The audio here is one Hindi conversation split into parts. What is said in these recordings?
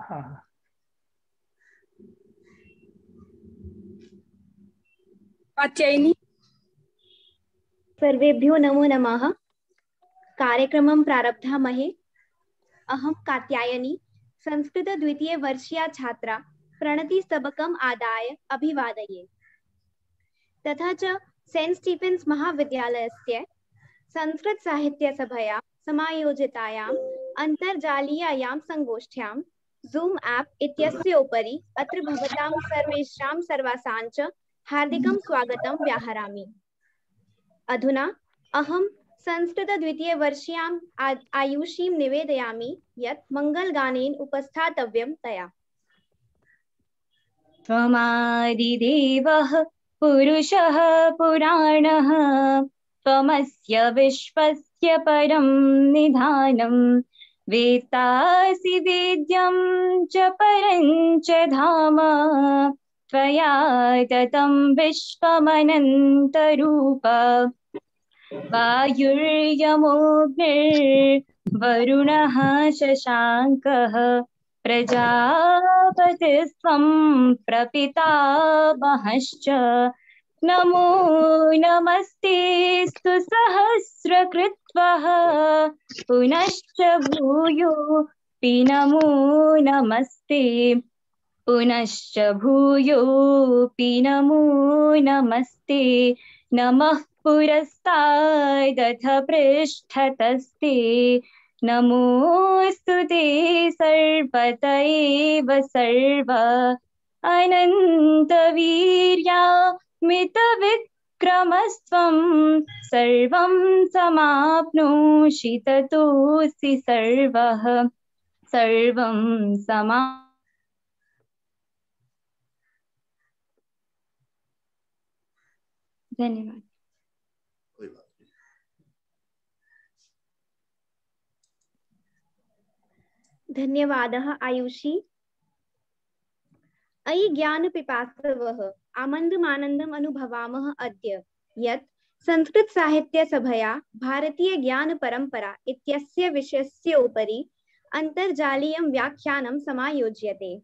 हाँ। कात्यायनी। सर्वेभ्यो नमो नमः। कार्यक्रमं प्रारब्धामहे। अहं कात्यायनी, संस्कृत द्वितीय वर्षीया छात्रा, प्रणतिस्तबकम् आदाय अभिवादये। तथा च सेंट स्टीफेन्स महाविद्यालयस्य संस्कृत साहित्य सभया समायोजितायाम् अन्तर्जालीयायां संगोष्ठ्यां जूम ऐप इत्यस्य उपरि अत्र भवतां सर्वेषां सर्वासां च हार्दिकं स्वागतं व्याहरामि। अधुना अहं संस्कृत द्वितीय वर्षीयाम् आयुषीं निवेदयामि यत् मङ्गलगानेन उपस्थातव्यं तया। त्वमादिदेवः पुरुषः पुराणः, त्वमस्य विश्वस्य परं निधानं, वेत्तासि वेद्यं च परं च धाम, त्वया ततं विश्वमनन्तरूप। वायुर्यमोऽग्निर्वरुणः शशाङ्कः, प्रजापतिस्त्वं प्रपितामहश्च, नमो नमस्तेऽस्तु सहस्रकृत्वः, पुनश्च भूयोऽपि नमो नमस्ते, पुनश्च भूयोऽपि नमो नमस्ते। नमः पुरस्तादथ पृष्ठतस्ते, नमोऽस्तु ते सर्वत एव सर्व, अनन्तवीर्यामितविक्रमस्त्वं, सर्वं समाप्नोषि ततोऽसि सर्वः, सर्वं धन्यवाद। धन्यवादः आयुषी। अयि ज्ञानपिपासवः आनन्दमानन्दम् अनुभवामः अद्य यत् संस्कृतसाहित्यसभया भारतीयज्ञानपरम्परा इत्यस्य विषयस्य उपरि अन्तर्जालीयं व्याख्यानं समायोज्यते।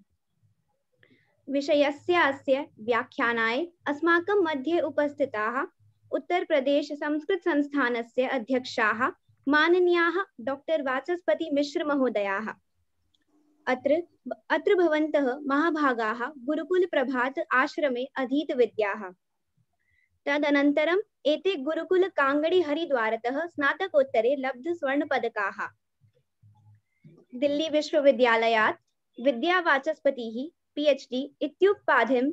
विषयस्य अस्य व्याख्यानाय अस्माकं मध्ये उपस्थिताः उत्तरप्रदेश संस्कृतसंस्थानस्य अध्यक्षाः माननीयाः डॉक्टर वाचस्पति मिश्र महोदयाः। अत्र भवन्तः महाभागाः गुरुकुल प्रभात आश्रमे अधीतविद्याः। तदनन्तरम् एते गुरुकुल कांगड़ी हरिद्वारतः स्नातकोत्तरे लब्ध स्वर्णपदकाः। दिल्ली विश्वविद्यालयात् विद्यावाचस्पतिः PhD इत्युपाधिं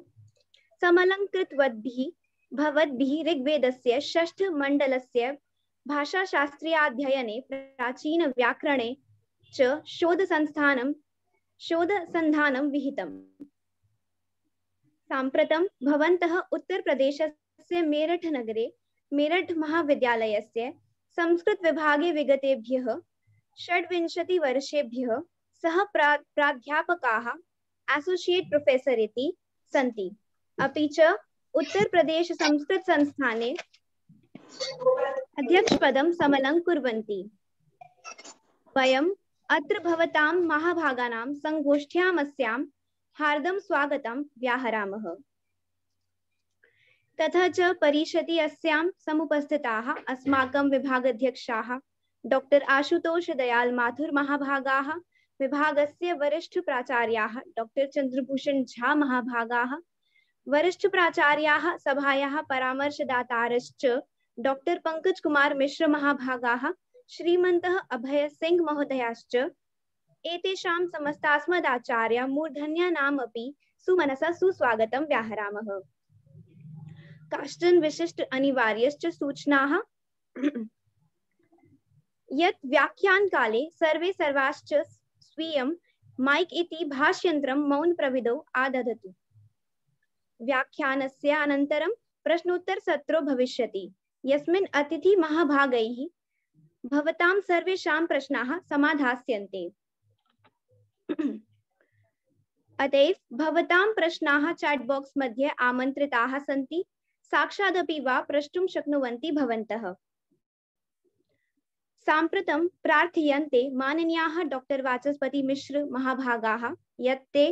समलङ्कृतवद्भिः भवद्भिः ऋग्वेदस्य षष्ठ मण्डलस्य भाषाशास्त्र्याध्ययने प्राचीनव्याकरणे च शोधसन्धानं विहितम्। साम्प्रतं भवन्तः उत्तरप्रदेशस्य मेरठनगरे मेरठ महाविद्यालयस्य संस्कृतविभागे विगतेभ्यः 26 वर्षेभ्यः सह प्राध्यापकाः एसोसिएट प्रोफेसर इति सन्ति। अपि च उत्तरप्रदेश संस्कृत संस्थाने अध्यक्षपदं समलङ्कुर्वन्ति। वयम् अत्र भवतां महाभागानां संगोष्ठ्यामस्यां हार्दं स्वागतं व्याहरामः। तथा च परिषदि अस्यां समुपस्थिताः अस्माकं विभागाध्यक्षाः डॉक्टर आशुतोष दयाल माथुर महाभागाः, विभागस्य वरिष्ठ प्राचार्याः डॉक्टर चंद्रभूषण झा महाभागाः, वरिष्ठ प्राचार्याः सभायाः परामर्शदातारश्च डॉक्टर पंकज कुमार मिश्र महाभागाः, श्रीमन्तः अभय सिंह महोदयाश्च। एतेषां समस्तास्मदाचार्य मूर्धन्यानामपि सुमनसा सुस्वागतं व्याहरामः। काश्चन विशिष्ट अनिवार्यश्च सूचनाः यत् व्याख्यानकाले सर्वे सर्वाश्च स्वीयं माइक इति भाष्यन्त्रं मौन प्रविधौ आदधतु। व्याख्यानस्य अनन्तरं प्रश्नोत्तरसत्रो भविष्यति, यस्मिन् अतिथि महाभागैः भवतां सर्वेषां प्रश्नाः समाधास्यन्ते। अतएव भवतां प्रश्नाः चैट बॉक्स मध्ये आमन्त्रिताः सन्ति, साक्षादपि वा प्रष्टुं शक्नुवन्ति भवन्तः। साम्प्रतं प्रार्थयन्ते माननीयाः डॉक्टर वाचस्पति मिश्र महाभागाः यत् ते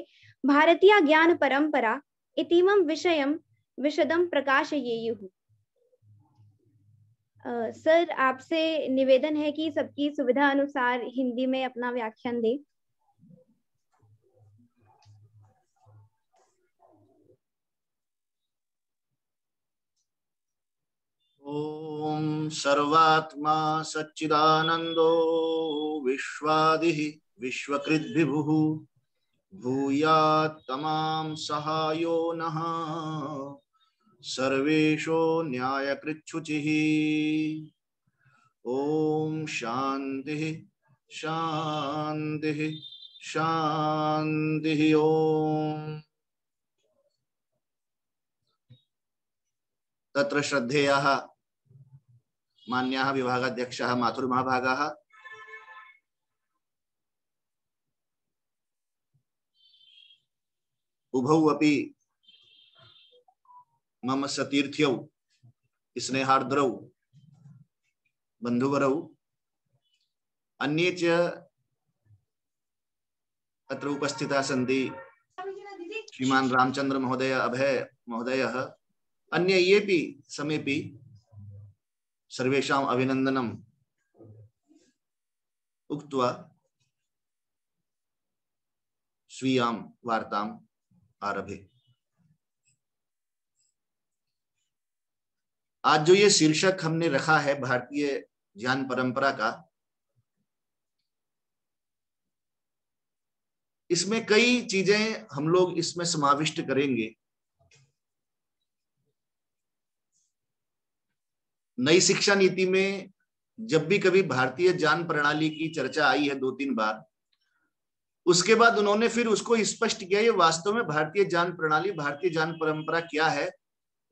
भारतीय ज्ञान परंपरा इतीमं विषयं विशदं प्रकाशयेयुः। सर, आपसे निवेदन है कि सबकी सुविधा अनुसार हिंदी में अपना व्याख्यान दें। ओम सर्वात्मा सच्चिदानंदो विश्वादिः विश्वकृद्विभुः भूयात् तमाम सहायो नः सर्वेशो न्यायकृच्छुचिः। ओम शांतिः शांतिः शांतिः। ओम तत्र श्रद्धेयः मान्याः विभागाध्यक्षः माथुरमहाभागाः उभौ अपि मम सतीर्थ्यौ स्नेहार्द्रौ बन्धुवरौ अन्ये च अत्र उपस्थिताः सन्ति। श्रीमान रामचंद्र महोदय, अभय महोदयः, अन्ये येपि समेपि सर्वेषाम् अभिनन्दनम् उक्त्वा स्वीयां वार्ताम् आरभे। आज जो ये शीर्षक हमने रखा है भारतीय ज्ञान परंपरा का, इसमें कई चीजें हम लोग इसमें समाविष्ट करेंगे। नई शिक्षा नीति में जब भी कभी भारतीय ज्ञान प्रणाली की चर्चा आई है 2-3 बार, उसके बाद उन्होंने फिर उसको स्पष्ट किया ये वास्तव में भारतीय ज्ञान प्रणाली, भारतीय ज्ञान परंपरा क्या है।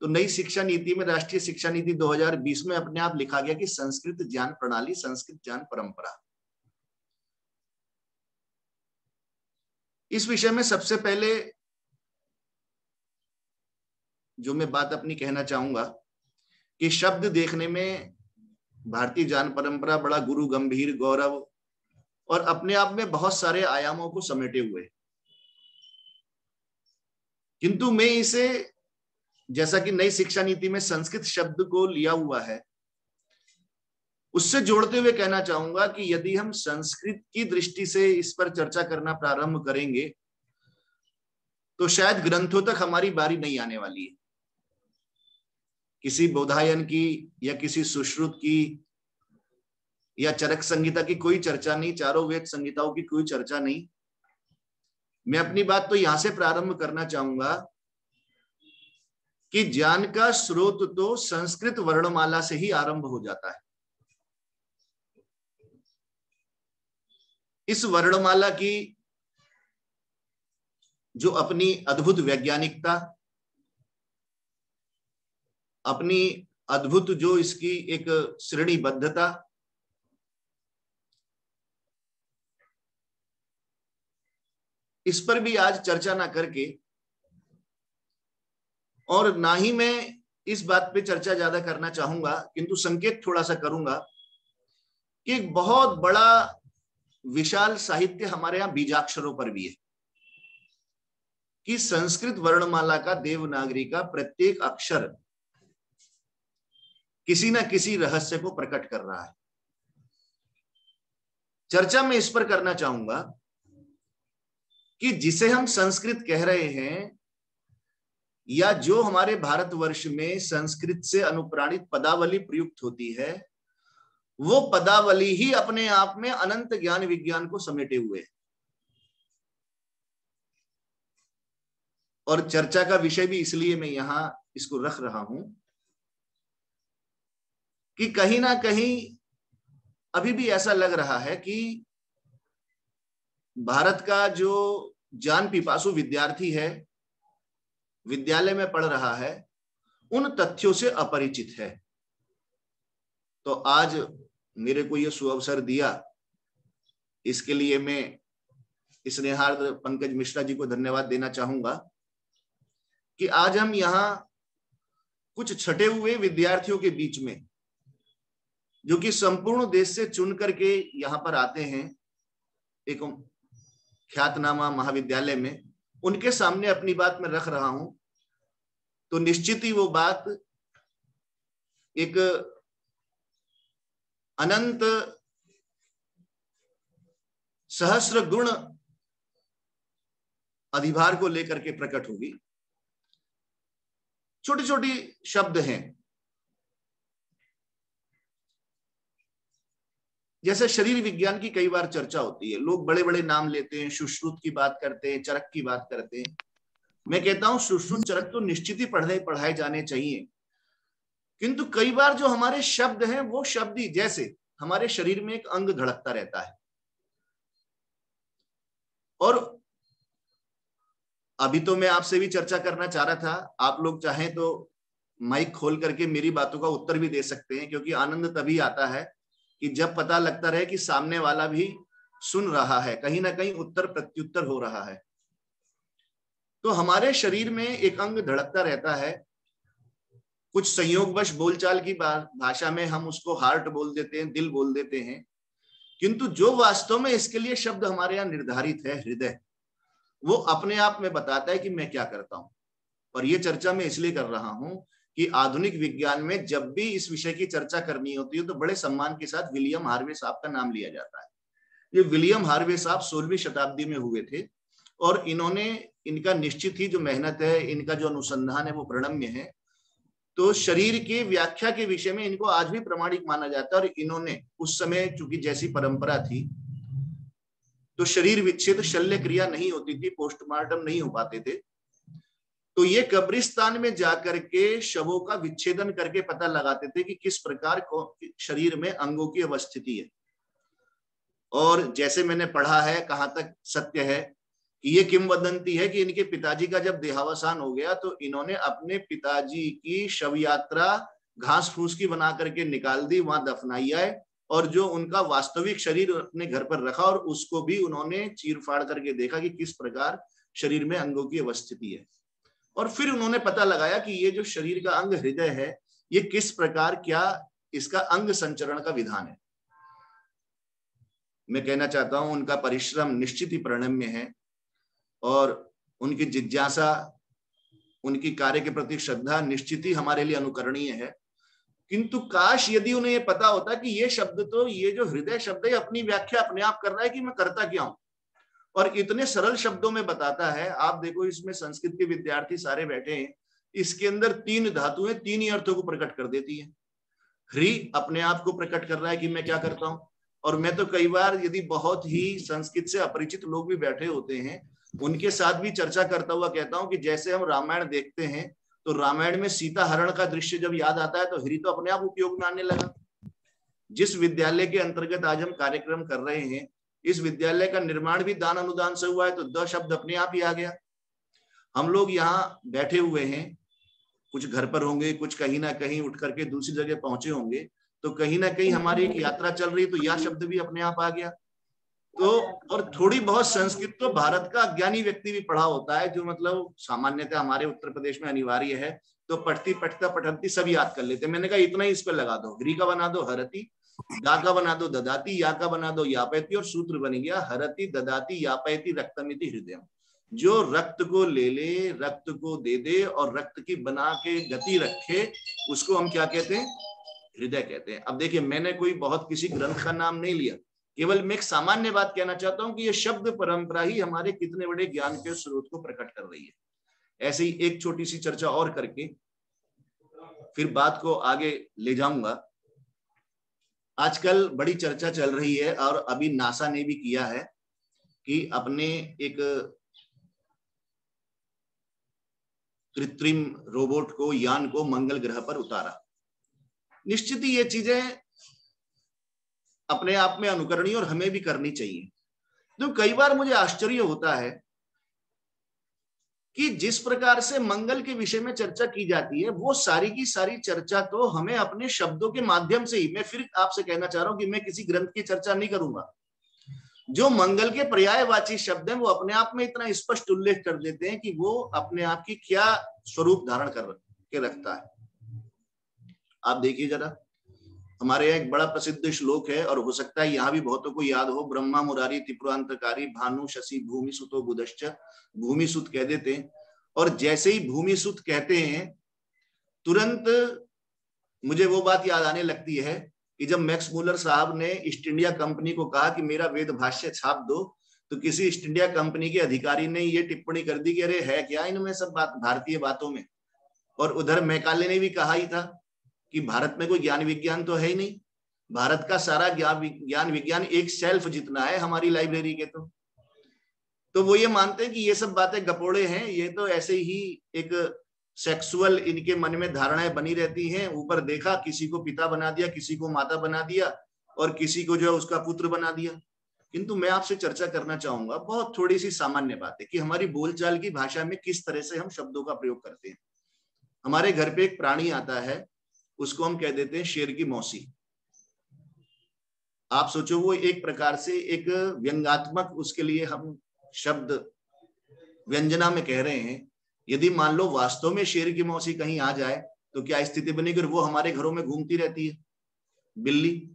तो नई शिक्षा नीति में, राष्ट्रीय शिक्षा नीति 2020 में अपने आप लिखा गया कि संस्कृत ज्ञान प्रणाली, संस्कृत ज्ञान परंपरा। इस विषय में सबसे पहले जो मैं बात अपनी कहना चाहूंगा कि शब्द देखने में भारतीय ज्ञान परंपरा बड़ा गुरु गंभीर, गौरव और अपने आप में बहुत सारे आयामों को समेटे हुए, किंतु मैं इसे, जैसा कि नई शिक्षा नीति में संस्कृत शब्द को लिया हुआ है, उससे जोड़ते हुए कहना चाहूंगा कि यदि हम संस्कृत की दृष्टि से इस पर चर्चा करना प्रारंभ करेंगे तो शायद ग्रंथों तक हमारी बारी नहीं आने वाली है। किसी बोधायन की या किसी सुश्रुत की या चरक संहिता की कोई चर्चा नहीं, चारों वेद संहिताओं की कोई चर्चा नहीं। मैं अपनी बात तो यहां से प्रारंभ करना चाहूंगा कि ज्ञान का स्रोत तो संस्कृत वर्णमाला से ही आरंभ हो जाता है। इस वर्णमाला की जो अपनी अद्भुत वैज्ञानिकता, अपनी अद्भुत जो इसकी एक श्रेणीबद्धता, इस पर भी आज चर्चा ना करके, और ना ही मैं इस बात पे चर्चा ज्यादा करना चाहूंगा, किंतु संकेत थोड़ा सा करूंगा कि एक बहुत बड़ा विशाल साहित्य हमारे यहाँ बीजाक्षरों पर भी है कि संस्कृत वर्णमाला का, देवनागरी का प्रत्येक अक्षर किसी न किसी रहस्य को प्रकट कर रहा है। चर्चा में इस पर करना चाहूंगा कि जिसे हम संस्कृत कह रहे हैं या जो हमारे भारतवर्ष में संस्कृत से अनुप्राणित पदावली प्रयुक्त होती है, वो पदावली ही अपने आप में अनंत ज्ञान विज्ञान को समेटे हुए है। और चर्चा का विषय भी इसलिए मैं यहां इसको रख रहा हूं कि कहीं ना कहीं अभी भी ऐसा लग रहा है कि भारत का जो ज्ञान पिपासु विद्यार्थी है, विद्यालय में पढ़ रहा है, उन तथ्यों से अपरिचित है। तो आज मेरे को यह सुअवसर दिया, इसके लिए मैं स्नेहार्द्र पंकज मिश्रा जी को धन्यवाद देना चाहूंगा कि आज हम यहाँ कुछ छटे हुए विद्यार्थियों के बीच में जो कि संपूर्ण देश से चुन करके यहाँ पर आते हैं एक ख्यातनामा महाविद्यालय में, उनके सामने अपनी बात मैं रख रहा हूं, तो निश्चित ही वो बात एक अनंत सहस्र गुण अधिभार को लेकर के प्रकट होगी। छोटी छोटी शब्द हैं, जैसे शरीर विज्ञान की कई बार चर्चा होती है, लोग बड़े बड़े नाम लेते हैं, सुश्रुत की बात करते हैं, चरक की बात करते हैं। मैं कहता हूं सुश्रुत चरक तो निश्चित ही पढ़ाए जाने चाहिए, किंतु कई बार जो हमारे शब्द हैं वो शब्द ही, जैसे हमारे शरीर में एक अंग धड़कता रहता है, और अभी तो मैं आपसे भी चर्चा करना चाह रहा था, आप लोग चाहें तो माइक खोल करके मेरी बातों का उत्तर भी दे सकते हैं, क्योंकि आनंद तभी आता है कि जब पता लगता रहे कि सामने वाला भी सुन रहा है, कहीं ना कहीं उत्तर प्रत्युत्तर हो रहा है। तो हमारे शरीर में एक अंग धड़कता रहता है, कुछ संयोगवश बोलचाल की भाषा में हम उसको हार्ट बोल देते हैं, दिल बोल देते हैं, किंतु जो वास्तव में इसके लिए शब्द हमारे यहाँ निर्धारित है, हृदय, वो अपने आप में बताता है कि मैं क्या करता हूं। और ये चर्चा मैं इसलिए कर रहा हूं कि आधुनिक विज्ञान में जब भी इस विषय की चर्चा करनी होती है तो बड़े सम्मान के साथ विलियम हार्वे साहब का नाम लिया जाता है। ये विलियम हार्वे साहब 16वीं शताब्दी में हुए थे, और इनका निश्चित ही जो मेहनत है, इनका जो अनुसंधान है वो प्रणम्य है। तो शरीर की व्याख्या के विषय में इनको आज भी प्रामाणिक माना जाता है, और इन्होंने उस समय चूंकि जैसी परंपरा थी तो शरीर विच्छेद शल्य क्रिया नहीं होती थी, पोस्टमार्टम नहीं हो पाते थे, तो ये कब्रिस्तान में जाकर के शवों का विच्छेदन करके पता लगाते थे कि किस प्रकार शरीर में अंगों की अवस्थिति है। और जैसे मैंने पढ़ा है, कहां तक सत्य है कि ये किंवदंती है कि इनके पिताजी का जब देहावसान हो गया तो इन्होंने अपने पिताजी की शव यात्रा घास फूस की बना करके निकाल दी, वहां दफनाई है, और जो उनका वास्तविक शरीर अपने घर पर रखा और उसको भी उन्होंने चीर फाड़ करके देखा कि किस प्रकार शरीर में अंगों की अवस्थिति है। और फिर उन्होंने पता लगाया कि ये जो शरीर का अंग हृदय है, ये किस प्रकार, क्या इसका अंग संचरण का विधान है। मैं कहना चाहता हूं उनका परिश्रम निश्चित ही प्रणम्य है, और उनकी जिज्ञासा, उनकी कार्य के प्रति श्रद्धा निश्चित ही हमारे लिए अनुकरणीय है। किंतु काश यदि उन्हें ये पता होता कि ये शब्द, तो ये जो हृदय शब्द है अपनी व्याख्या अपने आप कर रहा है कि मैं करता क्या हूं, और इतने सरल शब्दों में बताता है। आप देखो, इसमें संस्कृत के विद्यार्थी सारे बैठे हैं, इसके अंदर 3 धातुएं 3 ही अर्थों को प्रकट कर देती है। ह्री अपने आप को प्रकट कर रहा है कि मैं क्या करता हूं, और मैं तो कई बार यदि बहुत ही संस्कृत से अपरिचित लोग भी बैठे होते हैं, उनके साथ भी चर्चा करता हुआ कहता हूं कि जैसे हम रामायण देखते हैं तो रामायण में सीता हरण का दृश्य जब याद आता है तो ह्री तो अपने आप उपयोग में आने लगा। जिस विद्यालय के अंतर्गत आज हम कार्यक्रम कर रहे हैं, इस विद्यालय का निर्माण भी दान अनुदान से हुआ है, तो द शब्द अपने आप ही आ गया। हम लोग यहाँ बैठे हुए हैं, कुछ घर पर होंगे, कुछ कहीं ना कहीं उठ करके दूसरी जगह पहुंचे होंगे, तो कहीं ना कहीं हमारी एक यात्रा चल रही है, तो यह शब्द भी अपने आप आ गया। तो और थोड़ी बहुत संस्कृत तो भारत का अज्ञानी व्यक्ति भी पढ़ा होता है, जो मतलब सामान्यतः हमारे उत्तर प्रदेश में अनिवार्य है, तो पढ़ती पढ़ता पठंती सब याद कर लेते। मैंने कहा इतना ही इस पर लगा दो, ह्री का बना दो हरती, दा का बना दो ददाती, या का बना दो यापैती, और सूत्र बन गया हरति ददाती यापैती रक्तमिति हृदय। जो रक्त को ले ले, रक्त को दे दे और रक्त की बना के गति रखे, उसको हम क्या कहते हैं? हृदय कहते हैं। अब देखिए, मैंने कोई बहुत किसी ग्रंथ का नाम नहीं लिया, केवल मैं एक सामान्य बात कहना चाहता हूं कि ये शब्द परंपरा ही हमारे कितने बड़े ज्ञान के स्रोत को प्रकट कर रही है। ऐसे ही एक छोटी सी चर्चा और करके फिर बात को आगे ले जाऊंगा। आजकल बड़ी चर्चा चल रही है, और अभी नासा ने भी किया है कि अपने एक कृत्रिम रोबोट को, यान को मंगल ग्रह पर उतारा। निश्चित ही ये चीजें अपने आप में अनुकरणीय और हमें भी करनी चाहिए। तो कई बार मुझे आश्चर्य होता है कि जिस प्रकार से मंगल के विषय में चर्चा की जाती है, वो सारी की सारी चर्चा तो हमें अपने शब्दों के माध्यम से ही, मैं फिर आपसे कहना चाह रहा हूं कि मैं किसी ग्रंथ की चर्चा नहीं करूंगा। जो मंगल के पर्यायवाची शब्द हैं वो अपने आप में इतना स्पष्ट उल्लेख कर देते हैं कि वो अपने आप की क्या स्वरूप धारण कर के रखता है। आप देखिए जरा, हमारे यहाँ एक बड़ा प्रसिद्ध श्लोक है, और हो सकता है यहाँ भी बहुतों को याद हो, ब्रह्मा मुरारी त्रिपुरांतकारी भानु शशि भूमि सुतो बुधश्च, भूमि सुत कह देते हैं। और जैसे ही भूमि सुत कहते हैं तुरंत मुझे वो बात याद आने लगती है कि जब मैक्स मूलर साहब ने ईस्ट इंडिया कंपनी को कहा कि मेरा वेद भाष्य छाप दो, तो किसी ईस्ट इंडिया कंपनी के अधिकारी ने ये टिप्पणी कर दी कि अरे है क्या इनमें सब बात भारतीय बातों में। और उधर मैकाले ने भी कहा ही था कि भारत में कोई ज्ञान विज्ञान तो है ही नहीं, भारत का सारा ज्ञान विज्ञान एक शेल्फ जितना है हमारी लाइब्रेरी के। तो वो ये मानते हैं कि ये सब बातें गपोड़े हैं, ये तो ऐसे ही एक सेक्सुअल इनके मन में धारणाएं बनी रहती हैं। ऊपर देखा किसी को पिता बना दिया, किसी को माता बना दिया, और किसी को जो है उसका पुत्र बना दिया। किंतु मैं आपसे चर्चा करना चाहूंगा बहुत थोड़ी सी सामान्य बात है कि हमारी बोलचाल की भाषा में किस तरह से हम शब्दों का प्रयोग करते हैं। हमारे घर पे एक प्राणी आता है, उसको हम कह देते हैं शेर की मौसी। आप सोचो वो एक प्रकार से एक व्यंग्यात्मक उसके लिए हम शब्द व्यंजना में कह रहे हैं। यदि मान लो वास्तव में शेर की मौसी कहीं आ जाए तो क्या स्थिति बनेगी? वो हमारे घरों में घूमती रहती है बिल्ली।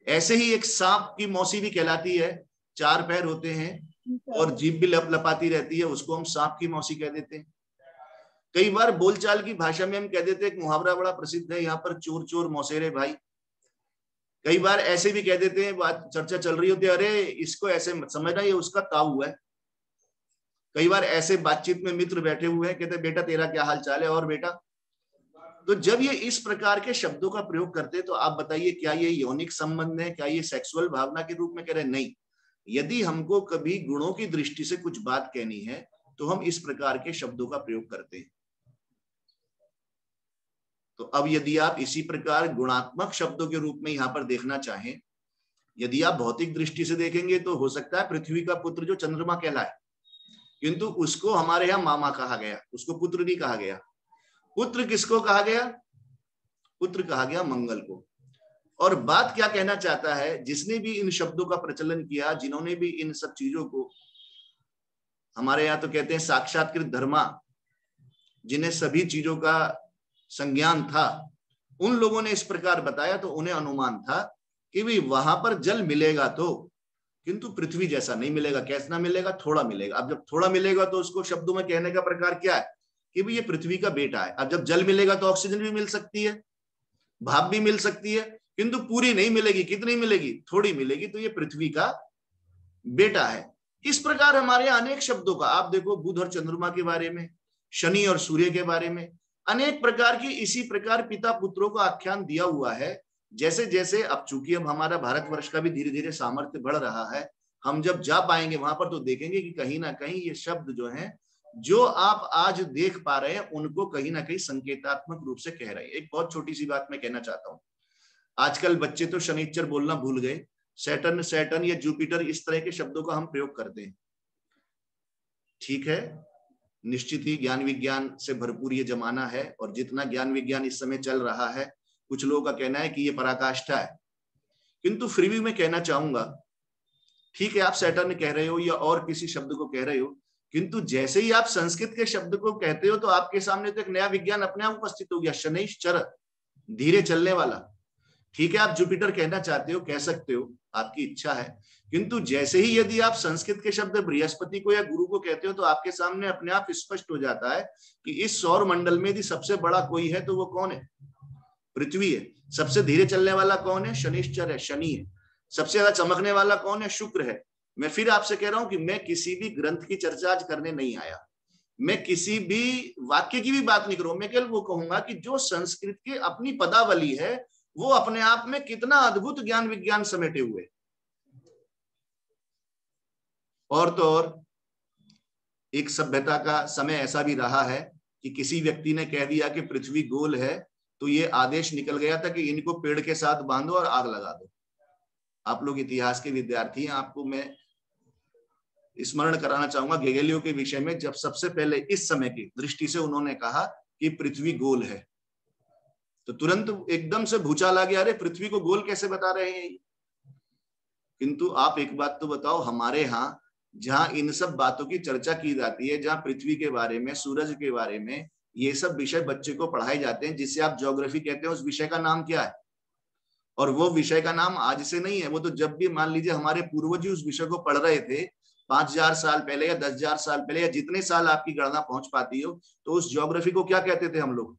ऐसे ही एक सांप की मौसी भी कहलाती है, 4 पैर होते हैं और जीभ भी लपलपाती रहती है, उसको हम सांप की मौसी कह देते हैं। कई बार बोलचाल की भाषा में हम कह देते हैं, एक मुहावरा बड़ा प्रसिद्ध है यहाँ पर, चोर चोर मौसेरे भाई। कई बार ऐसे भी कह देते हैं, बात चर्चा चल रही होती है, अरे इसको ऐसे मत समझना, ये उसका ताऊ है। कई बार ऐसे बातचीत में मित्र बैठे हुए हैं, कहते बेटा तेरा क्या हाल चाल है, और बेटा। तो जब ये इस प्रकार के शब्दों का प्रयोग करते हैं तो आप बताइए क्या ये यौनिक संबंध है, क्या ये सेक्सुअल भावना के रूप में कह रहे हैं? नहीं। यदि हमको कभी गुणों की दृष्टि से कुछ बात कहनी है तो हम इस प्रकार के शब्दों का प्रयोग करते हैं। तो अब यदि आप इसी प्रकार गुणात्मक शब्दों के रूप में यहाँ पर देखना चाहें, यदि आप भौतिक दृष्टि से देखेंगे तो हो सकता है पृथ्वी का पुत्र जो चंद्रमा कहलाए, किंतु उसको हमारे यहाँ मामा कहा गया, उसको पुत्र नहीं कहा गया। पुत्र किसको कहा गया? पुत्र कहा गया मंगल को। और बात क्या कहना चाहता है, जिसने भी इन शब्दों का प्रचलन किया, जिन्होंने भी इन सब चीजों को, हमारे यहाँ तो कहते हैं साक्षात्कृत धर्मा, जिन्हें सभी चीजों का संज्ञान था, उन लोगों ने इस प्रकार बताया तो उन्हें अनुमान था कि भाई वहां पर जल मिलेगा तो, किंतु पृथ्वी जैसा नहीं मिलेगा। कैसा मिलेगा? थोड़ा मिलेगा। अब जब थोड़ा मिलेगा तो उसको शब्दों में कहने का प्रकार क्या है कि भाई ये पृथ्वी का बेटा है। अब जब जल मिलेगा तो ऑक्सीजन भी मिल सकती है, भाप भी मिल सकती है, किंतु पूरी नहीं मिलेगी। कितनी मिलेगी? थोड़ी मिलेगी। तो ये पृथ्वी का बेटा है। इस प्रकार हमारे यहाँ अनेक शब्दों का, आप देखो बुध और चंद्रमा के बारे में, शनि और सूर्य के बारे में, अनेक प्रकार की इसी प्रकार पिता पुत्रों का आख्यान दिया हुआ है। जैसे जैसे अब चूंकि अब हमारा भारतवर्ष का भी धीरे धीरे सामर्थ्य बढ़ रहा है, हम जब जा पाएंगे वहां पर तो देखेंगे कि कहीं ना कहीं ये शब्द जो हैं, जो आप आज देख पा रहे हैं, उनको कहीं ना कहीं संकेतात्मक रूप से कह रहे हैं। एक बहुत छोटी सी बात मैं कहना चाहता हूं, आजकल बच्चे तो शनिचर बोलना भूल गए, सैटर्न सैटर्न या जुपिटर, इस तरह के शब्दों का हम प्रयोग करते हैं। ठीक है, निश्चित ही ज्ञान विज्ञान से भरपूर ये जमाना है, और जितना ज्ञान विज्ञान इस समय चल रहा है, कुछ लोगों का कहना है कि ये पराकाष्ठा है, किंतु फिर भी मैं कहना चाहूंगा, ठीक है आप सैटर्न कह रहे हो या और किसी शब्द को कह रहे हो, किंतु जैसे ही आप संस्कृत के शब्द को कहते हो तो आपके सामने तो एक नया विज्ञान अपने आप उपस्थित हो गया, शनैश्चर, धीरे चलने वाला। ठीक है आप जुपिटर कहना चाहते हो, कह सकते हो, आपकी इच्छा है, किंतु जैसे ही यदि आप संस्कृत के शब्द बृहस्पति को या गुरु को कहते हो तो आपके सामने अपने आप स्पष्ट हो जाता है कि इस सौर मंडल में यदि सबसे बड़ा कोई है तो वो कौन है? पृथ्वी है। सबसे धीरे चलने वाला कौन है? शनिश्चर है, शनि है। सबसे ज्यादा चमकने वाला कौन है? शुक्र है। मैं फिर आपसे कह रहा हूं कि मैं किसी भी ग्रंथ की चर्चा आज करने नहीं आया, मैं किसी भी वाक्य की भी बात नहीं करूं, मैं केवल वो कहूंगा कि जो संस्कृत की अपनी पदावली है वो अपने आप में कितना अद्भुत ज्ञान विज्ञान समेटे हुए। और तो और एक सभ्यता का समय ऐसा भी रहा है कि किसी व्यक्ति ने कह दिया कि पृथ्वी गोल है, तो ये आदेश निकल गया था कि इनको पेड़ के साथ बांधो और आग लगा दो। आप लोग इतिहास के विद्यार्थी हैं, आपको मैं स्मरण कराना चाहूंगा गैलीलियो के विषय में, जब सबसे पहले इस समय की दृष्टि से उन्होंने कहा कि पृथ्वी गोल है, तो तुरंत एकदम से भूचाल आ गया, अरे पृथ्वी को गोल कैसे बता रहे हैं। किंतु आप एक बात तो बताओ, हमारे यहाँ जहां इन सब बातों की चर्चा की जाती है, जहां पृथ्वी के बारे में, सूरज के बारे में ये सब विषय बच्चे को पढ़ाए जाते हैं, जिसे आप ज्योग्राफी कहते हैं, उस विषय का नाम क्या है? और वो विषय का नाम आज से नहीं है, वो तो जब भी मान लीजिए हमारे पूर्वज उस विषय को पढ़ रहे थे 5000 साल पहले या 10,000 साल पहले, या जितने साल आपकी गणना पहुंच पाती हो, तो उस ज्योग्राफी को क्या कहते थे हम लोग?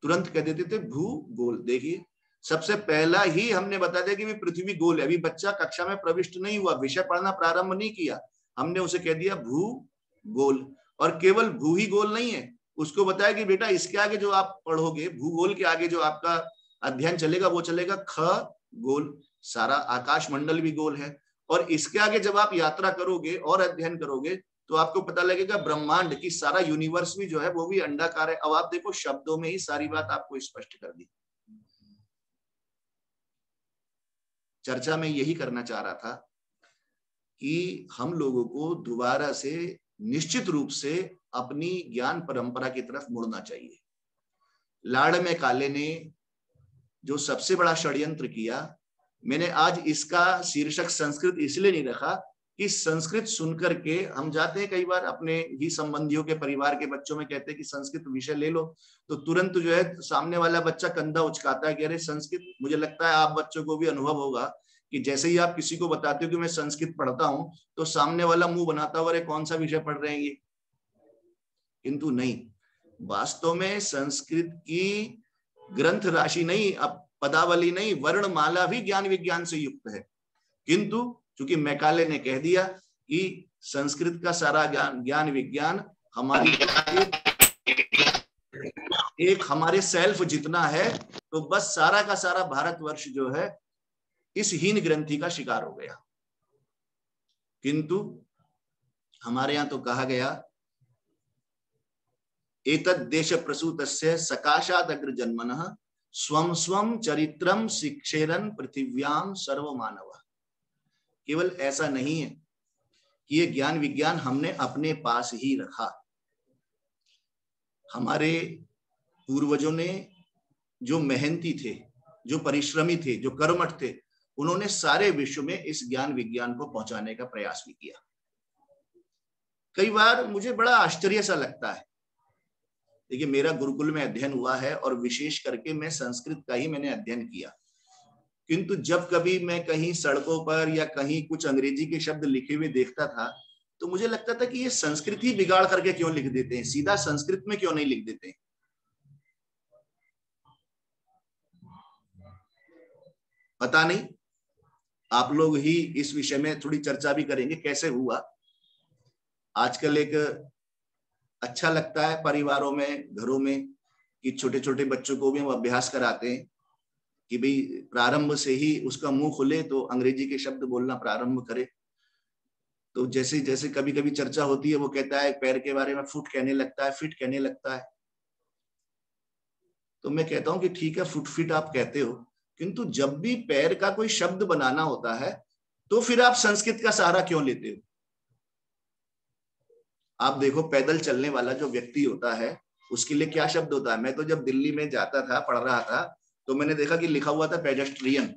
तुरंत कह देते थे भूगोल। देखिए सबसे पहला ही हमने बता दिया कि पृथ्वी गोल है। अभी बच्चा कक्षा में प्रविष्ट नहीं हुआ, विषय पढ़ना प्रारंभ नहीं किया, हमने उसे कह दिया भूगोल। और केवल भू ही गोल नहीं है, उसको बताया कि बेटा इसके आगे जो आप पढ़ोगे, भूगोल के आगे जो आपका अध्ययन चलेगा वो चलेगा खगोल, सारा आकाश मंडल भी गोल है। और इसके आगे जब आप यात्रा करोगे और अध्ययन करोगे तो आपको पता लगेगा ब्रह्मांड की सारा यूनिवर्स भी जो है वो भी अंडाकार है। अब आप देखो शब्दों में ही सारी बात आपको स्पष्ट कर दी। चर्चा में यही करना चाह रहा था कि हम लोगों को दोबारा से निश्चित रूप से अपनी ज्ञान परंपरा की तरफ मुड़ना चाहिए। लाड़ में काले ने जो सबसे बड़ा षड्यंत्र किया, मैंने आज इसका शीर्षक संस्कृत इसलिए नहीं रखा कि संस्कृत सुनकर के हम जाते हैं कई बार अपने ही संबंधियों के परिवार के बच्चों में, कहते हैं कि संस्कृत विषय ले लो, तो तुरंत जो है सामने वाला बच्चा कंधा उचकाता है कि अरे संस्कृत। मुझे लगता है आप बच्चों को भी अनुभव होगा कि जैसे ही आप किसी को बताते हो कि मैं संस्कृत पढ़ता हूं तो सामने वाला मुंह बनाता हुआ, अरे कौन सा विषय पढ़ रहे हैं ये। किंतु नहीं, वास्तव में संस्कृत की ग्रंथ राशि नहीं, अब पदावली नहीं, वर्णमाला भी ज्ञान विज्ञान से युक्त है। किंतु चूंकि मैकाले ने कह दिया कि संस्कृत का सारा ज्ञान विज्ञान हमारी एक हमारे सेल्फ जितना है, तो बस सारा का सारा भारतवर्ष जो है इस हीन ग्रंथि का शिकार हो गया। किंतु हमारे यहां तो कहा गया एतद् देश प्रसूतस्य सकाशात् अग्र जन्मनः स्वम स्वम चरित्रम शिक्षेरन पृथिव्याम सर्वमानव। केवल ऐसा नहीं है कि ये ज्ञान विज्ञान हमने अपने पास ही रखा, हमारे पूर्वजों ने जो मेहनती थे, जो परिश्रमी थे, जो कर्मठ थे, उन्होंने सारे विश्व में इस ज्ञान विज्ञान को पहुंचाने का प्रयास भी किया। कई बार मुझे बड़ा आश्चर्य सा लगता है। देखिए मेरा गुरुकुल में अध्ययन हुआ है और विशेष करके मैं संस्कृत का ही मैंने अध्ययन किया, किंतु जब कभी मैं कहीं सड़कों पर या कहीं कुछ अंग्रेजी के शब्द लिखे हुए देखता था तो मुझे लगता था कि ये संस्कृत ही बिगाड़ करके क्यों लिख देते हैं, सीधा संस्कृत में क्यों नहीं लिख देते। पता नहीं, आप लोग ही इस विषय में थोड़ी चर्चा भी करेंगे कैसे हुआ। आजकल एक अच्छा लगता है परिवारों में, घरों में, कि छोटे छोटे बच्चों को भी हम अभ्यास कराते हैं कि भाई प्रारंभ से ही उसका मुंह खुले तो अंग्रेजी के शब्द बोलना प्रारंभ करे। तो जैसे जैसे कभी कभी चर्चा होती है, वो कहता है पैर के बारे में फुट कहने लगता है, फिट कहने लगता है। तो मैं कहता हूं कि ठीक है फुट फिट आप कहते हो, किंतु जब भी पैर का कोई शब्द बनाना होता है तो फिर आप संस्कृत का सहारा क्यों लेते हो। आप देखो पैदल चलने वाला जो व्यक्ति होता है उसके लिए क्या शब्द होता है। मैं तो जब दिल्ली में जाता था, पढ़ रहा था, तो मैंने देखा कि लिखा हुआ था पेडेस्ट्रियन।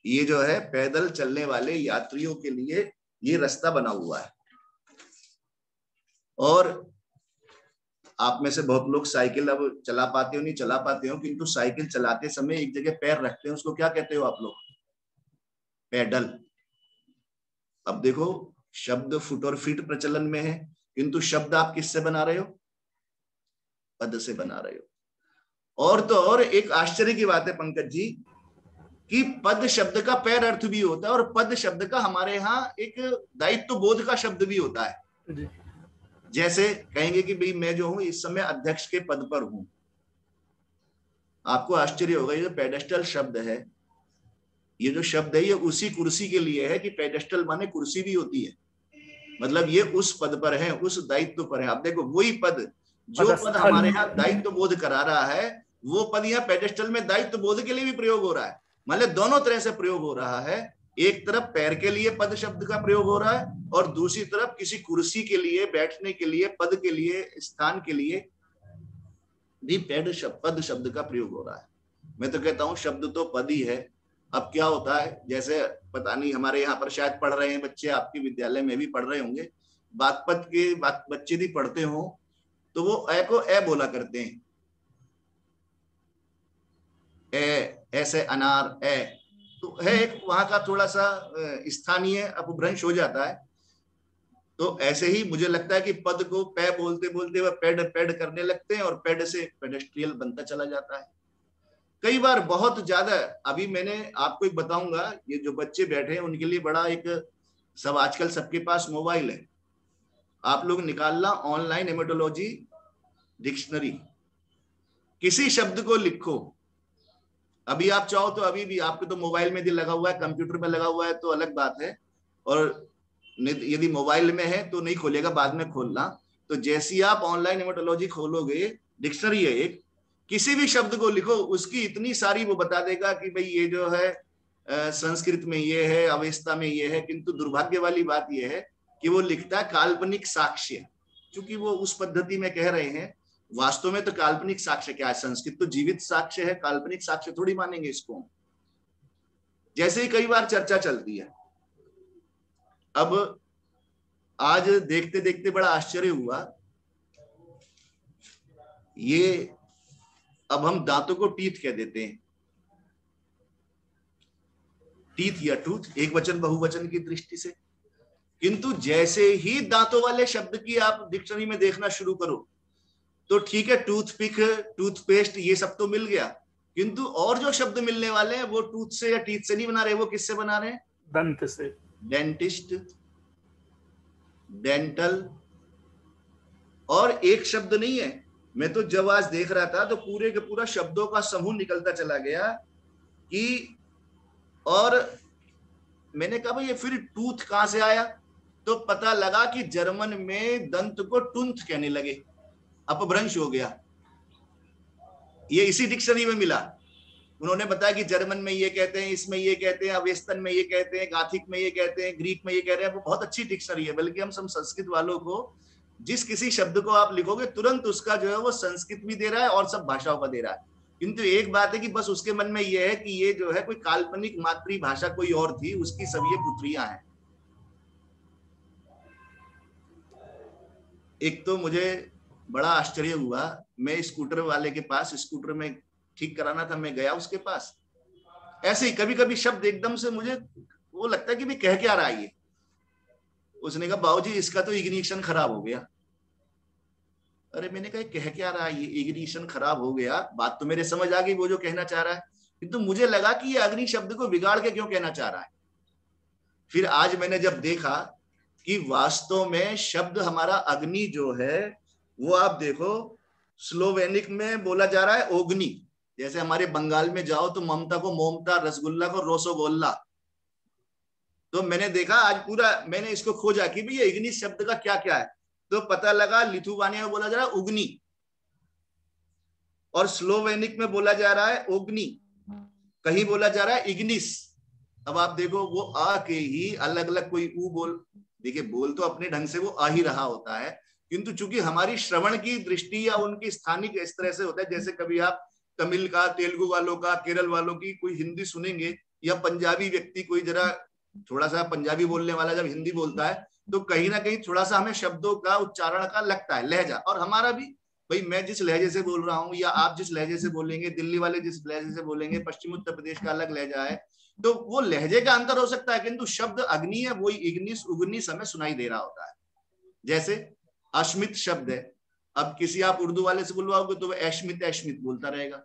ये जो है पैदल चलने वाले यात्रियों के लिए ये रास्ता बना हुआ है। और आप में से बहुत लोग साइकिल अब चला पाते हो नहीं चला पाते हो, किंतु साइकिल चलाते समय एक जगह पैर रखते हैं, उसको क्या कहते हो आप लोग? पैडल। अब देखो शब्द फुट और फीट प्रचलन में है, किंतु शब्द आप किससे बना रहे हो? पद से बना रहे हो। और तो और एक आश्चर्य की बात है पंकज जी कि पद शब्द का पैर अर्थ भी होता है और पद शब्द का हमारे यहाँ एक दायित्व बोध का शब्द भी होता है। जैसे कहेंगे कि भाई मैं जो हूं इस समय अध्यक्ष के पद पर हूं। आपको आश्चर्य होगा, ये जो पेडेस्टल शब्द है, ये जो शब्द है ये उसी कुर्सी के लिए है कि पेडेस्टल माने कुर्सी भी होती है, मतलब ये उस पद पर है, उस दायित्व पर है। आप देखो वही पद, जो पद हमारे यहाँ दायित्व बोध करा रहा है, वो पद यहाँ पेडेस्टल में दायित्व बोध के लिए भी प्रयोग हो रहा है। मतलब दोनों तरह से प्रयोग हो रहा है। एक तरफ पैर के लिए पद शब्द का प्रयोग हो रहा है और दूसरी तरफ किसी कुर्सी के लिए, बैठने के लिए, पद के लिए, स्थान के लिए भी पद शब्द का प्रयोग हो रहा है। मैं तो कहता हूं शब्द तो पद ही है। अब क्या होता है, जैसे पता नहीं हमारे यहाँ पर शायद पढ़ रहे हैं बच्चे, आपके विद्यालय में भी पढ़ रहे होंगे, बागपत के बच्चे भी पढ़ते हो तो वो ए को ए बोला करते हैं, ऐसे अनार है, तो है एक वहां का थोड़ा सा स्थानीय अपभ्रंश हो जाता है। तो ऐसे ही मुझे लगता है कि पद को पै बोलते बोलते वह पेड पेड करने लगते हैं और पेड से पेडेस्ट्रियल बनता चला जाता है। कई बार बहुत ज्यादा, अभी मैंने आपको एक बताऊंगा, ये जो बच्चे बैठे हैं उनके लिए बड़ा एक सब, आजकल सबके पास मोबाइल है, आप लोग निकालना ऑनलाइन एमेटोलॉजी डिक्शनरी, किसी शब्द को लिखो, अभी आप चाहो तो अभी भी, आपके तो मोबाइल में भी लगा हुआ है, कंप्यूटर में लगा हुआ है तो अलग बात है, और यदि मोबाइल में है तो नहीं खोलेगा, बाद में खोलना। तो जैसी आप ऑनलाइन एमेटोलॉजी खोलोगे, डिक्शनरी है एक, किसी भी शब्द को लिखो, उसकी इतनी सारी वो बता देगा कि भाई ये जो है संस्कृत में ये है, अवेस्ता में ये है, किंतु दुर्भाग्य वाली बात ये है कि वो लिखता है काल्पनिक साक्ष्य, क्योंकि वो उस पद्धति में कह रहे हैं। वास्तव में तो काल्पनिक साक्ष्य क्या है, संस्कृत तो जीवित साक्ष्य है, काल्पनिक साक्ष्य थोड़ी मानेंगे इसको। जैसे ही कई बार चर्चा चलती है, अब आज देखते देखते बड़ा आश्चर्य हुआ, ये अब हम दांतों को टीथ कह देते हैं, टीथ या टूथ एक वचन बहुवचन की दृष्टि से, किंतु जैसे ही दांतों वाले शब्द की आप डिक्शनरी में देखना शुरू करो तो ठीक है, टूथपिक, टूथपेस्ट, ये सब तो मिल गया, किंतु और जो शब्द मिलने वाले हैं वो टूथ से या टीथ से नहीं बना रहे, वो किससे बना रहे हैं? दंत से। डेंटिस्ट, डेंटल, और एक शब्द नहीं है। मैं तो जब आज देख रहा था तो पूरे के पूरा शब्दों का समूह निकलता चला गया कि, और मैंने कहा भाई ये फिर टूथ कहां से आया, तो पता लगा कि जर्मन में दंत को टुंथ कहने लगे, अपभ्रंश हो गया। ये इसी डिक्शनरी में मिला, उन्होंने बताया कि जर्मन में ये कहते हैं, इसमें ये कहते हैं, अवेस्तन में ये कहते हैं, गाथिक में ये कहते हैं, ग्रीक में ये कह रहे हैं। वो बहुत अच्छी डिक्शनरी है, बल्कि हम सब संस्कृत वालों को जिस किसी शब्द को आप लिखोगे तुरंत उसका जो है वो संस्कृत भी दे रहा है और सब भाषाओं का दे रहा है। किंतु एक बात है कि बस उसके मन में यह है कि ये जो है कोई काल्पनिक मातृभाषा कोई और थी, उसकी सब ये पुत्रियां हैं। एक तो मुझे बड़ा आश्चर्य हुआ, मैं स्कूटर वाले के पास, स्कूटर में ठीक कराना था, मैं गया उसके पास, ऐसे ही कभी कभी शब्द एकदम से मुझे वो लगता है कि मैं कह क्या रहा है ये। उसने कहा बाबूजी इसका तो इग्निशन खराब हो गया। अरे मैंने कहा कह क्या रहा है ये, इग्निशन खराब हो गया, बात तो मेरे समझ आ गई वो जो कहना चाह रहा है, किंतु मुझे लगा कि ये अग्नि शब्द को बिगाड़ के क्यों कहना चाह रहा है। फिर आज मैंने जब देखा कि वास्तव में शब्द हमारा अग्नि जो है वो आप देखो स्लोवेनिक में बोला जा रहा है ओग्नि, जैसे हमारे बंगाल में जाओ तो ममता को मोमता, रसगुल्ला को रोसोगोल्ला। तो मैंने देखा आज पूरा मैंने इसको खोजा कि भाई ये इग्नि शब्द का क्या क्या है, तो पता लगा लिथुआनिया में बोला जा रहा है उग्नि और स्लोवेनिक में बोला जा रहा है ओग्नि, कहीं बोला जा रहा है इग्निस। अब आप देखो वो आ के ही अलग अलग कोई ऊ बोल, देखिए बोल तो अपने ढंग से वो आ ही रहा होता है, किंतु चूंकि हमारी श्रवण की दृष्टि या उनकी स्थानिक इस तरह से होता है, जैसे कभी आप तमिल का, तेलुगु वालों का, केरल वालों की कोई हिंदी सुनेंगे, या पंजाबी व्यक्ति कोई जरा थोड़ा सा पंजाबी बोलने वाला जब हिंदी बोलता है तो कहीं ना कहीं थोड़ा सा हमें शब्दों का उच्चारण का लगता है लहजा, और हमारा भी भाई मैं जिस लहजे से बोल रहा हूँ या आप जिस लहजे से बोलेंगे, दिल्ली वाले जिस लहजे से बोलेंगे, पश्चिम उत्तर प्रदेश का अलग लहजा है, तो वो लहजे का अंतर हो सकता है, किंतु शब्द अग्नि है वही इग्निस उग्निस हमें सुनाई दे रहा होता है। जैसे अश्मित शब्द है, अब किसी आप उर्दू वाले से बुलवाओगे तो वह ऐश्मित ऐश्मित बोलता रहेगा।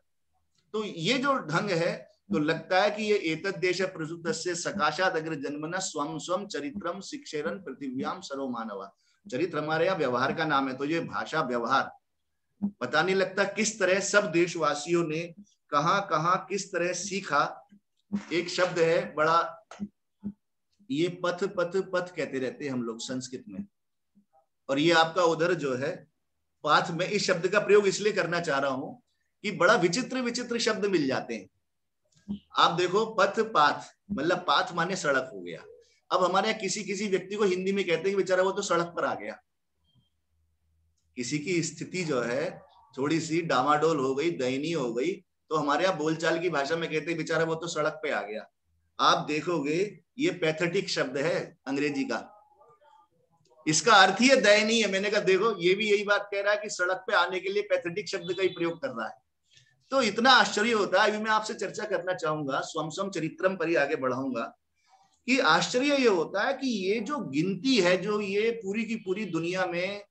तो ये जो ढंग है तो लगता है कि ये एतद् देश प्रसुतस्य सकाशाद अग्र जन्मना स्वम स्वम चरित्रम शिक्षेरन पृथिव्याम सर्व मानवा। चरित्र हमारे यहाँ व्यवहार का नाम है, तो ये भाषा व्यवहार पता नहीं लगता किस तरह सब देशवासियों ने कहां कहां किस तरह सीखा। एक शब्द है बड़ा, ये पथ पथ पथ कहते रहते हैं हम लोग संस्कृत में, और ये आपका उधर जो है पाथ। में इस शब्द का प्रयोग इसलिए करना चाह रहा हूं कि बड़ा विचित्र विचित्र शब्द मिल जाते हैं। आप देखो पथ पाथ, मतलब पाथ माने सड़क हो गया। अब हमारे यहाँ किसी किसी व्यक्ति को हिंदी में कहते हैं कि बेचारा वो तो सड़क पर आ गया, किसी की स्थिति जो है थोड़ी सी डामाडोल हो गई, दयनीय हो गई, तो हमारे यहाँ बोलचाल की भाषा में कहते हैं बेचारा वो तो सड़क पे आ गया। आप देखोगे ये पैथेटिक शब्द है अंग्रेजी का, इसका अर्थ ही है दयनीय। मैंने कहा देखो ये भी यही बात कह रहा है कि सड़क पे आने के लिए पैथेटिक शब्द का ही प्रयोग कर रहा है। तो इतना आश्चर्य होता है। अभी मैं आपसे चर्चा करना चाहूंगा, स्वम चरित्रम पर ही आगे बढ़ाऊंगा, कि आश्चर्य ये होता है कि ये जो गिनती है, जो ये पूरी की पूरी दुनिया में,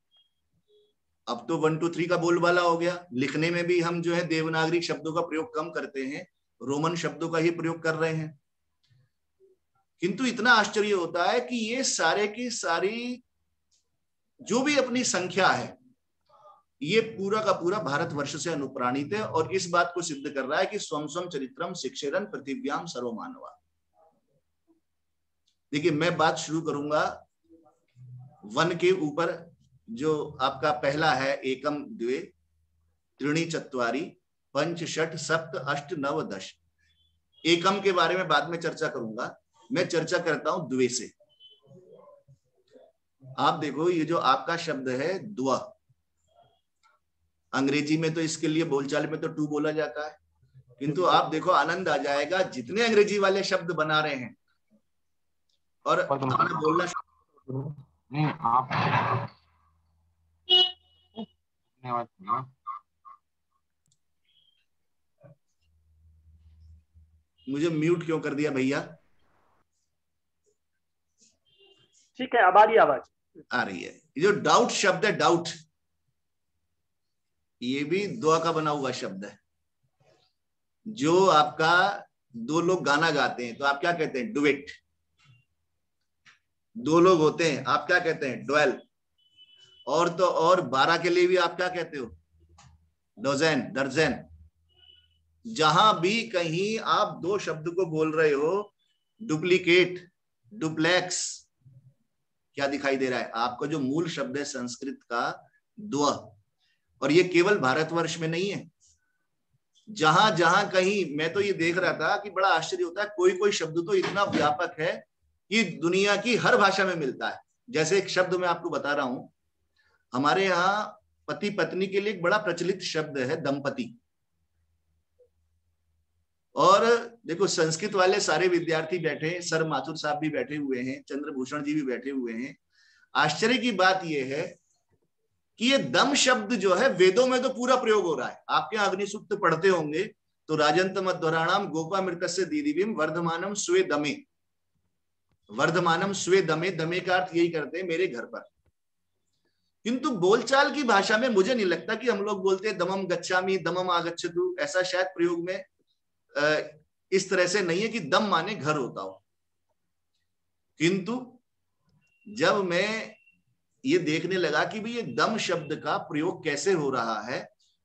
अब तो 1 2 3 का बोलबाला हो गया, लिखने में भी हम जो है देवनागरी शब्दों का प्रयोग कम करते हैं, रोमन शब्दों का ही प्रयोग कर रहे हैं। किंतु इतना आश्चर्य होता है कि ये सारे की सारी जो भी अपनी संख्या है, ये पूरा का पूरा भारतवर्ष से अनुप्राणित है, और इस बात को सिद्ध कर रहा है कि स्वम स्वम चरित्रम शिक्षेरन पृथिव्याम सर्वमानवा। देखिए, मैं बात शुरू करूंगा वन के ऊपर, जो आपका पहला है, एकम द्वे त्रीणि चत्वारि पंच षट सप्त अष्ट नव दश। एकम के बारे में बाद में चर्चा करूंगा, मैं चर्चा करता हूं द्वे से। आप देखो, ये जो आपका शब्द है द्वा, अंग्रेजी में तो इसके लिए बोलचाल में तो टू बोला जाता है, किंतु आप देखो आनंद आ जाएगा, जितने अंग्रेजी वाले शब्द बना रहे हैं और बोलना नहीं आप मुझे म्यूट क्यों कर दिया भैया? ठीक है, अब आ रही आवाज? आ रही है। ये जो डाउट शब्द है, डाउट, ये भी दुआ का बना हुआ शब्द है। जो आपका दो लोग गाना गाते हैं तो आप क्या कहते हैं? डुएट। दो लोग होते हैं, आप क्या कहते हैं? ड्वेल। और तो और 12 के लिए भी आप क्या कहते हो? डोजेन, दर्जन। जहां भी कहीं आप दो शब्द को बोल रहे हो, डुप्लीकेट, डुप्लेक्स, क्या दिखाई दे रहा है आपको? जो मूल शब्द है संस्कृत का द्वा, और ये केवल भारतवर्ष में नहीं है, जहां जहां कहीं। मैं तो ये देख रहा था कि बड़ा आश्चर्य होता है, कोई कोई शब्द तो इतना व्यापक है कि दुनिया की हर भाषा में मिलता है। जैसे एक शब्द मैं आपको बता रहा हूं, हमारे यहाँ पति पत्नी के लिए एक बड़ा प्रचलित शब्द है दंपति। और देखो, संस्कृत वाले सारे विद्यार्थी बैठे हैं, सर माथुर साहब भी बैठे हुए हैं, चंद्रभूषण जी भी बैठे हुए हैं। आश्चर्य की बात यह है कि ये दम शब्द जो है वेदों में तो पूरा प्रयोग हो रहा है। आपके अग्निसूक्त पढ़ते होंगे तो राजंत मध्वराणाम गोपामृतस्य दीदिवीम वर्धमानम स्वे दमे, वर्धमानम स्वे दमे, दमे का अर्थ यही करते हैं मेरे घर पर। किंतु बोलचाल की भाषा में मुझे नहीं लगता कि हम लोग बोलते हैं दमम गच्छामि, दमम आगच्छतु, ऐसा शायद प्रयोग में इस तरह से नहीं है कि दम माने घर होता हो। किंतु जब मैं ये देखने लगा कि भी ये दम शब्द का प्रयोग कैसे हो रहा है,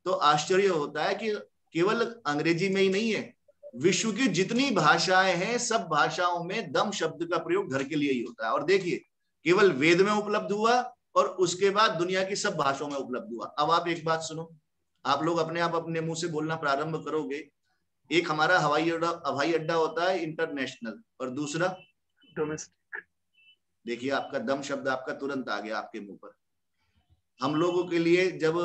तो आश्चर्य होता है कि केवल अंग्रेजी में ही नहीं है, विश्व की जितनी भाषाएं हैं सब भाषाओं में दम शब्द का प्रयोग घर के लिए ही होता है। और देखिए, केवल वेद में उपलब्ध हुआ और उसके बाद दुनिया की सब भाषाओं में उपलब्ध हुआ। अब आप एक बात सुनो, आप लोग अपने मुंह से बोलना प्रारंभ करोगे। एक हमारा हवाई अड्डा होता है इंटरनेशनल, और दूसरा डोमेस्टिक। देखिए, आपका दम शब्द आपका तुरंत आ गया आपके मुंह पर। हम लोगों के लिए जब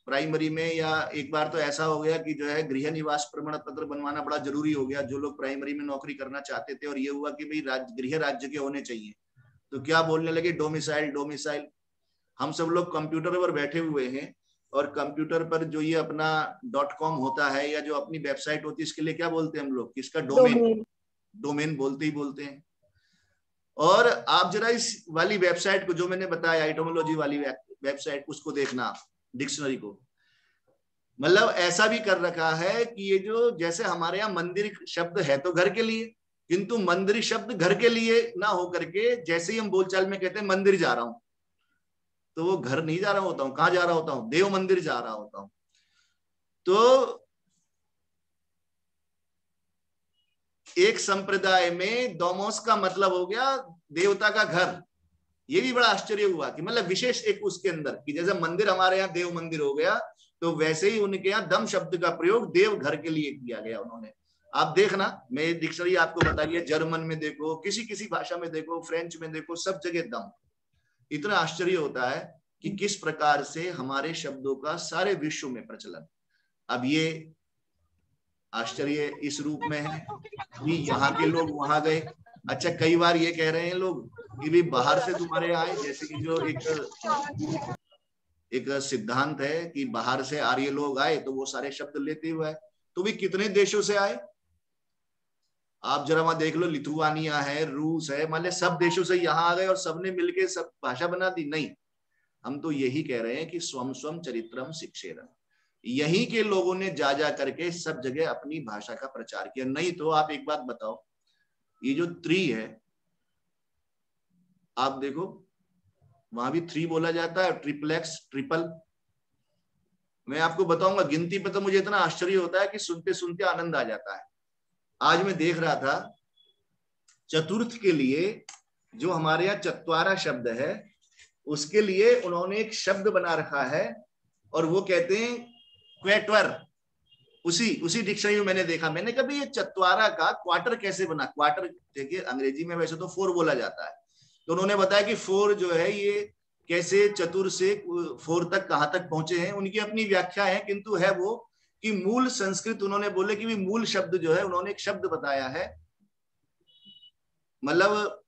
प्राइमरी में, या एक बार तो ऐसा हो गया कि जो है गृह निवास प्रमाण पत्र बनवाना बड़ा जरूरी हो गया। जो लोग प्राइमरी में नौकरी करना चाहते थे और ये हुआ कि भाई गृह राज्य के होने चाहिए, तो क्या बोलने लगे? Domicile, domicile. हम सब लोग कंप्यूटर पर बैठे हुए हैं, और कंप्यूटर पर जो ये अपना .com होता है या जो अपनी वेबसाइट होती है, इसके लिए क्या बोलते हैं हम लोग? किसका? डोमेन। डोमेन बोलते ही बोलते हैं। और आप जरा इस वाली वेबसाइट को, जो मैंने बताया एटोमोलॉजी वाली वेबसाइट, उसको देखना, डिक्शनरी को। मतलब ऐसा भी कर रखा है कि ये जो, जैसे हमारे यहाँ मंदिर शब्द है तो घर के लिए, किंतु मंदिर शब्द घर के लिए ना हो करके, जैसे ही हम बोलचाल में कहते हैं मंदिर जा रहा हूं, तो वो घर नहीं जा रहा होता हूं, कहां जा रहा होता हूं? देव मंदिर जा रहा होता हूं। तो एक संप्रदाय में डोमोस का मतलब हो गया देवता का घर। ये भी बड़ा आश्चर्य हुआ कि मतलब विशेष एक उसके अंदर, कि जैसे मंदिर हमारे यहाँ देव मंदिर हो गया, तो वैसे ही उनके यहाँ दम शब्द का प्रयोग देव घर के लिए किया गया उन्होंने। आप देखना, मैं डिक्शनरी आपको बताइए, जर्मन में देखो, किसी किसी भाषा में देखो, फ्रेंच में देखो, सब जगह दम। इतना आश्चर्य होता है कि किस प्रकार से हमारे शब्दों का सारे विश्व में प्रचलन। अब ये आश्चर्य इस रूप में है कि यहाँ के लोग वहां गए। अच्छा, कई बार ये कह रहे हैं लोग कि भी बाहर से तुम्हारे आए, जैसे कि जो एक सिद्धांत है कि बाहर से आर्य लोग आए तो वो सारे शब्द लेते हुए, तो भी कितने देशों से आए? आप जरा वहां देख लो, लिथुआनिया है, रूस है, मान ले सब देशों से यहाँ आ गए और सबने मिलके सब भाषा बना दी? नहीं, हम तो यही कह रहे हैं कि स्वम स्वम चरित्रम शिक्षेरम, यही के लोगों ने जा जा करके सब जगह अपनी भाषा का प्रचार किया। नहीं तो आप एक बात बताओ, ये जो त्रि है, आप देखो वहां भी थ्री बोला जाता है, ट्रिपलेक्स, ट्रिपल। मैं आपको बताऊंगा, गिनती पे तो मुझे इतना आश्चर्य होता है कि सुनते सुनते आनंद आ जाता है। आज मैं देख रहा था, चतुर्थ के लिए जो हमारे यहाँ चत्वारा शब्द है, उसके लिए उन्होंने एक शब्द बना रखा है और वो कहते हैं क्वेटर। उसी डिक्शनरी में मैंने देखा, मैंने कभी ये चत्वारा का क्वार्टर कैसे बना। क्वार्टर देखिए अंग्रेजी में वैसे तो 4 बोला जाता है, तो उन्होंने बताया कि 4 जो है ये कैसे चतुर से 4 तक कहां तक पहुंचे हैं, उनकी अपनी व्याख्या है। किंतु है वो कि मूल संस्कृत उन्होंने बोले कि भी मूल शब्द जो है, उन्होंने एक शब्द बताया है, मतलब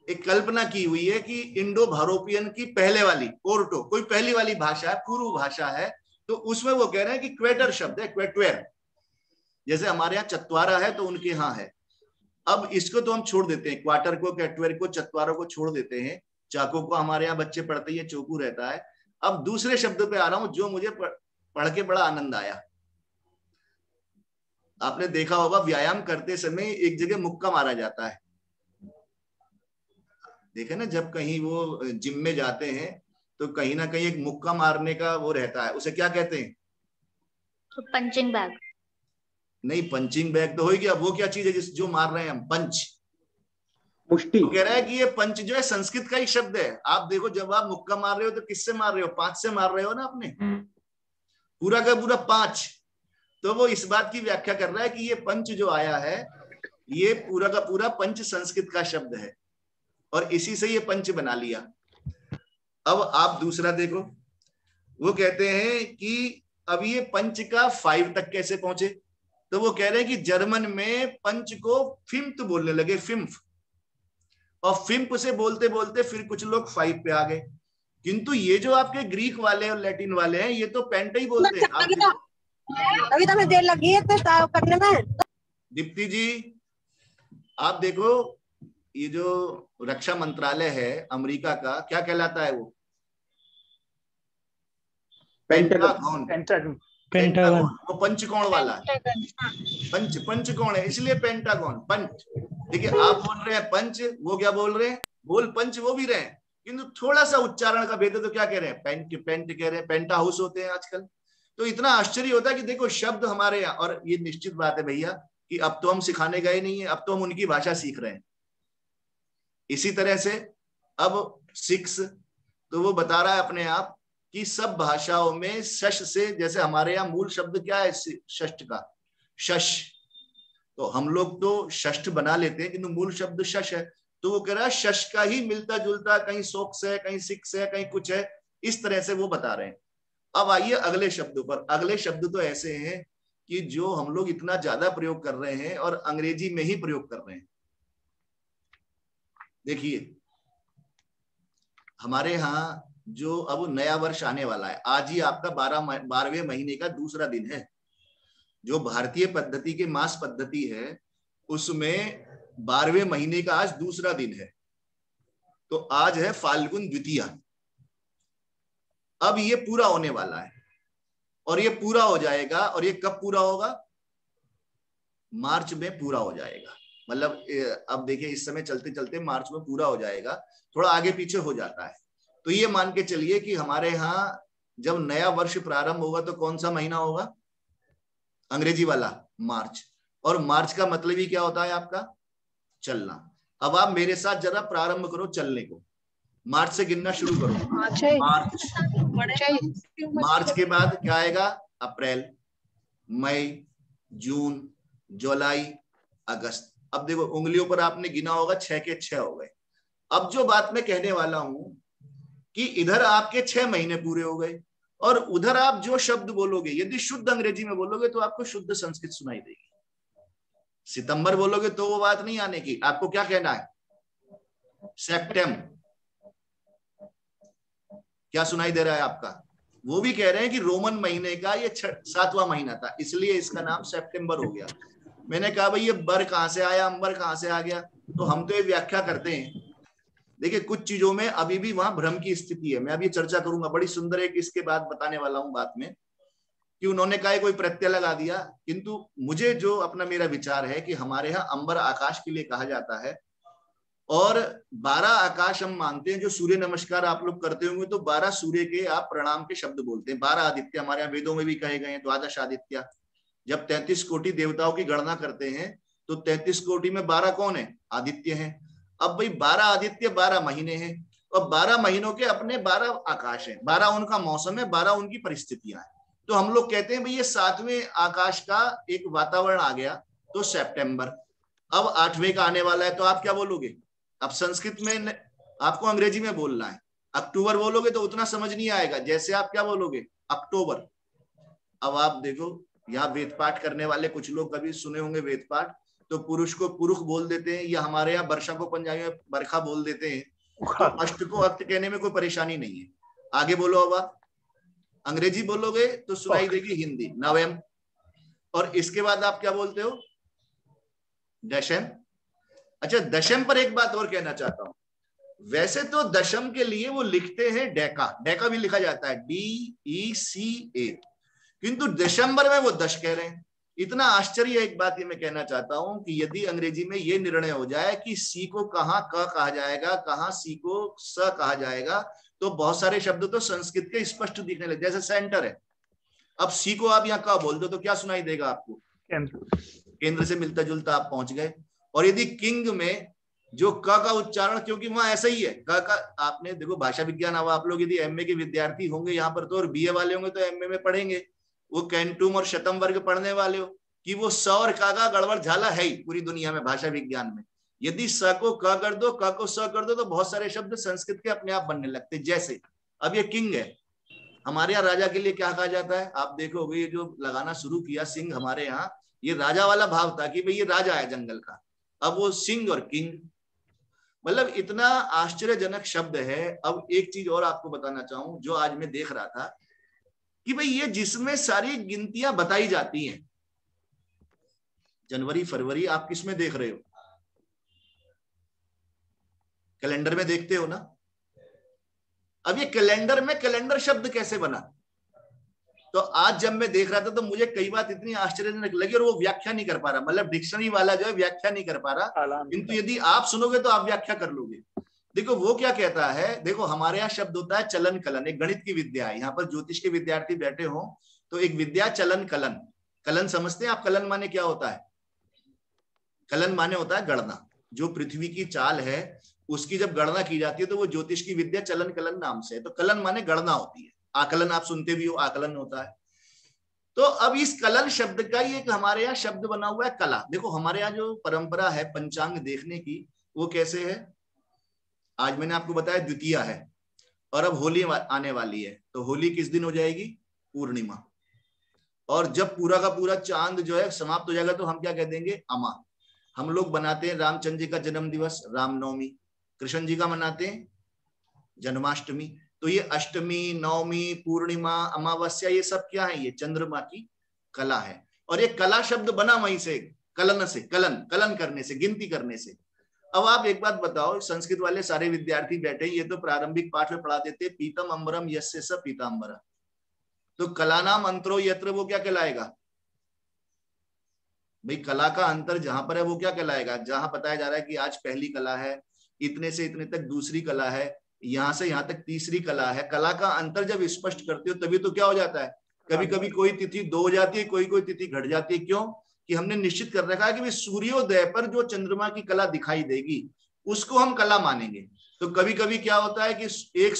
एक कल्पना की हुई है कि इंडो भारोपियन की पहले वाली कोर्टो, कोई पहली वाली भाषा है, पूर्व भाषा है, तो उसमें वो कह रहे हैं कि क्वेटर शब्द है, क्वेटवेर। जैसे हमारे यहाँ चत्वारा है तो उनके यहाँ है। अब इसको तो हम छोड़ देते हैं, क्वार्टर को, क्वेटवेर को, चत्वारों को छोड़ देते हैं। चाको को हमारे यहाँ बच्चे पढ़ते हैं, चौकू रहता है। अब दूसरे शब्द पे आ रहा हूं जो मुझे पढ़ के बड़ा आनंद आया। आपने देखा होगा व्यायाम करते समय एक जगह मुक्का मारा जाता है, देखे ना, जब कहीं वो जिम में जाते हैं तो कहीं ना कहीं एक मुक्का मारने का वो रहता है, उसे क्या कहते हैं? Punching bag. नहीं, पंचिंग बैग तो हो गया, वो क्या चीज है जिस जो मार रहे हैं हम? पंच, मुष्टि। तो कह रहा है कि ये पंच जो है संस्कृत का ही शब्द है। आप देखो जब आप मुक्का मार रहे हो तो किससे मार रहे हो? 5 से मार रहे हो ना आपने, पूरा का पूरा 5। तो वो इस बात की व्याख्या कर रहा है कि ये पंच जो आया है, ये पूरा का पूरा पंच संस्कृत का शब्द है और इसी से ये पंच बना लिया। अब आप दूसरा देखो, वो कहते हैं कि अब ये पंच का 5 तक कैसे पहुंचे? तो वो कह रहे हैं कि जर्मन में पंच को फिम्त बोलने लगे, फिम्फ, और फिम्प से बोलते बोलते फिर कुछ लोग 5 पे आ गए। किंतु ये जो आपके ग्रीक वाले और लैटिन वाले हैं, ये तो पेंट ही बोलते हैं। अभी तो देर लगी है तो करने में। दीप्ति जी आप देखो, ये जो रक्षा मंत्रालय है अमेरिका का, क्या कहलाता है वो? पेंटागन। पेंटागन, वो पंचकोण वाला है। पंचकोण है इसलिए पेंटागन, पंच। देखिए आप बोल रहे हैं पंच, वो क्या बोल रहे हैं? बोल पंच वो भी रहे हैं, किंतु थोड़ा सा उच्चारण का भेद है। तो क्या कह रहे हैं? पेंट, पेंट कह रहे हैं, पेंटा हाउस होते हैं आजकल। तो इतना आश्चर्य होता है कि देखो शब्द हमारे यहाँ, और ये निश्चित बात है भैया कि अब तो हम सिखाने गए नहीं है, अब तो हम उनकी भाषा सीख रहे हैं। इसी तरह से अब 6 तो वो बता रहा है अपने आप कि सब भाषाओं में शश से, जैसे हमारे यहाँ मूल शब्द क्या है षष्ठ का? शश। तो हम लोग तो षष्ठ बना लेते हैं किंतु मूल शब्द शश है। तो वो कह रहा है शश का ही मिलता जुलता, कहीं सोक्स है, कहीं सिक्स है, कहीं कुछ है, इस तरह से वो बता रहे हैं। अब आइए अगले शब्दों पर। अगले शब्द तो ऐसे हैं कि जो हम लोग इतना ज्यादा प्रयोग कर रहे हैं और अंग्रेजी में ही प्रयोग कर रहे हैं। देखिए हमारे यहाँ जो अब नया वर्ष आने वाला है, आज ही आपका 12वें महीने का दूसरा दिन है। जो भारतीय पद्धति के मास पद्धति है उसमें 12वें महीने का आज दूसरा दिन है। तो आज है फाल्गुन द्वितीया। अब ये पूरा होने वाला है और ये पूरा हो जाएगा। और ये कब पूरा होगा? मार्च में पूरा हो जाएगा। मतलब अब देखिए इस समय चलते चलते मार्च में पूरा हो जाएगा, थोड़ा आगे पीछे हो जाता है। तो ये मान के चलिए कि हमारे यहाँ जब नया वर्ष प्रारंभ होगा तो कौन सा महीना होगा? अंग्रेजी वाला मार्च। और मार्च का मतलब ही क्या होता है आपका? चलना। अब आप मेरे साथ जरा प्रारंभ करो चलने को। मार्च से गिनना शुरू करो। मार्च के बाद क्या आएगा? अप्रैल, मई, जून, जुलाई, अगस्त। अब देखो उंगलियों पर आपने गिना होगा, 6 के 6 हो गए। अब जो बात मैं कहने वाला हूं कि इधर आपके 6 महीने पूरे हो गए और उधर आप जो शब्द बोलोगे, यदि शुद्ध अंग्रेजी में बोलोगे तो आपको शुद्ध संस्कृत सुनाई देगी। सितंबर बोलोगे तो वो बात नहीं आने की। आपको क्या कहना है? सितंबर। क्या सुनाई दे रहा है आपका? वो भी कह रहे हैं कि रोमन महीने का ये 7वां महीना था, इसलिए इसका नाम सितंबर हो गया। मैंने कहा भाई ये बर कहां से आया, अंबर कहां से आ गया? तो हम तो ये व्याख्या करते हैं। देखिए कुछ चीजों में अभी भी वहां भ्रम की स्थिति है। मैं अभी चर्चा करूंगा, बड़ी सुंदर एक इसके बाद बताने वाला हूं बात में, कि उन्होंने कहा कोई प्रत्यय लगा दिया। किंतु मुझे जो अपना मेरा विचार है कि हमारे यहाँ अंबर आकाश के लिए कहा जाता है, और 12 आकाश हम मानते हैं। जो सूर्य नमस्कार आप लोग करते होंगे तो 12 सूर्य के आप प्रणाम के शब्द बोलते हैं। 12 आदित्य हमारे यहाँ वेदों में भी कहे गए हैं, द्वादश आदित्य। जब 33 कोटि देवताओं की गणना करते हैं तो 33 कोटि में 12 कौन है? आदित्य हैं। अब भाई 12 आदित्य 12 महीने हैं, और 12 महीनों के अपने 12 आकाश हैं, 12 उनका मौसम है, 12 उनकी परिस्थितियां हैं। तो हम लोग कहते हैं भाई ये 7वें आकाश का एक वातावरण आ गया तो सितंबर। अब 8वें का आने वाला है तो आप क्या बोलोगे? अब संस्कृत में आपको अंग्रेजी में बोलना है। अक्टूबर बोलोगे तो उतना समझ नहीं आएगा, जैसे आप क्या बोलोगे? अक्टूबर। अब आप देखो यहाँ वेद पाठ करने वाले कुछ लोग कभी सुने होंगे वेद पाठ, तो पुरुष को पुरुष बोल देते हैं, या हमारे यहाँ वर्षा को पंजाबी में बरखा बोल देते हैं। तो अष्ट को अक्त कहने में कोई परेशानी नहीं है। आगे बोलो, अब आप अंग्रेजी बोलोगे तो सुनाई देगी हिंदी, नवम। और इसके बाद आप क्या बोलते हो? दशम। अच्छा, दशम पर एक बात और कहना चाहता हूं। वैसे तो दशम के लिए वो लिखते हैं डेका, डेका भी लिखा जाता है DECA, किंतु दिसंबर में वो दश कह रहे हैं। इतना आश्चर्य एक बात ये मैं कहना चाहता हूं कि यदि अंग्रेजी में ये निर्णय हो जाए कि सी को कहाँ क कहा जाएगा, कहाँ सी को स कहा जाएगा, तो बहुत सारे शब्द तो संस्कृत के स्पष्ट दिखने लगे। जैसे सेंटर है, अब सी को आप यहाँ क बोल दो तो क्या सुनाई देगा आपको? केंद्र से मिलता जुलता आप पहुंच गए। और यदि किंग में जो क का उच्चारण, क्योंकि वहां ऐसा ही है क का, आपने देखो भाषा विज्ञान, अब आप लोग यदि एमए के विद्यार्थी होंगे यहाँ पर तो, और बीए वाले होंगे तो एमए में पढ़ेंगे, वो कैंटूम और शतम वर्ग पढ़ने वाले हो, कि वो स और का गड़बड़ झाला है ही पूरी दुनिया में भाषा विज्ञान में। यदि स को क कर दो, क को स कर दो, तो बहुत सारे शब्द संस्कृत के अपने आप बनने लगते। जैसे अब ये किंग है, हमारे यहाँ राजा के लिए क्या कहा जाता है? आप देखोगे ये जो लगाना शुरू किया सिंह, हमारे यहाँ ये राजा वाला भाव था कि भाई ये राजा है जंगल का। अब वो सिंह और किंग, मतलब इतना आश्चर्यजनक शब्द है। अब एक चीज और आपको बताना चाहूं, जो आज मैं देख रहा था कि भाई ये जिसमें सारी गिनतियां बताई जाती हैं, जनवरी फरवरी, आप किस में देख रहे हो? कैलेंडर में देखते हो ना। अब ये कैलेंडर में कैलेंडर शब्द कैसे बना? तो आज जब मैं देख रहा था तो मुझे कई बात इतनी आश्चर्यजनक लगी, और वो व्याख्या नहीं कर पा रहा, मतलब डिक्शनरी वाला जो है व्याख्या नहीं कर पा रहा, किंतु यदि आप सुनोगे तो आप व्याख्या कर लोगे। देखो वो क्या कहता है, देखो हमारे यहाँ शब्द होता है चलन कलन, एक गणित की विद्या है। यहाँ पर ज्योतिष के विद्यार्थी बैठे हो तो एक विद्या चलन कलन। कलन समझते हैं आप? कलन माने क्या होता है? कलन माने होता है गणना। जो पृथ्वी की चाल है उसकी जब गणना की जाती है तो वो ज्योतिष की विद्या चलन कलन नाम से है। तो कलन माने गणना होती है। आकलन आप सुनते भी हो, आकलन होता है। तो अब इस कलन शब्द का ही एक हमारे यहाँ शब्द बना हुआ है कला। देखो हमारे यहाँ जो परंपरा है पंचांग देखने की, वो कैसे है? आज मैंने आपको बताया द्वितीया है, और अब होली आने वाली है, तो होली किस दिन हो जाएगी? पूर्णिमा। और जब पूरा का पूरा चांद जो है समाप्त हो जाएगा तो हम क्या कह देंगे? अमा। हम लोग बनाते हैं रामचंद्र जी का जन्म दिवस रामनवमी, कृष्ण जी का मनाते हैं जन्माष्टमी। तो ये अष्टमी, नवमी, पूर्णिमा, अमावस्या, ये सब क्या है? ये चंद्रमा की कला है। और ये कला शब्द बना वहीं से, कलन से, कलन कलन करने से, गिनती करने से। अब आप एक बात बताओ, संस्कृत वाले सारे विद्यार्थी बैठे, ये तो प्रारंभिक पाठ में पढ़ा देते पीतम अंबरम यस्य स पीतांबर। तो कलानाम अंतरो यत्र, वो क्या कहलाएगा भाई? कला का अंतर जहां पर है वो क्या कहलाएगा? जहां बताया जा रहा है कि आज पहली कला है, इतने से इतने तक दूसरी कला है, यहां से यहां तक तीसरी कला है। कला का अंतर जब स्पष्ट करते हो तभी तो क्या हो जाता है, कभी कभी कोई तिथि 2 हो जाती है, कोई कोई तिथि घट जाती है। क्यों? कि हमने निश्चित कर रखा है कि सूर्योदय पर जो चंद्रमा की कला दिखाई देगी उसको हम कला मानेंगे। तो कभी कभी क्या होता है कि एक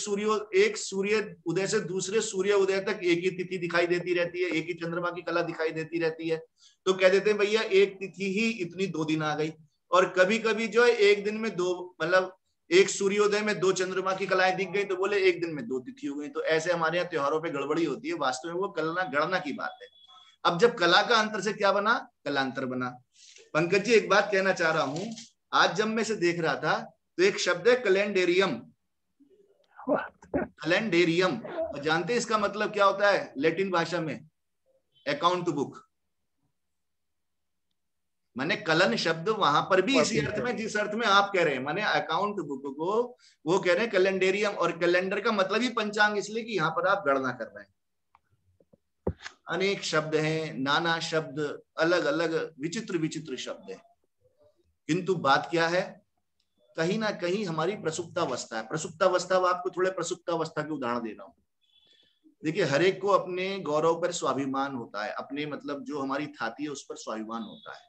सूर्य उदय से दूसरे सूर्य उदय तक एक ही तिथि दिखाई देती रहती है, एक ही चंद्रमा की कला दिखाई देती रहती है। तो कह देते हैं भैया एक तिथि ही इतनी 2 दिन आ गई। और कभी कभी जो है एक दिन में 2, मतलब एक सूर्योदय में 2 चंद्रमा की कलाएं दिख गई तो बोले एक दिन में 2 तिथि हो गई। तो ऐसे हमारे यहाँ त्योहारों पे गड़बड़ी होती है, वास्तव में वो गणना की बात है। अब जब कला का अंतर से क्या बना? कलांतर बना। पंकज जी एक बात कहना चाह रहा हूं, आज जब मैं इसे देख रहा था तो एक शब्द है कैलेंडेरियम। कैलेंडेरियम। और जानते हैं इसका मतलब क्या होता है लैटिन भाषा में? Account book. माने कलन शब्द वहां पर भी इसी अर्थ में जिस अर्थ में आप कह रहे हैं, माने अकाउंट बुक को वो कह रहे हैं कैलेंडेरियम। और कैलेंडर का मतलब ही पंचांग, इसलिए कि यहाँ पर आप गणना कर रहे हैं। अनेक शब्द हैं, नाना शब्द, अलग अलग विचित्र विचित्र शब्द हैं। किंतु बात क्या है, कहीं ना कहीं हमारी प्रसुप्तावस्था है। प्रसुप्तावस्था, आपको थोड़े प्रसुप्तावस्था के उदाहरण दे रहा हूं। देखिए, हर एक को अपने गौरव पर स्वाभिमान होता है, अपने मतलब जो हमारी थाती है उस पर स्वाभिमान होता है।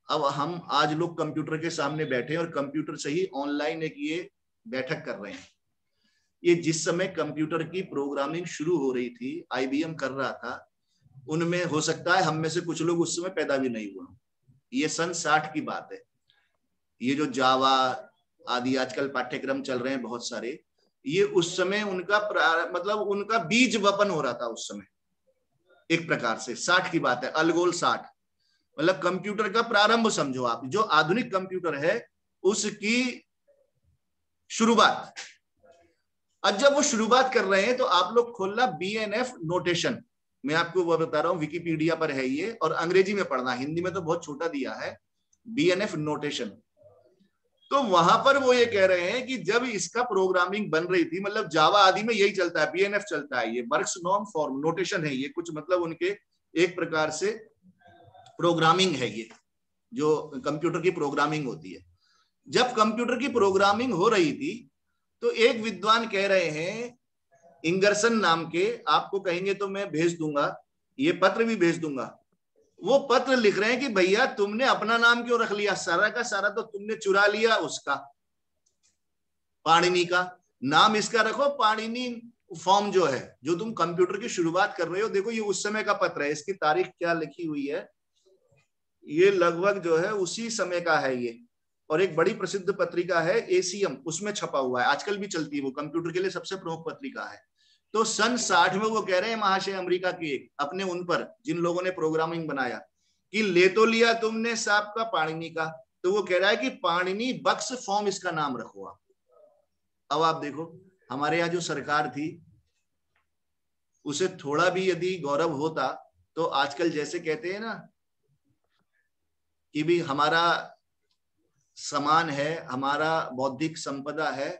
अब हम आज लोग कंप्यूटर के सामने बैठे और कंप्यूटर से ही ऑनलाइन एक ये बैठक कर रहे हैं। ये जिस समय कंप्यूटर की प्रोग्रामिंग शुरू हो रही थी, IBM कर रहा था, उनमें हो सकता है हम में से कुछ लोग उस समय पैदा भी नहीं हुआ। ये सन 60 की बात है। ये जो जावा आदि आजकल पाठ्यक्रम चल रहे हैं बहुत सारे, ये उस समय उनका मतलब उनका बीज वपन हो रहा था उस समय, एक प्रकार से 60 की बात है, अलगोल 60। मतलब कंप्यूटर का प्रारंभ समझो आप, जो आधुनिक कंप्यूटर है उसकी शुरुआत। अब जब वो शुरुआत कर रहे हैं तो आप लोग खोलना BNF नोटेशन। मैं आपको वो बता रहा हूं, विकिपीडिया पर है ये, और अंग्रेजी में पढ़ना, हिंदी में तो बहुत छोटा दिया है, BNF नोटेशन। तो वहां पर वो ये कह रहे हैं कि जब इसका प्रोग्रामिंग बन रही थी, मतलब जावा आदि में यही चलता है, BNF चलता है, ये वर्क्स नॉर्म फॉर्म नोटेशन है, ये कुछ मतलब उनके एक प्रकार से प्रोग्रामिंग है, ये जो कंप्यूटर की प्रोग्रामिंग होती है। जब कंप्यूटर की प्रोग्रामिंग हो रही थी तो एक विद्वान कह रहे हैं, इंगरसन नाम के, आपको कहेंगे तो मैं भेज दूंगा, ये पत्र भी भेज दूंगा। वो पत्र लिख रहे हैं कि भैया तुमने अपना नाम क्यों रख लिया, सारा का सारा तो तुमने चुरा लिया उसका, पाणिनि का नाम इसका रखो, पाणिनि फॉर्म जो है, जो तुम कंप्यूटर की शुरुआत कर रहे हो। देखो ये उस समय का पत्र है, इसकी तारीख क्या लिखी हुई है, ये लगभग जो है उसी समय का है ये, और एक बड़ी प्रसिद्ध पत्रिका है ACM, उसमें छपा हुआ है, आजकल भी चलती है, वो कंप्यूटर के लिए सबसे प्रमुख पत्रिका है। तो सन 60 में वो कह रहे हैं महाशय अमेरिका के अपने उन पर जिन लोगों ने प्रोग्रामिंग बनाया कि ले तो लिया तुमने साहब का पाणिनि का, तो वो कह रहा है कि पाणिनि बक्स फॉर्म इसका नाम रखो आप। अब आप देखो हमारे यहाँ जो सरकार थी उसे थोड़ा भी यदि गौरव होता तो आजकल जैसे कहते हैं ना कि भी हमारा समान है, हमारा बौद्धिक संपदा है,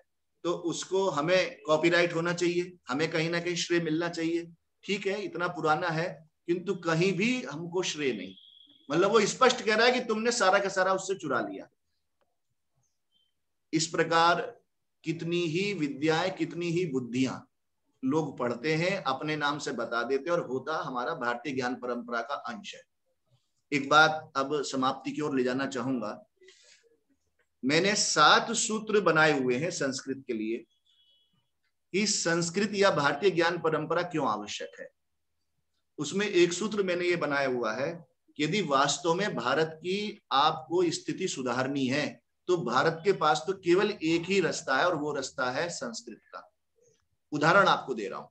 तो उसको हमें कॉपीराइट होना चाहिए, हमें कहीं ना कहीं श्रेय मिलना चाहिए। ठीक है, इतना पुराना है किंतु कहीं भी हमको श्रेय नहीं। मतलब वो स्पष्ट कह रहा है कि तुमने सारा का सारा उससे चुरा लिया। इस प्रकार कितनी ही विद्याएं, कितनी ही बुद्धियां लोग पढ़ते हैं, अपने नाम से बता देते और होता हमारा भारतीय ज्ञान परंपरा का अंश है। एक बात अब समाप्ति की ओर ले जाना चाहूंगा। मैंने 7 सूत्र बनाए हुए हैं संस्कृत के लिए कि संस्कृत या भारतीय ज्ञान परंपरा क्यों आवश्यक है। उसमें एक सूत्र मैंने ये बनाया हुआ है कि यदि वास्तव में भारत की आपको स्थिति सुधारनी है तो भारत के पास तो केवल एक ही रास्ता है और वो रास्ता है संस्कृत का। उदाहरण आपको दे रहा हूं,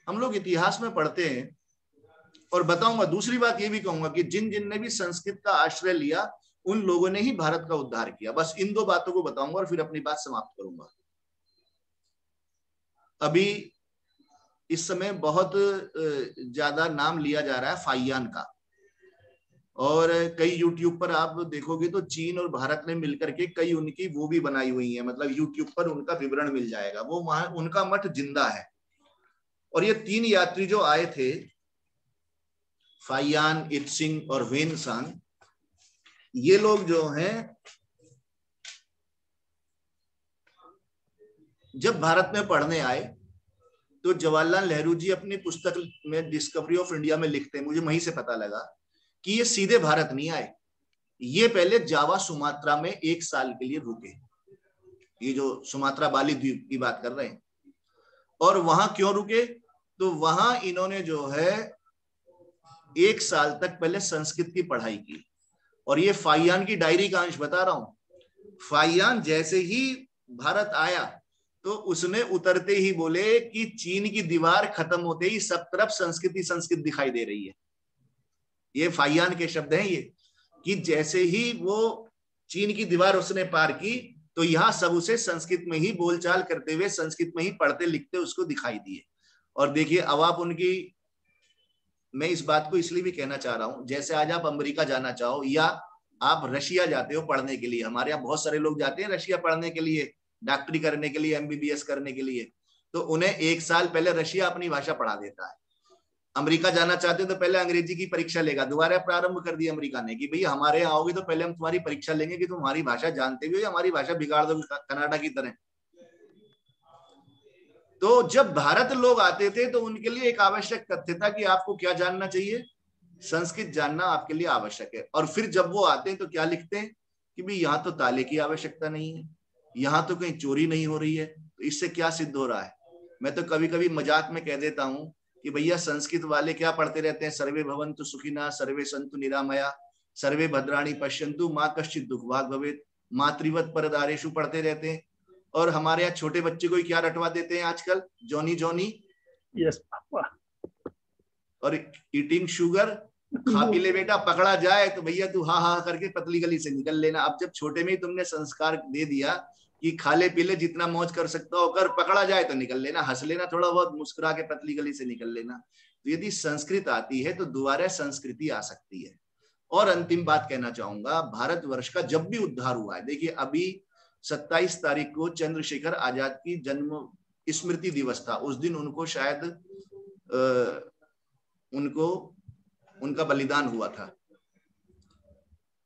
हम लोग इतिहास में पढ़ते हैं और बताऊंगा। दूसरी बात ये भी कहूंगा कि जिन जिन ने भी संस्कृत का आश्रय लिया उन लोगों ने ही भारत का उद्धार किया। बस इन 2 बातों को बताऊंगा और फिर अपनी बात समाप्त करूंगा। अभी इस समय बहुत ज्यादा नाम लिया जा रहा है फाइयान का, और कई यूट्यूब पर आप देखोगे तो चीन और भारत ने मिलकर के कई उनकी वो भी बनाई हुई है, मतलब यूट्यूब पर उनका विवरण मिल जाएगा, वो वहां उनका मठ जिंदा है। और ये 3 यात्री जो आए थे, फाइयान, इत्सिंग और ह्वेनसांग, ये लोग जो हैं जब भारत में पढ़ने आए तो जवाहरलाल नेहरू जी अपनी पुस्तक में डिस्कवरी ऑफ इंडिया में लिखते हैं, मुझे वहीं से पता लगा कि ये सीधे भारत नहीं आए, ये पहले जावा सुमात्रा में 1 साल के लिए रुके। ये जो सुमात्रा बाली द्वीप की बात कर रहे हैं, और वहां क्यों रुके, तो वहां इन्होंने जो है 1 साल तक पहले संस्कृत की पढ़ाई की। और ये फाइयान की डायरी का अंश बता रहा हूं। फाइयान जैसे ही भारत आया तो उसने उतरते ही बोले कि चीन की दीवार खत्म होते ही सब तरफ संस्कृति संस्कृत दिखाई दे रही है। ये फाइयान के शब्द हैं ये, कि जैसे ही वो चीन की दीवार उसने पार की तो यहाँ सब उसे संस्कृत में ही बोलचाल करते हुए, संस्कृत में ही पढ़ते लिखते उसको दिखाई दिए। और देखिए अब आप उनकी, मैं इस बात को इसलिए भी कहना चाह रहा हूं, जैसे आज आप अमेरिका जाना चाहो या आप रशिया जाते हो पढ़ने के लिए, हमारे यहाँ बहुत सारे लोग जाते हैं रशिया पढ़ने के लिए, डॉक्टरी करने के लिए, MBBS करने के लिए, तो उन्हें 1 साल पहले रशिया अपनी भाषा पढ़ा देता है। अमेरिका जाना चाहते हो तो पहले अंग्रेजी की परीक्षा लेगा, दोबारा प्रारंभ कर दिया अमेरिका ने कि भैया हमारे यहाँ आओगे तो पहले हम तुम्हारी परीक्षा लेंगे कि तुम हमारी भाषा जानते हो या हमारी भाषा बिगाड़ दोगे कनाडा की तरह। तो जब भारत लोग आते थे तो उनके लिए एक आवश्यक तथ्य था कि आपको क्या जानना चाहिए, संस्कृत जानना आपके लिए आवश्यक है। और फिर जब वो आते हैं तो क्या लिखते हैं कि भाई यहाँ तो ताले की आवश्यकता नहीं है, यहाँ तो कहीं चोरी नहीं हो रही है। तो इससे क्या सिद्ध हो रहा है, मैं तो कभी कभी मजाक में कह देता हूं कि भैया संस्कृत वाले क्या पढ़ते रहते हैं, सर्वे भवन्तु सुखिनः, सर्वे सन्तु निरामया, सर्वे भद्राणि पश्यन्तु, माँ कश्चित् दुःखभाग् भवेत्, मातृवत् परदारेषु पढ़ते रहते हैं। और हमारे यहाँ छोटे बच्चे को क्या रटवा देते हैं आजकल, जॉनी जॉनी, यस पापा, और ईटिंग शुगर, खा पी ले बेटा, पकड़ा जाए तो भैया तू हा हा करके पतली गली से निकल लेना। अब जब छोटे में ही तुमने संस्कार दे दिया कि खा ले पी ले, जितना मौज कर सकता हो कर, पकड़ा जाए तो निकल लेना, हंस लेना थोड़ा बहुत, मुस्कुरा के पतली गली से निकल लेना। तो यदि संस्कृत आती है तो दोबारा संस्कृति आ सकती है। और अंतिम बात कहना चाहूंगा, भारतवर्ष का जब भी उद्धार हुआ है, देखिए अभी 27 तारीख को चंद्रशेखर आजाद की जन्म स्मृति दिवस था, उस दिन उनको शायद उनका बलिदान हुआ था।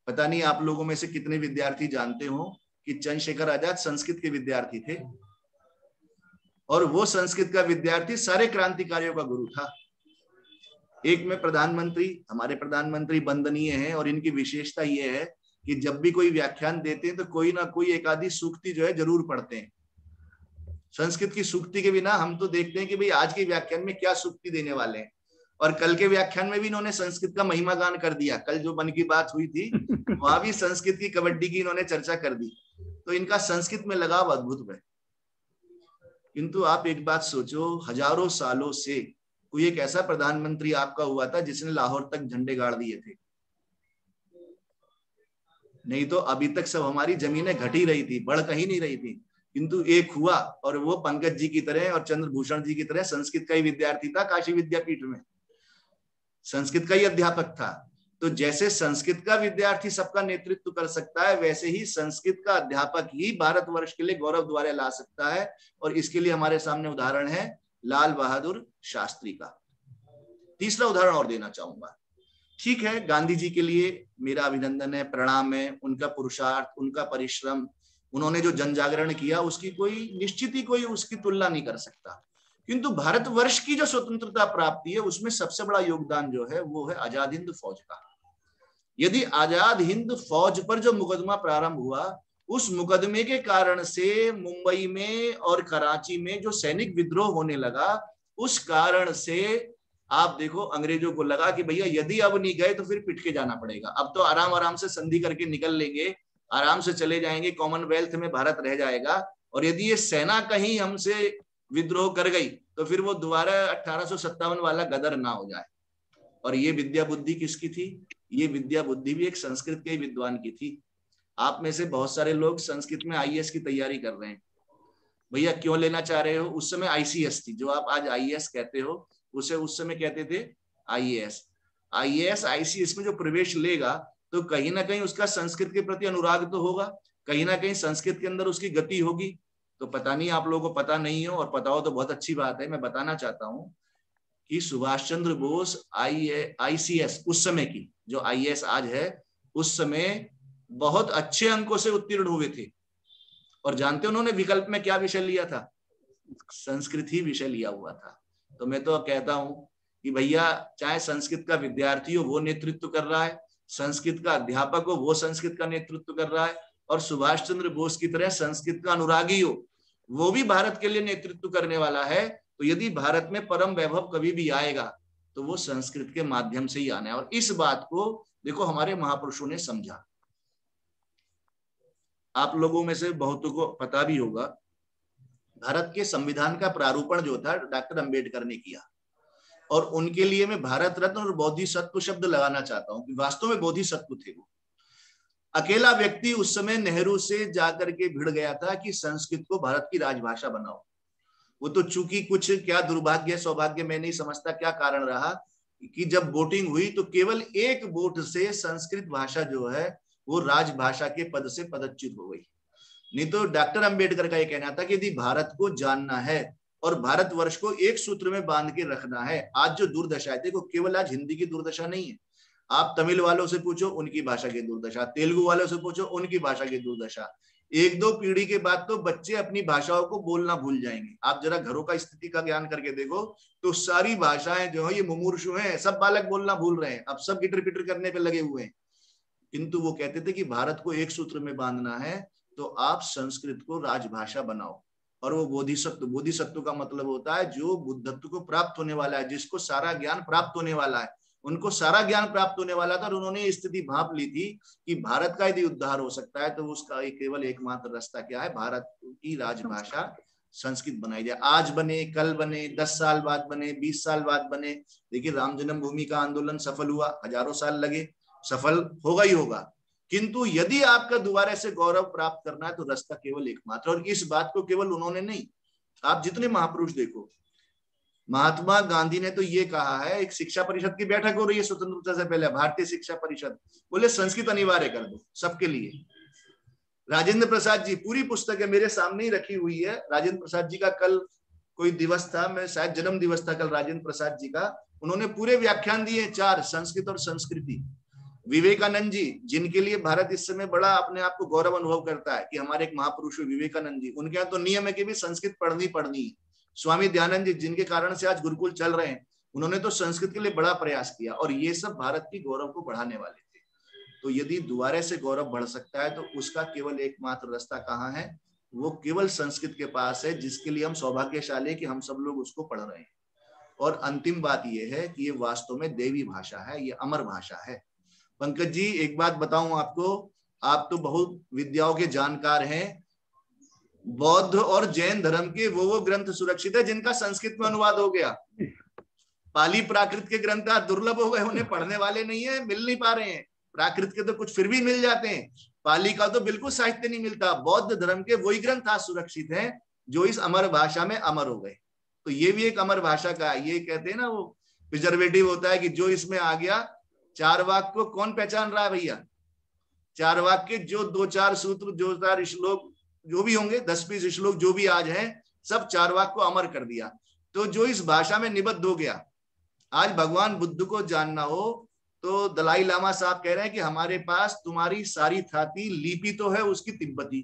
पता नहीं आप लोगों में से कितने विद्यार्थी जानते हो कि चंद्रशेखर आजाद संस्कृत के विद्यार्थी थे, और वो संस्कृत का विद्यार्थी सारे क्रांतिकारियों का गुरु था। एक में प्रधानमंत्री, हमारे प्रधानमंत्री वंदनीय हैं, और इनकी विशेषता ये है कि जब भी कोई व्याख्यान देते हैं तो कोई ना कोई एक आधी सूक्ति जो है जरूर पढ़ते हैं। संस्कृत की सूक्ति के बिना हम तो देखते हैं कि भाई आज के व्याख्यान में क्या सूक्ति देने वाले हैं, और कल के व्याख्यान में भी इन्होंने संस्कृत का महिमा गान कर दिया। कल जो मन की बात हुई थी वहां भी संस्कृत की कबड्डी की इन्होंने चर्चा कर दी। तो इनका संस्कृत में लगाव अद्भुत है। किंतु आप एक बात सोचो, हजारों सालों से कोई एक ऐसा प्रधानमंत्री आपका हुआ था जिसने लाहौर तक झंडे गाड़ दिए थे? नहीं तो अभी तक सब हमारी जमीनें घट ही रही थी, बढ़ कहीं नहीं रही थी। किंतु एक हुआ, और वो पंकज जी की तरह और चंद्रभूषण जी की तरह संस्कृत का ही विद्यार्थी था, काशी विद्यापीठ में संस्कृत का ही अध्यापक था। तो जैसे संस्कृत का विद्यार्थी सबका नेतृत्व कर सकता है, वैसे ही संस्कृत का अध्यापक ही भारतवर्ष के लिए गौरव द्वारा ला सकता है। और इसके लिए हमारे सामने उदाहरण है लाल बहादुर शास्त्री का। तीसरा उदाहरण और देना चाहूंगा। ठीक है, गांधी जी के लिए मेरा अभिनंदन है, प्रणाम है, उनका पुरुषार्थ, उनका परिश्रम, उन्होंने जो जन जागरण किया उसकी कोई निश्चित ही कोई उसकी तुलना नहीं कर सकता। किंतु भारतवर्ष की जो स्वतंत्रता प्राप्ति है उसमें सबसे बड़ा योगदान जो है वो है आजाद हिंद फौज का। यदि आजाद हिंद फौज पर जो मुकदमा प्रारंभ हुआ, उस मुकदमे के कारण से मुंबई में और कराची में जो सैनिक विद्रोह होने लगा, उस कारण से आप देखो अंग्रेजों को लगा कि भैया यदि अब नहीं गए तो फिर पिट के जाना पड़ेगा। अब तो आराम आराम से संधि करके निकल लेंगे, आराम से चले जाएंगे, कॉमनवेल्थ में भारत रह जाएगा। और यदि ये सेना कहीं हमसे विद्रोह कर गई तो फिर वो दोबारा 1857 वाला गदर ना हो जाए। और ये विद्या बुद्धि किसकी थी? ये विद्या बुद्धि भी एक संस्कृत के विद्वान की थी। आप में से बहुत सारे लोग संस्कृत में IAS की तैयारी कर रहे हैं। भैया क्यों लेना चाह रहे हो? उस समय ICS थी, जो आप आज IAS कहते हो उसे उस समय कहते थे IAS। ICS में जो प्रवेश लेगा तो कहीं ना कहीं उसका संस्कृत के प्रति अनुराग तो होगा, कहीं ना कहीं संस्कृत के अंदर उसकी गति होगी। तो पता नहीं आप लोगों को पता नहीं हो, और पता हो तो बहुत अच्छी बात है। मैं बताना चाहता हूं कि सुभाष चंद्र बोस ICS उस समय की, जो IAS आज है, उस समय बहुत अच्छे अंकों से उत्तीर्ण हुए थे। और जानते उन्होंने विकल्प में क्या विषय लिया था? संस्कृत ही विषय लिया हुआ था। तो मैं तो कहता हूं कि भैया चाहे संस्कृत का विद्यार्थी हो वो नेतृत्व कर रहा है, संस्कृत का अध्यापक हो वो संस्कृत का नेतृत्व कर रहा है, और सुभाष चंद्र बोस की तरह संस्कृत का अनुरागी हो वो भी भारत के लिए नेतृत्व करने वाला है। तो यदि भारत में परम वैभव कभी भी आएगा तो वो संस्कृत के माध्यम से ही आना है। और इस बात को देखो हमारे महापुरुषों ने समझा। आप लोगों में से बहुतों को पता भी होगा, भारत के संविधान का प्रारूपण जो था डॉक्टर अंबेडकर ने किया, और उनके लिए मैं भारत रत्न और बोधिसत्व शब्द लगाना चाहता हूं कि वास्तव में बोधिसत्व थे वो। अकेला व्यक्ति उस समय नेहरू से जाकर के भिड़ गया था कि संस्कृत को भारत की राजभाषा बनाओ। वो तो चूंकि कुछ क्या दुर्भाग्य सौभाग्य मैं नहीं समझता क्या कारण रहा कि जब वोटिंग हुई तो केवल एक वोट से संस्कृत भाषा जो है वो राजभाषा के पद से पदच्युत हो गई। नहीं तो डॉक्टर अंबेडकर का ये कहना था कि यदि भारत को जानना है और भारतवर्ष को एक सूत्र में बांध के रखना है, आज जो दुर्दशा है, देखो केवल आज हिंदी की दुर्दशा नहीं है, आप तमिल वालों से पूछो उनकी भाषा की दुर्दशा, तेलुगु वालों से पूछो उनकी भाषा की दुर्दशा। एक दो पीढ़ी के बाद तो बच्चे अपनी भाषाओं को बोलना भूल जाएंगे। आप जरा घरों का स्थिति का ज्ञान करके देखो तो सारी भाषाएं जो है ये मुमूर्षु हैं, सब बालक बोलना भूल रहे हैं, अब सब गिटर पिटर करने पे लगे हुए हैं। किंतु वो कहते थे कि भारत को एक सूत्र में बांधना है तो आप संस्कृत को राजभाषा बनाओ। और वो बोधिसत्व का मतलब होता है जो बुद्धत्व को प्राप्त होने वाला है, जिसको सारा ज्ञान प्राप्त होने वाला है, उनको सारा ज्ञान प्राप्त होने वाला था और उन्होंने स्थिति भांप ली थी कि भारत का यदि उद्धार हो सकता है तो उसका केवल एकमात्र रास्ता क्या है, भारत की राजभाषा संस्कृत बनाई जाए। आज बने, कल बने, 10 साल बाद बने, 20 साल बाद बने। देखिए राम जन्मभूमि का आंदोलन सफल हुआ, हजारों साल लगे, सफल होगा ही होगा। किंतु यदि आपका दोबारा से गौरव प्राप्त करना है तो रास्ता केवल एकमात्र, और इस बात को केवल उन्होंने नहीं, आप जितने महापुरुष देखो, महात्मा गांधी ने तो ये कहा है, एक शिक्षा परिषद की बैठक हो रही है स्वतंत्रता से पहले, भारतीय शिक्षा परिषद, बोले संस्कृत अनिवार्य कर दो सबके लिए। राजेंद्र प्रसाद जी, पूरी पुस्तक है मेरे सामने ही रखी हुई है, राजेंद्र प्रसाद जी का कल कोई दिवस था, मैं शायद जन्म दिवस था कल राजेंद्र प्रसाद जी का, उन्होंने पूरे व्याख्यान दिए 4, संस्कृत और संस्कृति। विवेकानंद जी, जिनके लिए भारत इस समय बड़ा अपने आप को गौरव अनुभव करता है कि हमारे एक महापुरुष विवेकानंद जी, उनके यहाँ तो नियम है कि भी संस्कृत पढ़नी है। स्वामी दयानंद जी, जिनके कारण से आज गुरुकुल चल रहे हैं, उन्होंने तो संस्कृत के लिए बड़ा प्रयास किया, और ये सब भारत की गौरव को बढ़ाने वाले थे। तो यदि दोबारा से गौरव बढ़ सकता है तो उसका केवल एकमात्र रास्ता कहाँ है, वो केवल संस्कृत के पास है, जिसके लिए हम सौभाग्यशाली है कि हम सब लोग उसको पढ़ रहे हैं। और अंतिम बात ये है कि ये वास्तव में देवी भाषा है, ये अमर भाषा है। पंकज जी, एक बात बताऊं आपको, आप तो बहुत विद्याओं के जानकार हैं, बौद्ध और जैन धर्म के वो ग्रंथ सुरक्षित है जिनका संस्कृत में अनुवाद हो गया। पाली प्राकृत के ग्रंथ दुर्लभ हो गए, उन्हें पढ़ने वाले नहीं है, मिल नहीं पा रहे हैं। प्राकृत के तो कुछ फिर भी मिल जाते हैं, पाली का तो बिल्कुल साहित्य नहीं मिलता। बौद्ध धर्म के वही ग्रंथ आज सुरक्षित हैं जो इस अमर भाषा में अमर हो गए। तो ये भी एक अमर भाषा का, ये कहते हैं ना वो प्रिजर्वेटिव होता है कि जो इसमें आ गया, चारवाक को कौन पहचान रहा है भैया? चारवाक के जो 2-4 सूत्र, 2-4 श्लोक जो भी होंगे, 10-20 श्लोक जो भी आज हैं, सब चारवाक को अमर कर दिया। तो जो इस भाषा में निबद्ध हो गया, आज भगवान बुद्ध को जानना हो तो दलाई लामा साहब कह रहे हैं कि हमारे पास तुम्हारी सारी थाती लिपि तो है उसकी तिब्बती,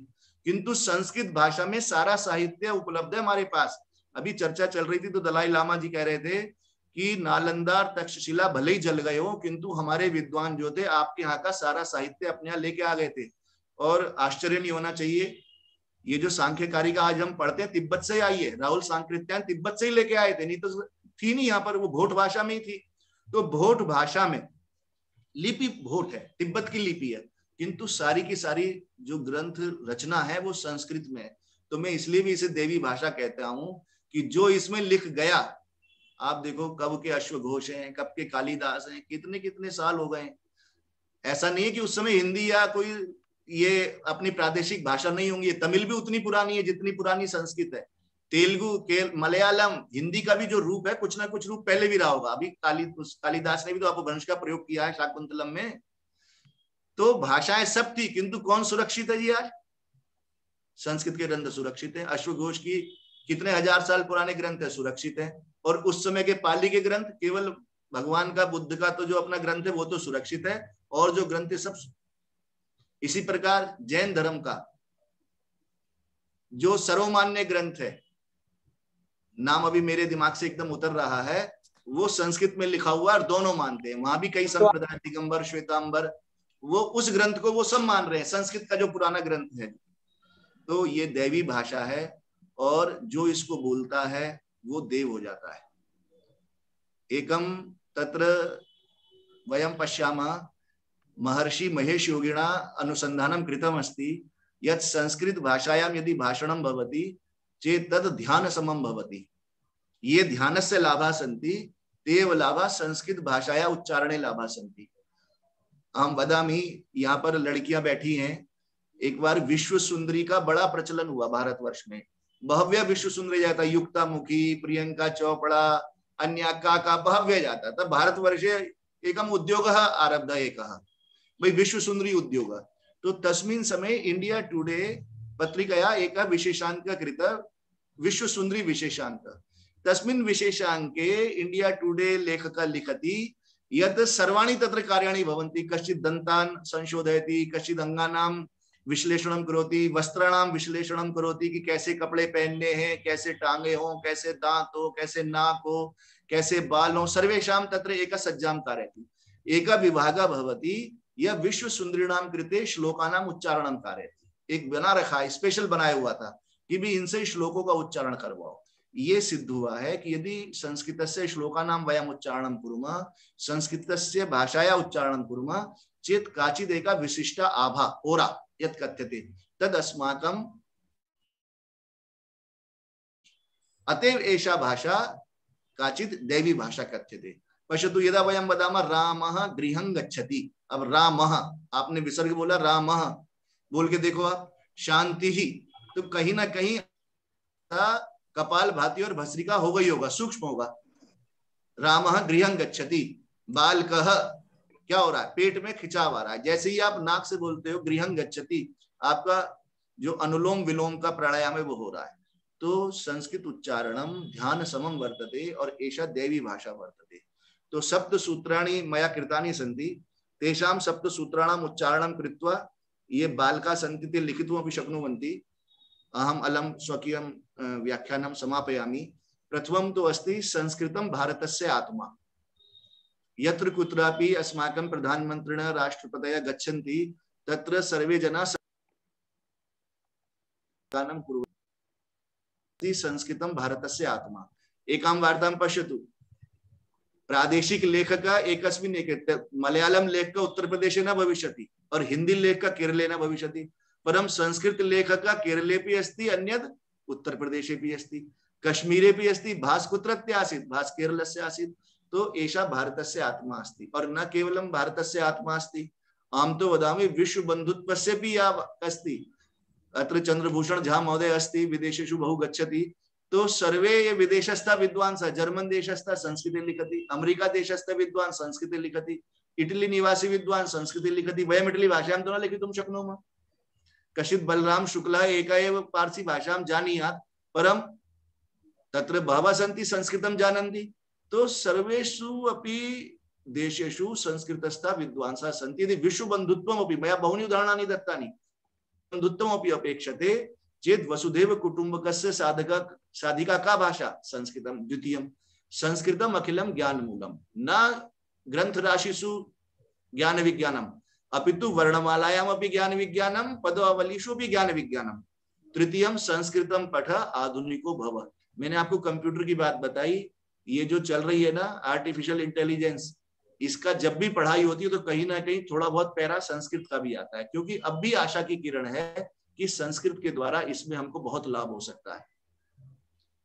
किंतु संस्कृत भाषा में सारा साहित्य उपलब्ध है हमारे पास। अभी चर्चा चल रही थी तो दलाई लामा जी कह रहे थे कि नालंदा तक्षशिला भले ही जल गए हो, किंतु हमारे विद्वान जो थे आपके यहाँ का सारा साहित्य अपने यहाँ लेके आ गए थे। और आश्चर्य नहीं होना चाहिए, ये जो सांख्यकारी का आज हम पढ़ते हैं तिब्बत से आई है, राहुल सांकृत्यायन तिब्बत से ही लेके आए थे, नहीं तो थी नहीं यहाँ पर, वो भोट भाषा में ही थी। तो भोट भाषा में लिपि भोट है, तिब्बत की लिपि है, किंतु सारी की सारी जो ग्रंथ रचना है वो संस्कृत में है। तो मैं इसलिए भी इसे देवी भाषा कहता हूं कि जो इसमें लिख गया, आप देखो कब के अश्वघोष हैं, कब के कालिदास हैं, कितने कितने साल हो गए। ऐसा नहीं है कि उस समय हिंदी या कोई ये अपनी प्रादेशिक भाषा नहीं होंगी, तमिल भी उतनी पुरानी है जितनी पुरानी संस्कृत है, तेलुगु, मलयालम, हिंदी का भी जो रूप है कुछ ना कुछ रूप पहले भी रहा होगा। अभी कालिदास ने भी तो अपभ्रंश का प्रयोग किया है शाकुंतलम में। तो भाषाएं सब थी, किंतु कौन सुरक्षित है जी आज? संस्कृत के ग्रंथ सुरक्षित है। अश्वघोष की कितने हजार साल पुराने ग्रंथ है, सुरक्षित है। और उस समय के पाली के ग्रंथ, केवल भगवान का, बुद्ध का तो जो अपना ग्रंथ है वो तो सुरक्षित है, और जो ग्रंथ है सब। इसी प्रकार जैन धर्म का जो सर्वमान्य ग्रंथ है, नाम अभी मेरे दिमाग से एकदम उतर रहा है, वो संस्कृत में लिखा हुआ और दोनों मानते हैं। वहां भी कई संप्रदाय, दिगंबर, श्वेतांबर, वो उस ग्रंथ को वो सब मान रहे हैं, संस्कृत का जो पुराना ग्रंथ है। तो ये दैवी भाषा है, और जो इसको बोलता है वो देव हो जाता है। एकम तत्र वयम पश्यामः महर्षि महेश योगिना अनुसंधानम कृतम अस्ति यत् संस्कृत भाषायाम यदि भाषणम भवति चेत तद ध्यान समम भवति। ये ध्यानस्य लाभा सन्ति तेव लाभा संस्कृत भाषाया उच्चारणे लाभा सन्ति। अहम वदामि, यहाँ पर लड़कियां बैठी हैं। एक बार विश्व सुंदरी का बड़ा प्रचलन हुआ भारतवर्ष में। बहव्य विश्व सुंदरी जाता, युक्ता मुखी, प्रियंका चोपड़ा, अन्या का बहव्य जाता। तब भारतवर्षे एकम उद्योग आरब्ध एक भाई विश्व सुंदरी उद्योग। तो तस्मिन् समय इंडिया टुडे पत्रिकया एक विशेषांक कृत विश्व सुंदरी विशेषांक। तस्मिन् विशेषांके इंडिया टुडे लेखक लिखति यत् सर्वाणि तत्र कार्याणि भवन्ति। कश्चित् दन्तान् संशोधयति, कश्चित् अंगानां विश्लेषणं करोति, वस्त्राणां विश्लेषणं करोति कि कैसे कपड़े पहनने हैं, कैसे टांगे हो, कैसे दांत हो, कैसे नाक हो, कैसे बाल हो, सर्वेषां तत्र एक सज्जां कारयति। एक विभागः भवति यह विश्व सुंदरीणां कृते श्लोकानां उच्चारणं कारयति। एक बना रखा है, स्पेशल बनाया हुआ था कि भी इनसे श्लोकों का उच्चारण करवाओ। ये सिद्ध हुआ है कि यदि संस्कृतस्य श्लोकानां वयम् उच्चारणं कुर्मः, संस्कृतस्य भाषाया उच्चारणं कुर्मः चेत् काचित् एका विशिष्टा आभा ओरा यत् कथ्यते तद् अस्माकं, अतएव एषा भाषा काचित् दैवी भाषा कथ्यते। पश्यतु, यदा वयं वदामः रामः गृहं गच्छति, अब रामः आपने विसर्ग बोला, रामः बोल के देखो आप, शांति ही, तो कहीं ना कहीं कपाल भाती और भस्त्रिका हो गई होगा, सूक्ष्म होगा। रामः गृहं गच्छति, बालकः क्या हो रहा है, पेट में खिंचाव आ रहा है। जैसे ही आप नाक से बोलते हो गृहं गच्छति, आपका जो अनुलोम विलोम का प्राणायाम है वो हो रहा है। तो संस्कृत उच्चारणम ध्यान समम वर्तते और एषा दैवी भाषा वर्तते। तो सप्त सूत्राणि मया कृतानि सन्ति, तेषां सप्त सूत्राणाम उच्चारणं कृत्वा ये बालका सन्ति ते लिखितुमपि शक्नुवन्ति। अहम अलम स्वकीयं व्याख्यानं समापयामि। प्रथमं तो अस्ति संस्कृतं भारतस्य आत्मा। यत्र कुत्रापि अस्माकं प्रधानमन्त्रिणः राष्ट्रपतयः गच्छन्ति तत्र सर्वे जनाः गानं कुर्वन्ति। संस्कृतं भारतस्य आत्मा। एकां वार्तां पश्यतु, प्रादेशिक लेखक एकस्मिन् एके, मलयालम लेखक उत्तर प्रदेशे न भविष्यति और हिंदी लेखक केरले न भविष्यति, परं संस्कृत लेखक केरलेपि अस्ति, अन्यद् उत्तर प्रदेशेपि अस्ति, कश्मीरेपि अस्ति। भास कुत्रत्य आसीत्, भास केरलस्य आसीत्। तो एषा भारतस्य आत्मा अस्ति और न केवलं भारतस्य आत्मा अस्ति, अहं तो वदामि विश्व बन्धुत्वस्यपि या अस्ति। अत्र चंद्रभूषण झा महोदय अस्ति, विदेशेषु बहु गच्छति। तो सर्वे ये विदेशस्थ विद्वांसः, जर्मन देशस्थ संस्कृते लिखति, अमेरिका देशस्थ विद्वान् संस्कृते लिखति, इटली निवासी विद्वान् संस्कृते लिखति। वयम् इटली भाषायां तो न लिखितुं शक्नुमः। कश्चित् बलराम शुक्लः एका एव पार्सी भाषां जानीयात्, परं तत्र बहवः सन्ति संस्कृतं जानन्ति। तो सर्वेषु अपि देशेषु संस्कृतस्थ विद्वांसः सन्ति। यदि विश्वबन्धुत्वमपि, मया बहूनि उदाहरणानि दत्तानि, बन्धुत्वमपि अपेक्षते चेत् वसुधैव कुटुम्बकस्य साधिका का भाषा, संस्कृतं। द्वितीयं संस्कृतम् अखिलं ज्ञानमूलं, न ग्रन्थराशिषु ज्ञान विज्ञानम् अपितु वर्णमालायामपि ज्ञान विज्ञानम्, पदावलीषु भी ज्ञान विज्ञानम्। तृतीयं संस्कृतं पठ आधुनिको भव। मैंने आपको कंप्यूटर की बात बताई, ये जो चल रही है ना आर्टिफिशियल इंटेलिजेंस, इसका जब भी पढ़ाई होती है तो कहीं ना कहीं थोड़ा बहुत पैरा संस्कृत का भी आता है, क्योंकि अब भी आशा की किरण है कि संस्कृत के द्वारा इसमें हमको बहुत लाभ हो सकता है।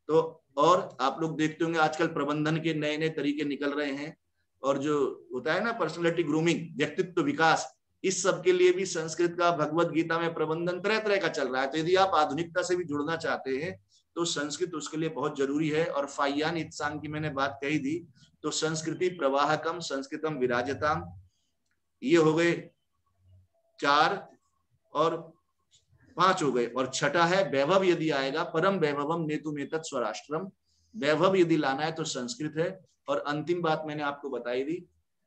तो और आप लोग देखते होंगे आजकल प्रबंधन के नए नए तरीके निकल रहे हैं, और जो होता है ना पर्सनालिटी ग्रूमिंग, व्यक्तित्व विकास, इस सब के लिए भी संस्कृत का भगवत गीता में प्रबंधन तरह तरह का चल रहा है। तो यदि आप आधुनिकता से भी जुड़ना चाहते हैं तो संस्कृत उसके लिए बहुत जरूरी है। और फाइयान इत्सांग की मैंने बात कही थी, तो संस्कृति प्रवाहकम संस्कृतम विराजताम, ये हो गए 4 और 5 हो गए। और छठा है वैभव यदि आएगा, परम वैभवम नेतुमेतत् स्वराष्ट्रम, वैभव यदि लाना है तो संस्कृत है। और अंतिम बात मैंने आपको बताई थी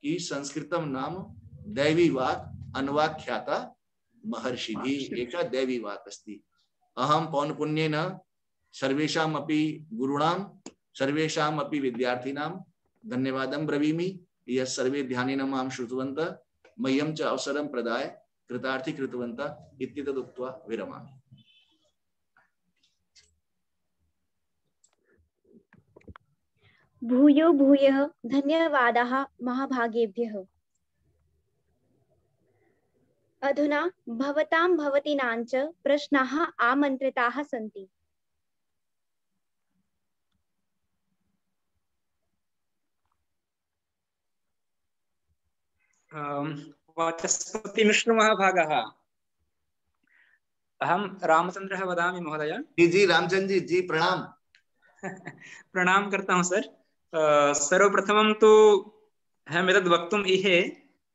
कि संस्कृतम नाम दैवी वाक् अन्वाख्याता महर्षि भी, एक दैवी वाक् अस्ति। अहम पौनपुण्येन सर्वेषाम् अपि गुरूणां सर्वेषाम् अपि विद्यार्थिनां धन्यवादं ब्रवीमि यत् सर्वे ध्यानेन मां श्रुतवन्तः, मह्यं च अवसरं प्रदाय कृतार्थी कृतवन्तः इत्येतदुक्त्वा विरमामि। भूयो भूयः धन्यवादाः महाभागेभ्यः। अधुना भवतां भवतीनां च प्रश्नाः आमन्त्रिताः सन्ति। वाचस्पति मिश्रमहाभागः। अहं रामचन्द्रः वदामि महोदय। जी रामचंद्र जी प्रणाम। प्रणाम करता हूँ सर। सर्वप्रथमं तु अहमेतद् वक्तुम् इहे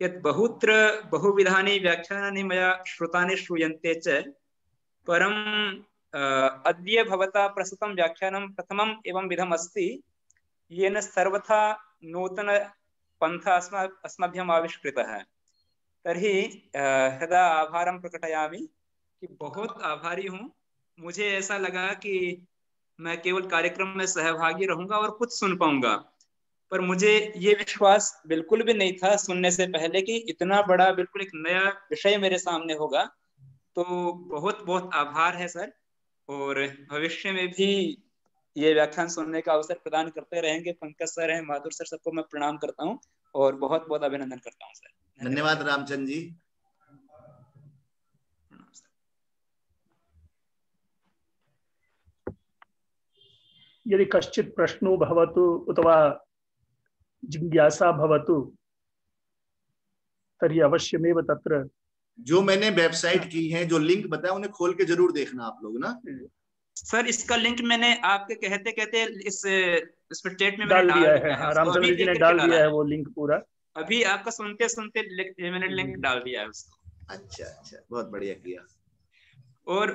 यत् बहुत्र बहुविधानि व्याख्यानानि मया श्रुतानि श्रूयन्ते च, परम् अद्य भवता प्रस्तुतं व्याख्यानं प्रथमम् एवं विधम् अस्ति येन सर्वथा नूतनपन्था अस्मभ्यम् आविष्कृतः। तर्हि हृदय आभारं प्रकटयामि कि बहुत आभारी हूँ। मुझे ऐसा लगा कि मैं केवल कार्यक्रम में सहभागी रहूंगा और कुछ सुन पाऊंगा, पर मुझे ये विश्वास बिल्कुल भी नहीं था सुनने से पहले कि इतना बड़ा बिल्कुल एक नया विषय मेरे सामने होगा। तो बहुत बहुत आभार है सर, और भविष्य में भी ये व्याख्यान सुनने का अवसर प्रदान करते रहेंगे। पंकज सर हैं, माधुर सर, सबको मैं प्रणाम करता हूँ और बहुत बहुत अभिनंदन करता हूँ सर। धन्यवाद रामचंद्र जी। यदि कश्चित् प्रश्नो भवतु अथवा जिज्ञासा भवतु तर्हि अवश्यमेव तत्र जो मैंने वेबसाइट की है, जो लिंक बताया, उन्हें खोल के जरूर देखना आप लोग ना। सर इसका लिंक मैंने आपके कहते कहते इसमें चैट में डाल दिया है। हाँ, रामचंद्र जी ने डाल दिया है वो लिंक पूरा। अभी आपका सुनते सुनते मैंने लिंक डाल दिया है उसको। अच्छा अच्छा, बहुत बढ़िया किया। और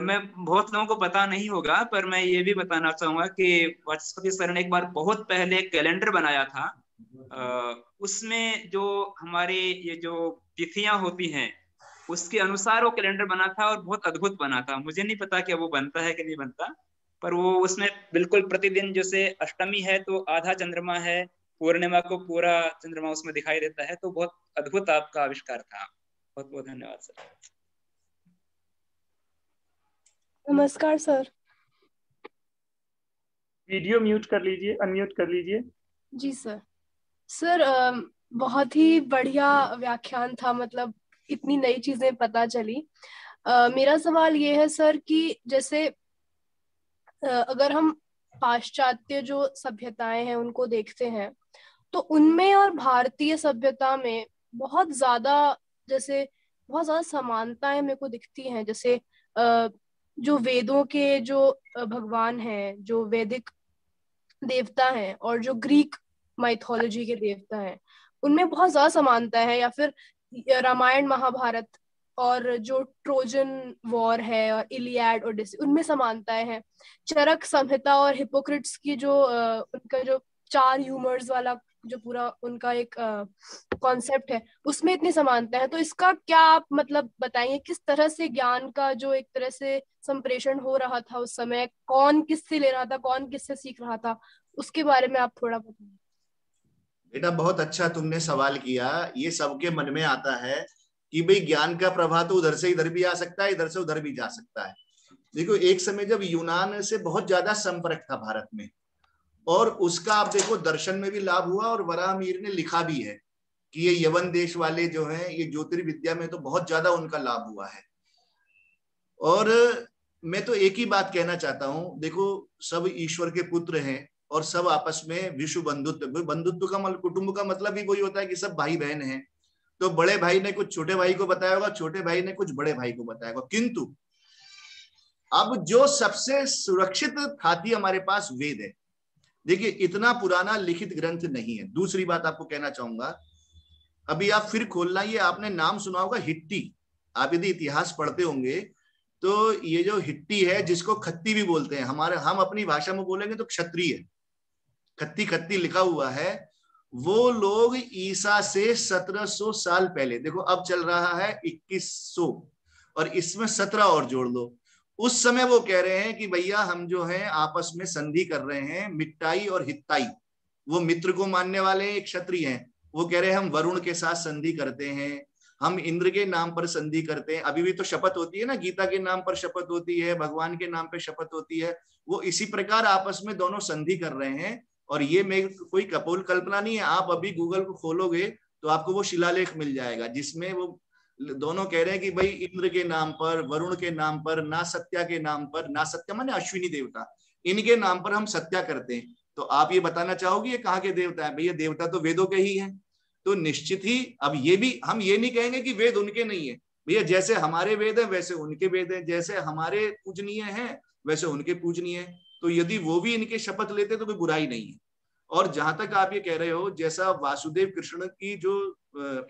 मैं बहुत लोगों को पता नहीं होगा, पर मैं ये भी बताना चाहूंगा कि वाचस्पति सर ने एक बार बहुत पहले एक कैलेंडर बनाया था। उसमें जो हमारे ये जो तिथियां होती हैं उसके अनुसार वो कैलेंडर बना था और बहुत अद्भुत बना था। मुझे नहीं पता कि वो बनता है कि नहीं बनता, पर वो उसमें बिल्कुल प्रतिदिन जैसे अष्टमी है तो आधा चंद्रमा है, पूर्णिमा को पूरा चंद्रमा उसमें दिखाई देता है। तो बहुत अद्भुत आपका आविष्कार था। बहुत बहुत धन्यवाद सर। नमस्कार सर। वीडियो म्यूट कर लीजिए, अनम्यूट कर लीजिए। जी सर। सर बहुत ही बढ़िया व्याख्यान था, मतलब इतनी नई चीजें पता चली। मेरा सवाल ये है सर कि जैसे अगर हम पाश्चात्य जो सभ्यताएं हैं उनको देखते हैं तो उनमें और भारतीय सभ्यता में बहुत ज्यादा समानताएं मेरे को दिखती हैं। जैसे जो वेदों के जो भगवान हैं, जो वैदिक देवता हैं, और जो ग्रीक माइथोलॉजी के देवता हैं, उनमें बहुत ज्यादा समानता है। या फिर रामायण महाभारत और जो ट्रोजन वॉर है और इलियाड ओडिसी, उनमें समानताएं हैं। चरक संहिता और हिपोक्रेट्स की जो उनका जो 4 ह्यूमर्स वाला जो पूरा उनका एक कॉन्सेप्ट है, उसमें इतनी समानता है। तो इसका क्या आप मतलब बताएंगे, किस तरह से ज्ञान का जो एक तरह से संप्रेषण हो रहा था उस समय, कौन किससे ले रहा था, कौन किससे सीख रहा था, उसके बारे में आप थोड़ा बताएं। बेटा बहुत अच्छा तुमने सवाल किया। ये सबके मन में आता है कि भाई ज्ञान का प्रवाह तो उधर से इधर भी आ सकता है, इधर से उधर भी जा सकता है। देखो एक समय जब यूनान से बहुत ज्यादा संपर्क था भारत में, और उसका आप देखो दर्शन में भी लाभ हुआ, और वराहमिहिर ने लिखा भी है कि ये यवन देश वाले जो हैं ये ज्योतिर्विद्या में तो बहुत ज्यादा उनका लाभ हुआ है। और मैं तो एक ही बात कहना चाहता हूं, देखो सब ईश्वर के पुत्र हैं और सब आपस में विश्व बंधुत्व, बंधुत्व का मतलब कुटुंब का मतलब भी वही होता है कि सब भाई बहन हैं। तो बड़े भाई ने कुछ छोटे भाई को बताया होगा, छोटे भाई ने कुछ बड़े भाई को बताया होगा। किंतु अब जो सबसे सुरक्षित थाती हमारे पास वेद है। देखिए इतना पुराना लिखित ग्रंथ नहीं है। दूसरी बात आपको कहना चाहूंगा, अभी आप फिर खोलना, ये आपने नाम सुना होगा हिट्टी। आप यदि इतिहास पढ़ते होंगे तो ये जो हिट्टी है, जिसको खत्ती भी बोलते हैं, हम अपनी भाषा में बोलेंगे तो क्षत्रिय, खत्ती खत्ती लिखा हुआ है, वो लोग ईसा से 1700 साल पहले, देखो अब चल रहा है 2100 और इसमें 17 और जोड़ लो, उस समय वो कह रहे हैं कि भैया हम जो है आपस में संधि कर रहे हैं, मिट्टाई और हित्ताई। वो मित्र को मानने वाले एक क्षत्रिय हैं, वो कह रहे हैं हम वरुण के साथ संधि करते हैं, हम इंद्र के नाम पर संधि करते हैं। अभी भी तो शपथ होती है ना, गीता के नाम पर शपथ होती है, भगवान के नाम पर शपथ होती है। वो इसी प्रकार आपस में दोनों संधि कर रहे हैं। और ये मैं कोई कपोल कल्पना नहीं है, आप अभी गूगल को खोलोगे तो आपको वो शिलालेख मिल जाएगा जिसमें वो दोनों कह रहे हैं कि भाई इंद्र के नाम पर, वरुण के नाम पर, ना सत्या के नाम पर, ना सत्या माने अश्विनी देवता, इनके नाम पर हम सत्या करते हैं। तो आप ये बताना चाहोगे ये कहाँ के देवता है? भैया देवता तो वेदों के ही हैं। तो निश्चित ही अब ये भी हम ये नहीं कहेंगे कि वेद उनके नहीं है भैया, जैसे हमारे वेद है वैसे उनके वेद है, जैसे हमारे पूजनीय हैं वैसे उनके पूजनीय है। तो यदि वो भी इनके शपथ लेते तो कोई बुराई नहीं है। और जहां तक आप ये कह रहे हो, जैसा वासुदेव कृष्ण की जो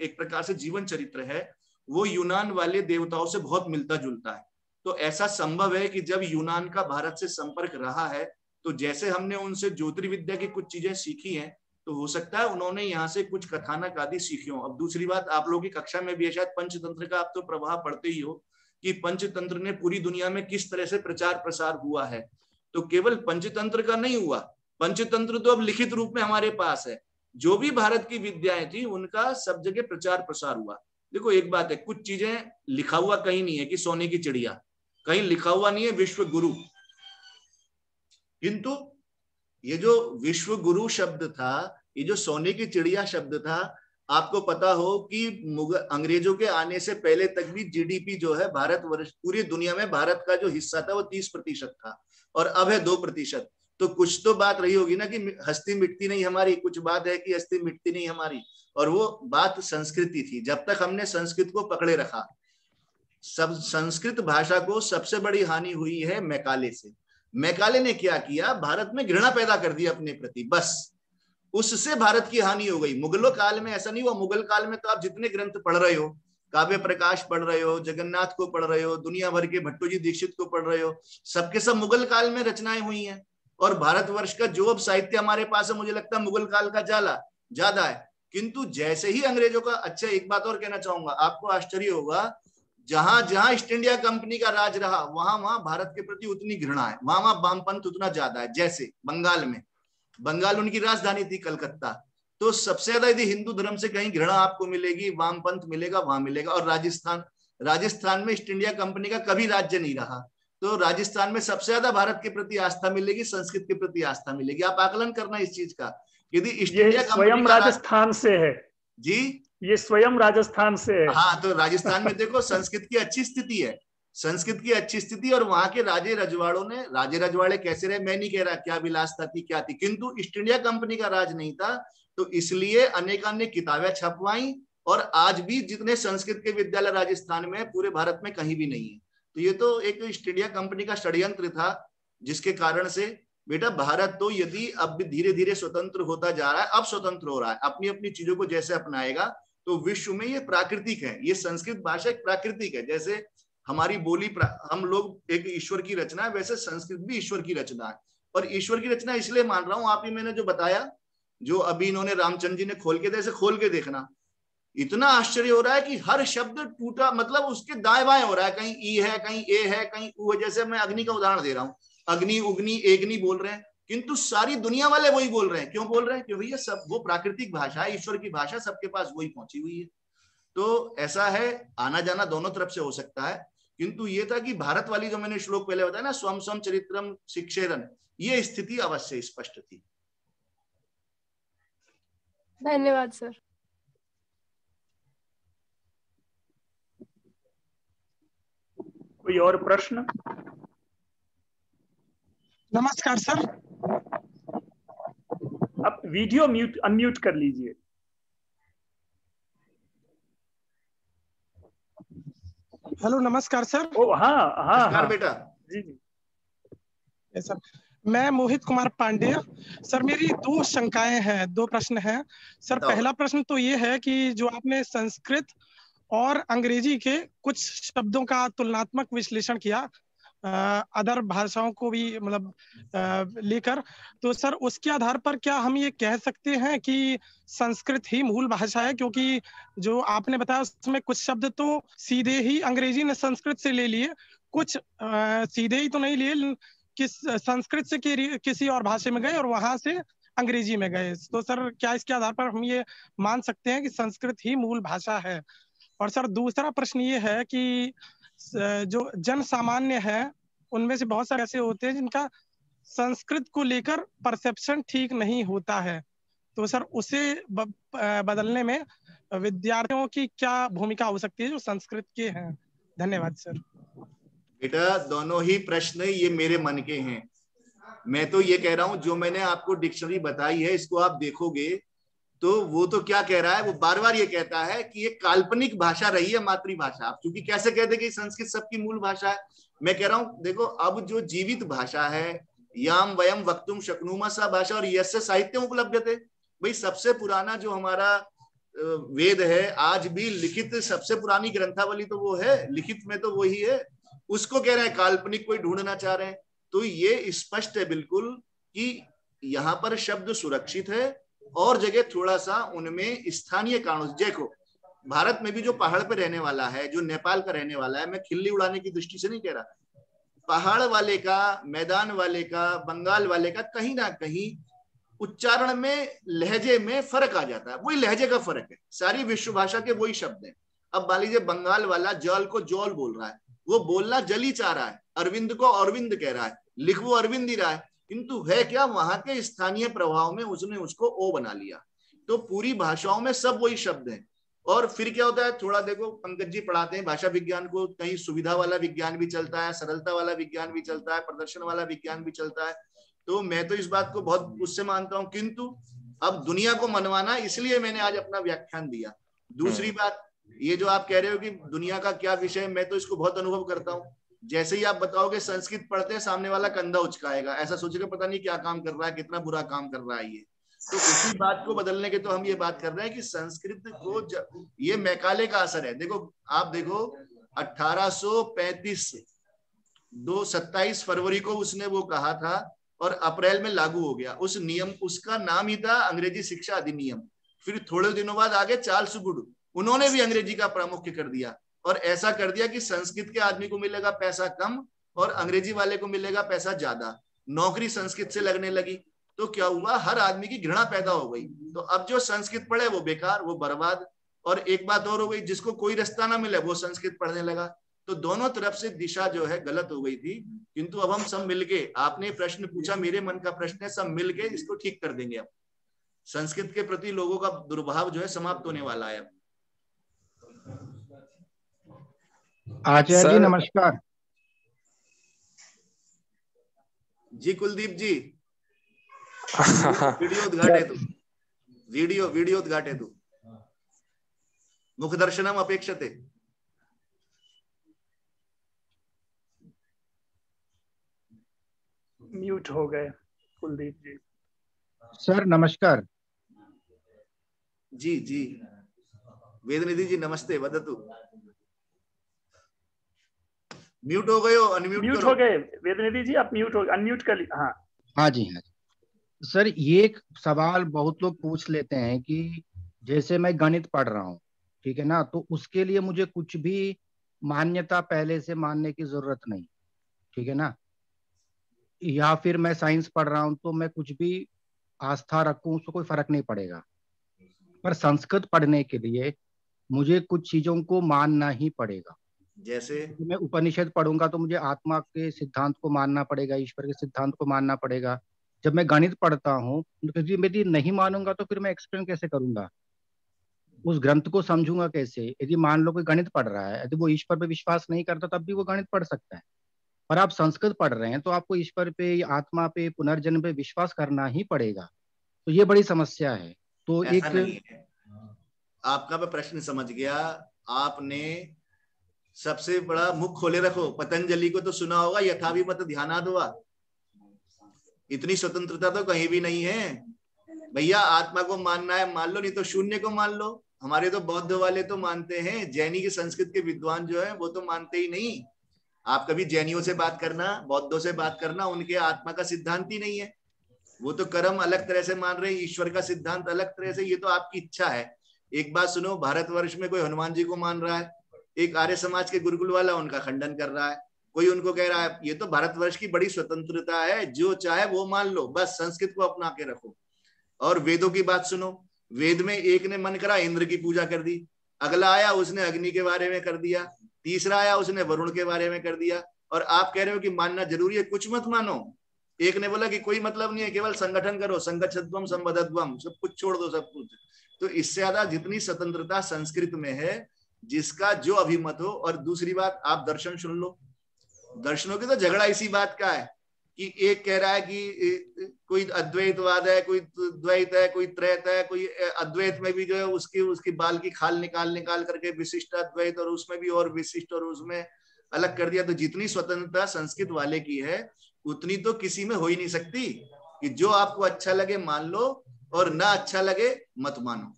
एक प्रकार से जीवन चरित्र है वो यूनान वाले देवताओं से बहुत मिलता जुलता है, तो ऐसा संभव है कि जब यूनान का भारत से संपर्क रहा है तो जैसे हमने उनसे ज्योतिर्विद्या की कुछ चीजें सीखी हैं, तो हो सकता है उन्होंने यहाँ से कुछ कथानक आदि सीखी हो। अब दूसरी बात, आप लोगों की कक्षा में भी है शायद पंचतंत्र का आप तो प्रभाव पढ़ते ही हो कि पंचतंत्र ने पूरी दुनिया में किस तरह से प्रचार प्रसार हुआ है। तो केवल पंचतंत्र का नहीं हुआ, पंचतंत्र तो अब लिखित रूप में हमारे पास है, जो भी भारत की विद्याएं थी उनका सब जगह प्रचार प्रसार हुआ। देखो एक बात है, कुछ चीजें लिखा हुआ कहीं नहीं है कि सोने की चिड़िया, कहीं लिखा हुआ नहीं है विश्व गुरु, किंतु ये जो विश्व गुरु शब्द था, ये जो सोने की चिड़िया शब्द था, आपको पता हो कि अंग्रेजों के आने से पहले तक भी जीडीपी जो है भारतवर्ष, पूरी दुनिया में भारत का जो हिस्सा था वो 30% था और अब है 2%। तो कुछ तो बात रही होगी ना कि हस्ती मिटती नहीं हमारी, कुछ बात है कि हस्ती मिटती नहीं हमारी, और वो बात संस्कृति थी। जब तक हमने संस्कृत को पकड़े रखा, सब संस्कृत भाषा को सबसे बड़ी हानि हुई है मैकाले से। मैकाले ने क्या किया, भारत में घृणा पैदा कर दी अपने प्रति, बस उससे भारत की हानि हो गई। मुगलों काल में ऐसा नहीं हुआ। मुगल काल में तो आप जितने ग्रंथ पढ़ रहे हो, काव्य प्रकाश पढ़ रहे हो, जगन्नाथ को पढ़ रहे हो, दुनिया भर के भट्टोजी दीक्षित को पढ़ रहे हो, सबके सब मुगल काल में रचनाएं हुई हैं। और भारतवर्ष का जो अब साहित्य हमारे पास है, मुझे लगता है मुगल काल का ज्यादा है। किंतु जैसे ही अंग्रेजों का, अच्छा एक बात और कहना चाहूंगा, आपको आश्चर्य होगा, जहां जहां ईस्ट इंडिया कंपनी का राज रहा वहां वहां भारत के प्रति उतनी घृणा है, वहां वहां वामपंथ उतना ज्यादा है। जैसे बंगाल में, बंगाल उनकी राजधानी थी कलकत्ता, तो सबसे ज्यादा यदि हिंदू धर्म से कहीं घृणा आपको मिलेगी, वामपंथ मिलेगा, वहां मिलेगा। और राजस्थान में ईस्ट इंडिया कंपनी का कभी राज्य नहीं रहा, तो राजस्थान में सबसे ज्यादा भारत के प्रति आस्था मिलेगी, संस्कृत के प्रति आस्था मिलेगी। आप आकलन करना इस चीज का, यदि ईस्ट इंडिया स्वयं राजस्थान से है जी, ये स्वयं राजस्थान से है। हाँ, तो राजस्थान में देखो संस्कृत की अच्छी स्थिति है, संस्कृत की अच्छी स्थिति, और वहां के राजे रजवाड़े कैसे रहे मैं नहीं कह रहा, क्या विलासता थी क्या थी, किंतु ईस्ट इंडिया कंपनी का राज नहीं था, तो इसलिए अनेकानेक किताबें छपवाई। और आज भी जितने संस्कृत के विद्यालय राजस्थान में, पूरे भारत में कहीं भी नहीं है। तो ये तो एक ईस्ट इंडिया कंपनी का षड्यंत्र था, जिसके कारण से बेटा भारत तो यदि अब धीरे धीरे स्वतंत्र होता जा रहा है, अब स्वतंत्र हो रहा है, अपनी अपनी चीजों को जैसे अपनाएगा, तो विश्व में ये प्राकृतिक है, ये संस्कृत भाषा एक प्राकृतिक है। जैसे हमारी बोली, हम लोग एक ईश्वर की रचना है, वैसे संस्कृत भी ईश्वर की रचना है। और ईश्वर की रचना इसलिए मान रहा हूं, आप ही मैंने जो बताया, जो अभी इन्होंने रामचंद्र जी ने खोल के दिया, खोल के देखना, इतना आश्चर्य हो रहा है कि हर शब्द टूटा, मतलब उसके दाएं बाएं हो रहा है, कहीं ई है, कहीं ए है, कहीं ऊ है। जैसे मैं अग्नि का उदाहरण दे रहा हूँ, अग्नि, उग्नि, एग्नि बोल रहे हैं, किंतु सारी दुनिया वाले वही बोल रहे हैं। क्यों बोल रहे हैं? क्योंकि ये सब वो प्राकृतिक भाषा है, ईश्वर की भाषा, सबके पास वही पहुंची हुई है। तो ऐसा है, आना जाना दोनों तरफ से हो सकता है, किंतु ये था कि भारत वाली जो मैंने श्लोक पहले बताया ना, स्वम स्वम चरित्रम शिक्षेरन, ये स्थिति अवश्य स्पष्ट थी। धन्यवाद सर। कोई और प्रश्न? नमस्कार सर। आप वीडियो अनम्यूट कर लीजिए। हेलो, नमस्कार सर। ओ हाँ हाँ नमस्कार हाँ बेटा। जी जी। सर, मैं मोहित कुमार पांडे। सर, मेरी दो शंकाएं हैं, दो प्रश्न हैं सर। पहला प्रश्न तो ये है कि जो आपने संस्कृत और अंग्रेजी के कुछ शब्दों का तुलनात्मक विश्लेषण किया, अदर भाषाओं को भी मतलब लेकर, तो सर उसके आधार पर क्या हम ये कह सकते हैं कि संस्कृत ही मूल भाषा है? क्योंकि जो आपने बताया उसमें कुछ शब्द तो सीधे ही अंग्रेजी ने संस्कृत से ले लिए, कुछ सीधे ही तो नहीं लिए, संस्कृत से किसी और भाषा में गए और वहां से अंग्रेजी में गए। तो सर क्या इसके आधार पर हम ये मान सकते हैं कि संस्कृत ही मूल भाषा है? और सर दूसरा प्रश्न ये है कि जो जन सामान्य है उनमें से बहुत सारे ऐसे होते हैं जिनका संस्कृत को लेकर परसेप्शन ठीक नहीं होता है, तो सर उसे बदलने में विद्यार्थियों की क्या भूमिका हो सकती है जो संस्कृत के हैं? धन्यवाद सर। बेटा दोनों ही प्रश्न ये मेरे मन के हैं। मैं तो ये कह रहा हूं, जो मैंने आपको डिक्शनरी बताई है इसको आप देखोगे तो वो तो क्या कह रहा है, वो बार बार ये कहता है कि ये काल्पनिक भाषा रही है मातृभाषा। आप क्योंकि कैसे कहते कि संस्कृत सबकी मूल भाषा है, मैं कह रहा हूं देखो अब जो जीवित भाषा है, याम वयम वक्तुम शक्नुमः सा भाषा और यस्य साहित्यम उपलभ्यते, भाई सबसे पुराना जो हमारा वेद है, आज भी लिखित सबसे पुरानी ग्रंथावली तो वो है, लिखित में तो वही है, उसको कह रहे हैं काल्पनिक कोई ढूंढना चाह रहे हैं। तो ये स्पष्ट है बिल्कुल कि यहाँ पर शब्द सुरक्षित है और जगह थोड़ा सा उनमें स्थानीय कारणों से, देखो भारत में भी जो पहाड़ पे रहने वाला है, जो नेपाल का रहने वाला है, मैं खिल्ली उड़ाने की दृष्टि से नहीं कह रहा, पहाड़ वाले का, मैदान वाले का, बंगाल वाले का कहीं ना कहीं उच्चारण में, लहजे में फर्क आ जाता है, वही लहजे का फर्क है, सारी विश्व भाषा के वही शब्द हैं। अब मान लीजिए बंगाल वाला जल को जौल बोल रहा है, वो बोलना जली चाह रहा है, अरविंद को अरविंद कह रहा है, लिख वो अरविंद ही रहा है, किंतु है क्या वहां के स्थानीय प्रभाव में उसने उसको ओ बना लिया। तो पूरी भाषाओं में सब वही शब्द हैं। और फिर क्या होता है, थोड़ा देखो पंकज जी पढ़ाते हैं भाषा विज्ञान को, कहीं सुविधा वाला विज्ञान भी चलता है, सरलता वाला विज्ञान भी चलता है, प्रदर्शन वाला विज्ञान भी चलता है। तो मैं तो इस बात को बहुत उससे मानता हूं, किंतु अब दुनिया को मनवाना, इसलिए मैंने आज अपना व्याख्यान दिया। दूसरी बात, ये जो आप कह रहे हो कि दुनिया का क्या विषय, मैं तो इसको बहुत अनुभव करता हूँ। जैसे ही आप बताओगे संस्कृत पढ़ते हैं, सामने वाला कंधा उचकाएगा, ऐसा सोचेगा पता नहीं क्या काम कर रहा है, कितना बुरा काम कर रहा है ये। तो उसी बात को बदलने के तो हम ये बात कर रहे हैं कि संस्कृत को ये मैकाले का असर है। देखो आप देखो 1835 27 फरवरी को उसने वो कहा था और अप्रैल में लागू हो गया। उस नियम, उसका नाम ही था अंग्रेजी शिक्षा अधिनियम। फिर थोड़े दिनों बाद आगे चार्ल्स वुड, उन्होंने भी अंग्रेजी का प्रामुख्य कर दिया और ऐसा कर दिया कि संस्कृत के आदमी को मिलेगा पैसा कम और अंग्रेजी वाले को मिलेगा पैसा ज्यादा, नौकरी संस्कृत से लगने लगी। तो क्या हुआ, हर आदमी की घृणा पैदा हो गई। तो अब जो संस्कृत पढ़े वो बेकार, वो बर्बाद। और एक बात और हो गई, जिसको कोई रास्ता ना मिले वो संस्कृत पढ़ने लगा। तो दोनों तरफ से दिशा जो है गलत हो गई थी। किंतु अब हम सब मिलके, आपने प्रश्न पूछा, मेरे मन का प्रश्न है, सब मिलके इसको ठीक कर देंगे। अब संस्कृत के प्रति लोगों का दुर्भाव जो है समाप्त होने वाला है। आचार्य जी नमस्कार। जी कुलदीप जी, वीडियो उद्घाटे तु, वीडियो उद्घाटे तु, मुखदर्शनम अपेक्षते। म्यूट हो गए कुलदीप जी। सर नमस्कार। जी जी, वेदनिधि जी नमस्ते, वदतु। म्यूट हो गए हो, अनम्यूट म्यूट हो गए वेदनिधि जी, आप म्यूट हो, अनम्यूट कर लीजिए। हाँ हाँ जी हाँ जी। सर ये एक सवाल बहुत लोग पूछ लेते हैं कि जैसे मैं गणित पढ़ रहा हूँ, ठीक है ना, तो उसके लिए मुझे कुछ भी मान्यता पहले से मानने की जरूरत नहीं, ठीक है ना, या फिर मैं साइंस पढ़ रहा हूँ तो मैं कुछ भी आस्था रखूं उसको कोई फर्क नहीं पड़ेगा। पर संस्कृत पढ़ने के लिए मुझे कुछ चीजों को मानना ही पड़ेगा। जैसे मैं उपनिषद पढ़ूंगा तो मुझे आत्मा के सिद्धांत को मानना पड़ेगा, ईश्वर के सिद्धांत को मानना पड़ेगा। जब मैं गणित पढ़ता हूँ तो यदि नहीं मानूंगा तो फिर मैं एक्सप्लेन कैसे करूंगा, उस ग्रंथ को समझूंगा कैसे। यदि मान लो कोई गणित पढ़ रहा है, यदि वो ईश्वर पे विश्वास नहीं करता तब भी वो गणित पढ़ सकता है। और आप संस्कृत पढ़ रहे हैं तो आपको ईश्वर पे, आत्मा पे, पुनर्जन्म पे विश्वास करना ही पड़ेगा। तो ये बड़ी समस्या है। तो ऐसा एक नहीं है। आपका मैं प्रश्न समझ गया। आपने सबसे बड़ा मुख खोले रखो, पतंजलि को तो सुना होगा, यथाभिमत ध्यानाद हुआ। इतनी स्वतंत्रता तो कहीं भी नहीं है भैया। आत्मा को मानना है मान लो, नहीं तो शून्य को मान लो। हमारे तो बौद्ध वाले तो मानते हैं, जैनी की संस्कृत के विद्वान जो है वो तो मानते ही नहीं। आप कभी जैनियों से बात करना, बौद्धों से बात करना, उनके आत्मा का सिद्धांत ही नहीं है। वो तो कर्म अलग तरह से मान रहे हैं, ईश्वर का सिद्धांत अलग तरह से। ये तो आपकी इच्छा है। एक बात सुनो, भारतवर्ष में कोई हनुमान जी को मान रहा है, एक आर्य समाज के गुरुकुल वाला उनका खंडन कर रहा है, कोई उनको कह रहा है। ये तो भारतवर्ष की बड़ी स्वतंत्रता है, जो चाहे वो मान लो, बस संस्कृत को अपना के रखो। और वेदों की बात सुनो, वेद में एक ने मन करा इंद्र की पूजा कर दी, अगला आया उसने अग्नि के बारे में कर दिया, तीसरा आया उसने वरुण के बारे में कर दिया। और आप कह रहे हो कि मानना जरूरी है, कुछ मत मानो। एक ने बोला कि कोई मतलब नहीं है, केवल संगठन करो, संगच्छध्वम संबद्धध्वम, सब कुछ छोड़ दो, सब कुछ। तो इससे ज्यादा जितनी स्वतंत्रता संस्कृत में है, जिसका जो अभिमत हो। और दूसरी बात, आप दर्शन सुन लो, दर्शनों की तो झगड़ा इसी बात का है कि एक कह रहा है कि कोई अद्वैतवाद है, कोई द्वैत है, कोई त्रैत है, कोई अद्वैत में भी जो है उसकी बाल की खाल निकाल निकाल करके विशिष्ट अद्वैत, और उसमें भी और विशिष्ट, और उसमें अलग कर दिया। तो जितनी स्वतंत्रता संस्कृत वाले की है उतनी तो किसी में हो ही नहीं सकती, कि जो आपको अच्छा लगे मान लो और ना अच्छा लगे मत मानो।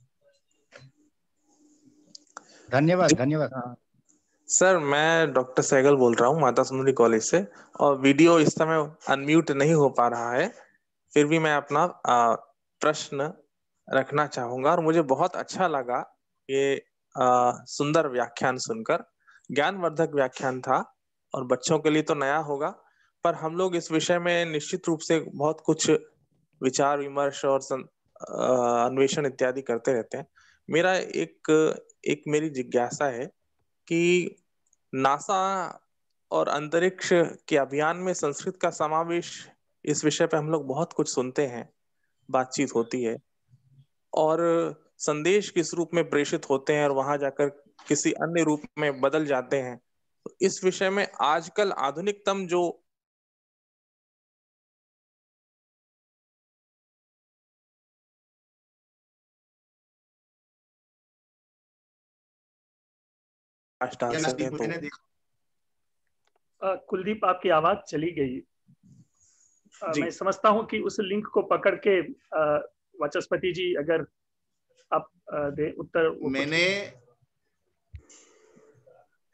धन्यवाद धन्यवाद। सर मैं डॉक्टर सहगल बोल रहा हूँ माता सुंदरी कॉलेज से, और वीडियो इस समय अनम्यूट नहीं हो पा रहा है, फिर भी मैं अपना प्रश्न रखना चाहूंगा। और मुझे बहुत अच्छा लगा ये सुंदर व्याख्यान सुनकर, ज्ञानवर्धक व्याख्यान था, और बच्चों के लिए तो नया होगा, पर हम लोग इस विषय में निश्चित रूप से बहुत कुछ विचार विमर्श और अन्वेषण इत्यादि करते रहते हैं। मेरा एक मेरी जिज्ञासा है कि नासा और अंतरिक्ष के अभियान में संस्कृत का समावेश, इस विषय पे हम लोग बहुत कुछ सुनते हैं, बातचीत होती है, और संदेश किस रूप में प्रेषित होते हैं और वहां जाकर किसी अन्य रूप में बदल जाते हैं। तो इस विषय में आजकल आधुनिकतम जो डाल सकें तो। कुलदीप आपकी आवाज चली गई। मैं समझता हूं कि उस लिंक को पकड़ के वाचस्पति जी अगर आप दे उत्तर।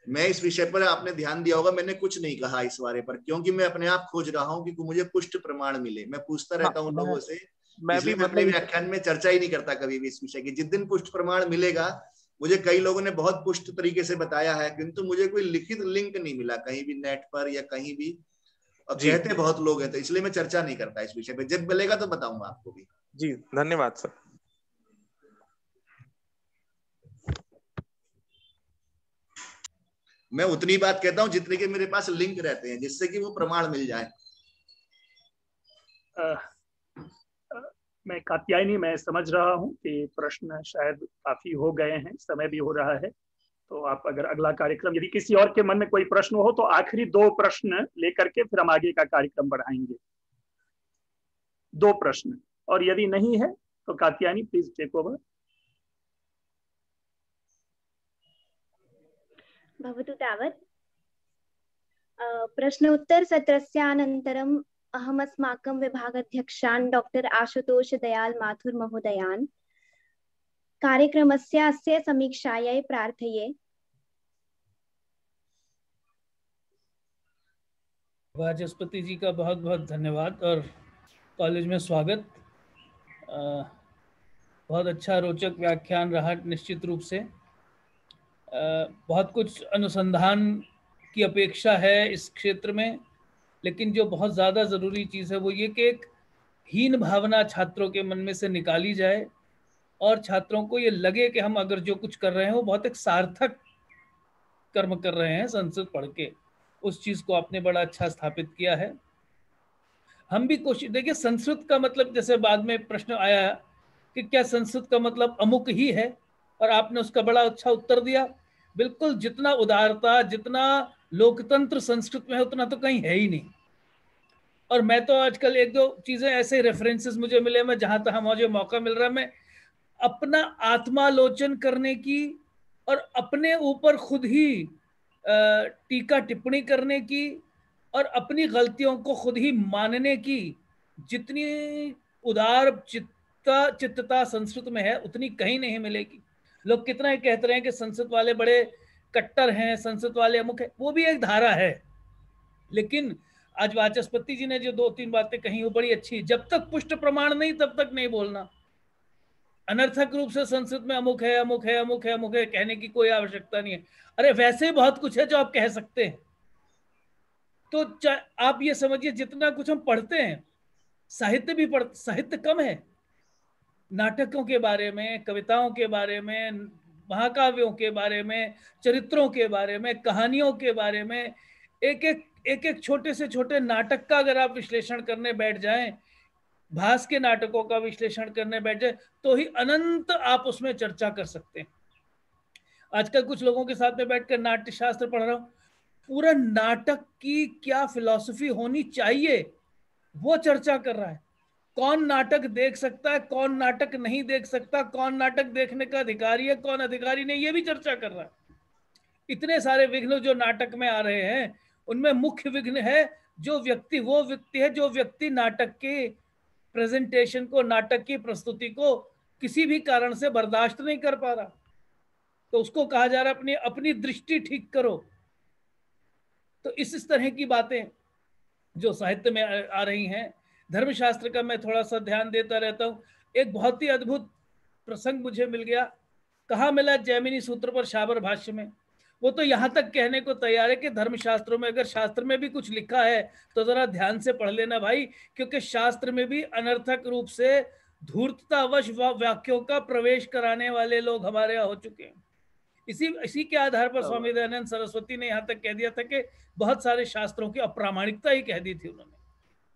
मैं इस विषय पर आपने ध्यान दिया होगा, मैंने कुछ नहीं कहा इस बारे पर, क्योंकि मैं अपने आप खोज रहा हूं कि मुझे पुष्ट प्रमाण मिले। मैं पूछता रहता हूं लोगों से, इसलिए मैं अपने व्याख्यान में चर्चा ही नहीं करता कभी भी इस विषय की। जिस दिन पुष्ट प्रमाण मिलेगा, मुझे कई लोगों ने बहुत पुष्ट तरीके से बताया है, किंतु मुझे कोई लिखित लिंक नहीं मिला कहीं भी नेट पर या कहीं भी, और कहते बहुत लोग हैं, तो इसलिए मैं चर्चा नहीं करता इस विषय पे। जब मिलेगा तो बताऊंगा आपको भी। जी धन्यवाद सर। मैं उतनी बात कहता हूं जितने के मेरे पास लिंक रहते हैं, जिससे कि वो प्रमाण मिल जाए। मैं कात्यायनी, मैं समझ रहा हूं कि प्रश्न शायद काफी हो गए हैं, समय भी हो रहा है, तो आप अगर अगला कार्यक्रम, यदि किसी और के मन में कोई प्रश्न हो तो आखिरी 2 प्रश्न लेकर के फिर हम आगे का कार्यक्रम बढ़ाएंगे। 2 प्रश्न, और यदि नहीं है तो कात्यायनी प्लीज टेक ओवर। भवतु तावत् प्रश्नोत्तर सत्रस्यानन्तरम् अहमस्माकं विभागाध्यक्षान् डॉक्टर आशुतोष दयाल माथुर महोदयान् कार्यक्रमस्य समीक्षायै प्रार्थये। वाचस्पति जी का बहुत बहुत धन्यवाद और कॉलेज में स्वागत। बहुत अच्छा रोचक व्याख्यान रहा निश्चित रूप से। बहुत कुछ अनुसंधान की अपेक्षा है इस क्षेत्र में, लेकिन जो बहुत ज़्यादा ज़रूरी चीज़ है वो ये कि एक हीन भावना छात्रों के मन में से निकाली जाए और छात्रों को ये लगे कि हम अगर जो कुछ कर रहे हैं वो बहुत एक सार्थक कर्म कर रहे हैं संस्कृत पढ़ के। उस चीज़ को आपने बड़ा अच्छा स्थापित किया है। हम भी कोशिश, देखिए संस्कृत का मतलब, जैसे बाद में प्रश्न आया कि क्या संस्कृत का मतलब अमुक ही है, और आपने उसका बड़ा अच्छा उत्तर दिया। बिल्कुल, जितना उदारता, जितना लोकतंत्र संस्कृत में है उतना तो कहीं है ही नहीं। और मैं तो आजकल 1-2 चीज़ें ऐसे रेफरेंसेस मुझे मिले, मैं जहाँ तक मुझे मौका मिल रहा है मैं अपना आत्मालोचन करने की और अपने ऊपर खुद ही टीका टिप्पणी करने की और अपनी गलतियों को खुद ही मानने की जितनी उदार चित्तता संस्कृत में है उतनी कहीं नहीं मिलेगी। लोग कितना ही कहते रहे हैं कि संस्कृत वाले बड़े कट्टर हैं, संस्कृत वाले अमुक है, वो भी एक धारा है। लेकिन आज वाचस्पति जी ने जो 2-3 बातें कही वो बड़ी अच्छी। जब तक पुष्ट प्रमाण नहीं तब तक नहीं बोलना। अनर्थक रूप से संस्कृत में अमुक है, अमुक है, अमुक है, अमुक है कहने की कोई आवश्यकता नहीं है। अरे वैसे ही बहुत कुछ है जो आप कह सकते हैं। तो आप ये समझिए जितना कुछ हम पढ़ते हैं, साहित्य भी साहित्य कम है। नाटकों के बारे में, कविताओं के बारे में, महाकाव्यों के बारे में, चरित्रों के बारे में, कहानियों के बारे में, एक छोटे से छोटे नाटक का अगर आप विश्लेषण करने बैठ जाएं, भास के नाटकों का विश्लेषण करने बैठ जाए तो ही अनंत आप उसमें चर्चा कर सकते हैं। आजकल कुछ लोगों के साथ में बैठकर नाट्य शास्त्र पढ़ रहा हूं, पूरा नाटक की क्या फिलॉसफी होनी चाहिए वो चर्चा कर रहा है। कौन नाटक देख सकता है, कौन नाटक नहीं देख सकता, कौन नाटक देखने का अधिकारी है, कौन अधिकारी नहीं, ये भी चर्चा कर रहा है। इतने सारे विघ्न जो नाटक में आ रहे हैं, उनमें मुख्य विघ्न है वो व्यक्ति है जो व्यक्ति नाटक के प्रेजेंटेशन को, नाटक की प्रस्तुति को किसी भी कारण से बर्दाश्त नहीं कर पा रहा, तो उसको कहा जा रहा है अपनी दृष्टि ठीक करो। तो इस तरह की बातें जो साहित्य में आ रही हैं, धर्मशास्त्र का मैं थोड़ा सा ध्यान देता रहता हूँ। एक बहुत ही अद्भुत प्रसंग मुझे मिल गया, कहाँ मिला? जैमिनी सूत्र पर शाबर भाष्य में। वो तो यहाँ तक कहने को तैयार है कि धर्मशास्त्रों में अगर शास्त्र में भी कुछ लिखा है तो जरा ध्यान से पढ़ लेना भाई, क्योंकि शास्त्र में भी अनर्थक रूप से धूर्ततावश वाक्यों का प्रवेश कराने वाले लोग हमारे यहाँ हो चुके हैं। इसी के आधार पर स्वामी दयानंद सरस्वती ने यहाँ तक कह दिया था कि बहुत सारे शास्त्रों की अप्रामाणिकता ही कह दी थी उन्होंने।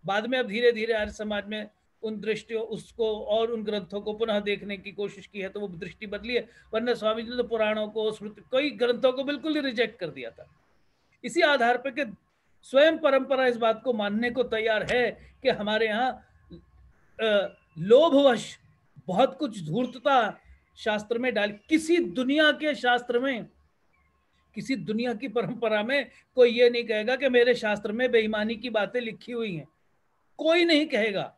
बाद में अब धीरे धीरे आर्य समाज में उन दृष्टियों उसको और उन ग्रंथों को पुनः देखने की कोशिश की है, तो वो दृष्टि बदली है। वरना स्वामी जी ने तो पुराणों को, स्मृति, कई ग्रंथों को बिल्कुल ही रिजेक्ट कर दिया था। इसी आधार पर कि स्वयं परंपरा इस बात को मानने को तैयार है कि हमारे यहाँ लोभवश बहुत कुछ धूर्तता शास्त्र में डाल, किसी दुनिया के शास्त्र में, किसी दुनिया की परंपरा में कोई ये नहीं कहेगा कि मेरे शास्त्र में बेईमानी की बातें लिखी हुई हैं, कोई नहीं कहेगा।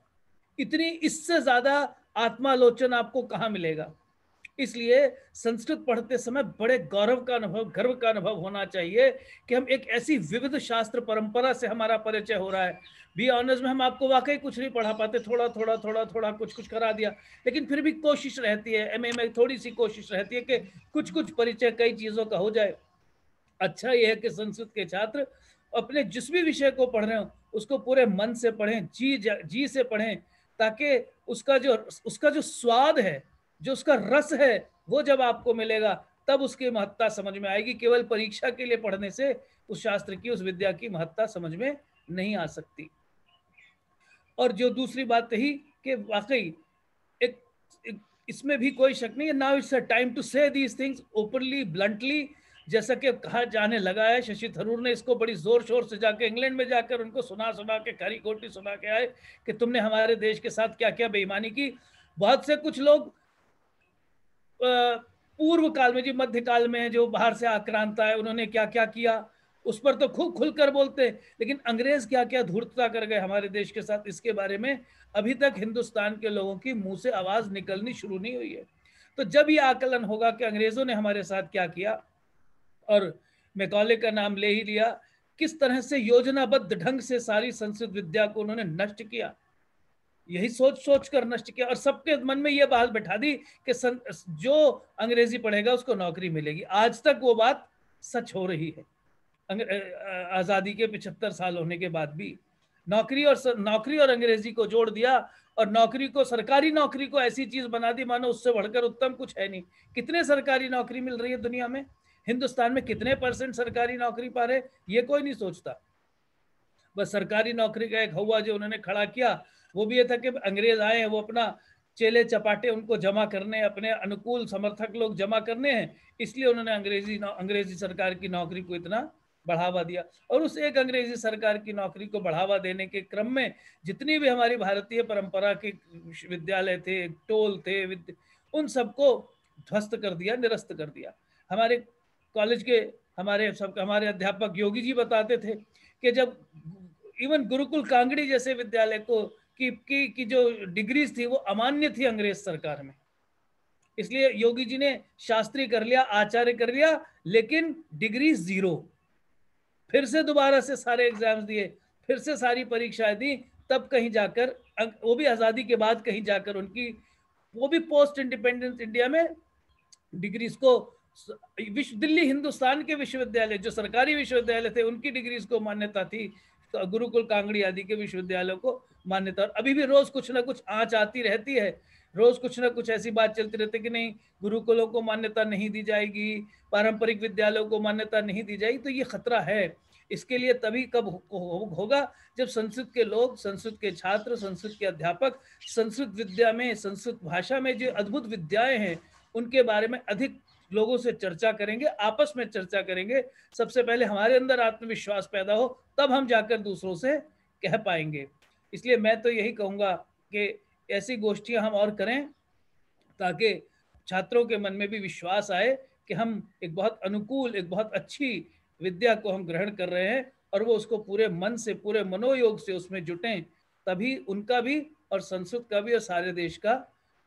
इतनी, इससे ज्यादा आत्मालोचन आपको कहाँ मिलेगा? इसलिए संस्कृत पढ़ते समय बड़े गर्व का अनुभव होना चाहिए कि हम एक ऐसी विविध शास्त्र परंपरा से हमारा परिचय हो रहा है। बी ऑनर्स में हम आपको वाकई कुछ नहीं पढ़ा पाते, थोड़ा कुछ करा दिया, लेकिन फिर भी कोशिश रहती है, एमए में थोड़ी सी कोशिश रहती है कि कुछ परिचय कई चीजों का हो जाए। अच्छा यह है कि संस्कृत के छात्र अपने जिस भी विषय को पढ़ रहे हो उसको पूरे मन से पढ़ें, जी से पढ़ें, ताकि उसका जो स्वाद है, जो उसका रस है, वो जब आपको मिलेगा तब उसकी महत्ता समझ में आएगी। केवल परीक्षा के लिए पढ़ने से उस शास्त्र की, उस विद्या की महत्ता समझ में नहीं आ सकती। और जो दूसरी बात रही कि वाकई एक इसमें भी कोई शक नहीं है, now it's a time to say these things openly, bluntly, जैसा कि कहा जाने लगा है। शशि थरूर ने इसको बड़ी जोर शोर से जाके इंग्लैंड में जाकर उनको सुना के खरी खोटी सुना के आए कि तुमने हमारे देश के साथ क्या क्या बेईमानी की। बहुत से कुछ लोग पूर्व काल में, जो मध्यकाल में जो बाहर से आक्रांता है, उन्होंने क्या क्या किया उस पर तो खूब खुलकर बोलते, लेकिन अंग्रेज क्या क्या धूर्तता कर गए हमारे देश के साथ, इसके बारे में अभी तक हिंदुस्तान के लोगों की मुंह से आवाज निकलनी शुरू नहीं हुई है। तो जब ये आकलन होगा कि अंग्रेजों ने हमारे साथ क्या किया, और मैकॉले का नाम ले ही लिया, किस तरह से योजनाबद्ध ढंग से सारी संस्कृत विद्या को उन्होंने नष्ट किया, यही सोच कर नष्ट किया, और सबके मन में ये बात बैठा दी कि जो अंग्रेजी पढ़ेगा उसको नौकरी मिलेगी। आज तक वो बात सच हो रही है, आजादी के 75 साल होने के बाद भी। नौकरी और अंग्रेजी को जोड़ दिया, और नौकरी को, सरकारी नौकरी को ऐसी चीज बना दी मानो उससे बढ़कर उत्तम कुछ है नहीं। कितने सरकारी नौकरी मिल रही है दुनिया में? हिंदुस्तान में कितने % सरकारी नौकरी पा रहे, ये कोई नहीं सोचता। बस सरकारी नौकरी का एक हवा जो उन्होंने खड़ा किया वो भी ये था कि अंग्रेज आए हैं, वो अपना चेले चपाटे उनको जमा करने, अपने अनुकूल समर्थक लोग जमा करने हैं, इसलिए उन्होंने अंग्रेजी सरकार की नौकरी को इतना बढ़ावा दिया। और उस एक अंग्रेजी सरकार की नौकरी को बढ़ावा देने के क्रम में जितनी भी हमारी भारतीय परंपरा के विद्यालय थे, टोल थे, उन सबको ध्वस्त कर दिया, निरस्त कर दिया। हमारे कॉलेज के हमारे अध्यापक योगी जी बताते थे कि जब इवन गुरुकुल कांगड़ी जैसे विद्यालय को की जो डिग्रीज थी वो अमान्य थी अंग्रेज सरकार में, इसलिए योगी जी ने शास्त्री कर लिया, आचार्य कर लिया, लेकिन डिग्री 0। फिर से दोबारा से सारे एग्जाम्स दिए, फिर से सारी परीक्षाएं दी, तब कहीं जाकर, वो भी आजादी के बाद कहीं जाकर उनकी, वो भी पोस्ट इंडिपेंडेंस इंडिया में डिग्रीज को, दिल्ली हिंदुस्तान के विश्वविद्यालय जो सरकारी विश्वविद्यालय थे उनकी डिग्रीज को मान्यता थी, तो गुरुकुल कांगड़ी आदि के विश्वविद्यालयों को मान्यता। और अभी भी रोज कुछ ना कुछ आंच आती रहती है, रोज कुछ ना कुछ ऐसी बात चलती रहती है कि नहीं गुरुकुलों को मान्यता नहीं दी जाएगी, पारंपरिक विद्यालयों को मान्यता नहीं दी जाएगी। तो ये खतरा है। इसके लिए तभी कब होगा जब संस्कृत के लोग, संस्कृत के छात्र, संस्कृत के अध्यापक संस्कृत विद्या में, संस्कृत भाषा में जो अद्भुत विद्याएं हैं उनके बारे में अधिक लोगों से चर्चा करेंगे, आपस में चर्चा करेंगे। सबसे पहले हमारे अंदर आत्मविश्वास पैदा हो, तब हम जाकर दूसरों से कह पाएंगे। इसलिए मैं तो यही कहूँगा कि ऐसी गोष्ठियां हम और करें ताकि छात्रों के मन में भी विश्वास आए कि हम एक बहुत अनुकूल, एक बहुत अच्छी विद्या को हम ग्रहण कर रहे हैं और वो उसको पूरे मन से, पूरे मनोयोग से उसमें जुटें, तभी उनका भी और संस्कृत का भी और सारे देश का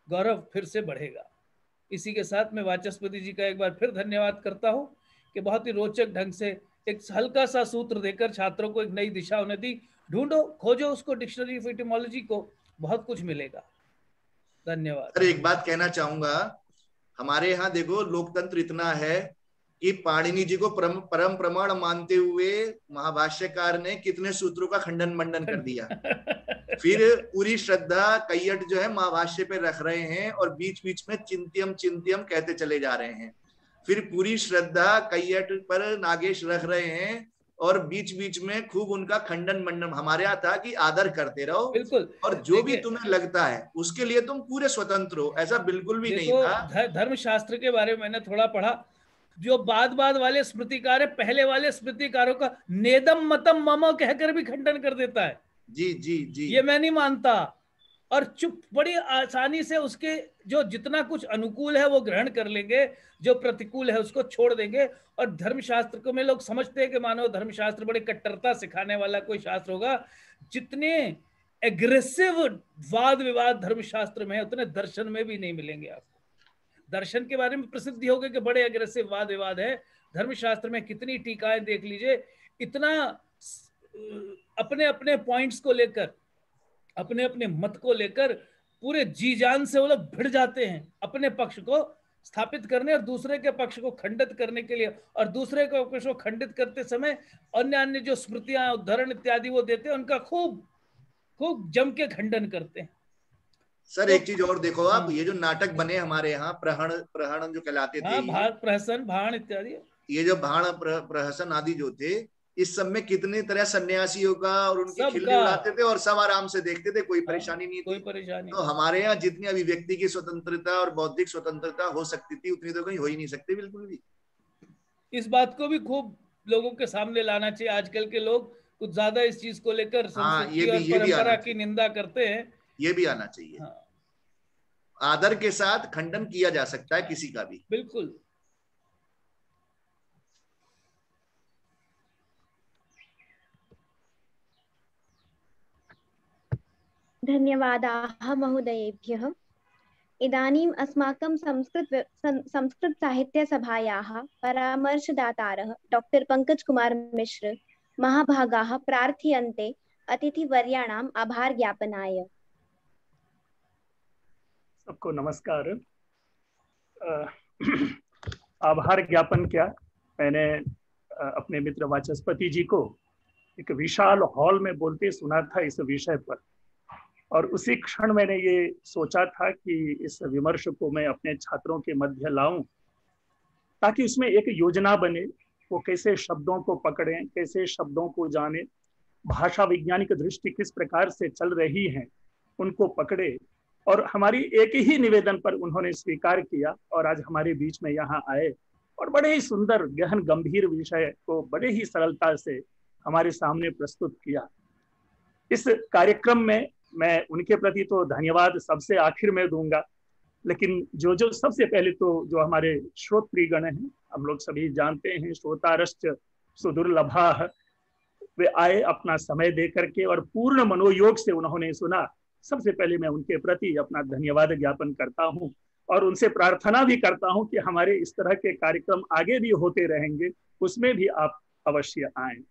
गौरव फिर से बढ़ेगा। इसी के साथ मैं वाचस्पति जी का एक बार फिर धन्यवाद करता हूँ कि बहुत ही रोचक ढंग से एक हल्का सा सूत्र देकर छात्रों को एक नई दिशा उन्हें दी। ढूंढो, खोजो उसको, डिक्शनरी ऑफ एटिमोलॉजी को, बहुत कुछ मिलेगा। धन्यवाद। सर एक बात कहना चाहूंगा, हमारे यहाँ देखो लोकतंत्र इतना है कि पाणिनि जी को परम प्रमाण मानते हुए महाभाष्यकार ने कितने सूत्रों का खंडन मंडन कर दिया। फिर पूरी श्रद्धा कैयट जो है महाभाष्य पे रख रहे हैं और बीच बीच में चिंत्यम चिंत्यम कहते चले जा रहे हैं। फिर पूरी श्रद्धा कैयट पर नागेश रख रहे हैं और बीच बीच में खूब उनका खंडन मंडन। हमारे यहाँ था कि आदर करते रहो, बिल्कुल, और जो भी तुम्हें लगता है उसके लिए तुम पूरे स्वतंत्र हो, ऐसा बिल्कुल भी नहीं था। धर्मशास्त्र के बारे में मैंने थोड़ा पढ़ा, जो बाद वाले स्मृतिकार है, पहले वाले स्मृतिकारों का नेदम मतम मम कहकर भी खंडन कर देता है। जी जी जी, ये मैं नहीं मानता, और चुप बड़ी आसानी से उसके जो जितना कुछ अनुकूल है वो ग्रहण कर लेंगे, जो प्रतिकूल है उसको छोड़ देंगे। और धर्मशास्त्र को में लोग समझते हैं कि मानो धर्मशास्त्र बड़े कट्टरता सिखाने वाला कोई शास्त्र होगा। जितने एग्रेसिव वाद विवाद धर्मशास्त्र में है उतने दर्शन में भी नहीं मिलेंगे आपको। दर्शन के बारे में प्रसिद्धि हो गई कि बड़े एग्रेसिव वाद विवाद है, धर्मशास्त्र में कितनी टीकाएं देख लीजिए, इतना अपने अपने पॉइंट्स को लेकर, अपने अपने मत को लेकर पूरे जी जान से वो लोग भिड़ जाते हैं अपने पक्ष को स्थापित करने और दूसरे के पक्ष को खंडित करने के लिए। और दूसरे के पक्ष को खंडित करते समय अन्य अन्य जो स्मृतियां, उदाहरण इत्यादि वो देते हैं, उनका खूब खूब जम के खंडन करते हैं। सर तो, एक चीज और देखो आप, ये जो नाटक बने हमारे यहाँ प्रहरण जो कहलाते थे, प्रहसन, भाण इत्यादि, ये जो भाण प्रहसन आदि जो थे, इस सब में कितनी तरह सन्यासियों का और उनकी खिल्ली उड़ाते थे और सब आराम से देखते थे, कोई परेशानी नहीं कोई परेशानी। तो हमारे यहाँ जितनी अभिव्यक्ति की स्वतंत्रता और बौद्धिक स्वतंत्रता हो सकती थी उतनी तो कहीं हो ही नहीं सकती बिल्कुल भी। इस बात को भी खूब लोगों के सामने लाना चाहिए। आजकल के लोग कुछ ज्यादा इस चीज को लेकर संस्कृति और परंपरा की निंदा करते हैं, ये भी आना चाहिए। आदर के साथ खंडन किया जा सकता है किसी का भी, बिल्कुल। धन्यवादाः महोदयेभ्यः। इदानीम् अस्माकं संस्कृत साहित्य सभायाः परामर्शदातारः डॉक्टर पंकज कुमार मिश्र महाभागाः प्रार्थयन्ते अतिथिवर्याणाम् आभार ज्ञापनाय। सबको नमस्कार। आभार ज्ञापन क्या, मैंने अपने मित्र वाचस्पति जी को एक विशाल हॉल में बोलते सुना था इस विषय पर, और उसी क्षण मैंने ये सोचा था कि इस विमर्श को मैं अपने छात्रों के मध्य लाऊं ताकि उसमें एक योजना बने, वो कैसे शब्दों को पकड़ें, कैसे शब्दों को जाने, भाषा वैज्ञानिक दृष्टि किस प्रकार से चल रही है उनको पकड़े। और हमारी एक ही निवेदन पर उन्होंने स्वीकार किया और आज हमारे बीच में यहाँ आए और बड़े ही सुंदर गहन गंभीर विषय को बड़े ही सरलता से हमारे सामने प्रस्तुत किया। इस कार्यक्रम में मैं उनके प्रति तो धन्यवाद सबसे आखिर में दूंगा, लेकिन जो सबसे पहले तो जो हमारे श्रोतृगण हैं, हम लोग सभी जानते हैं श्रोतारश्च सुदुर्लभा, वे आए अपना समय दे करके और पूर्ण मनोयोग से उन्होंने सुना। सबसे पहले मैं उनके प्रति अपना धन्यवाद ज्ञापन करता हूं और उनसे प्रार्थना भी करता हूं कि हमारे इस तरह के कार्यक्रम आगे भी होते रहेंगे, उसमें भी आप अवश्य आएं।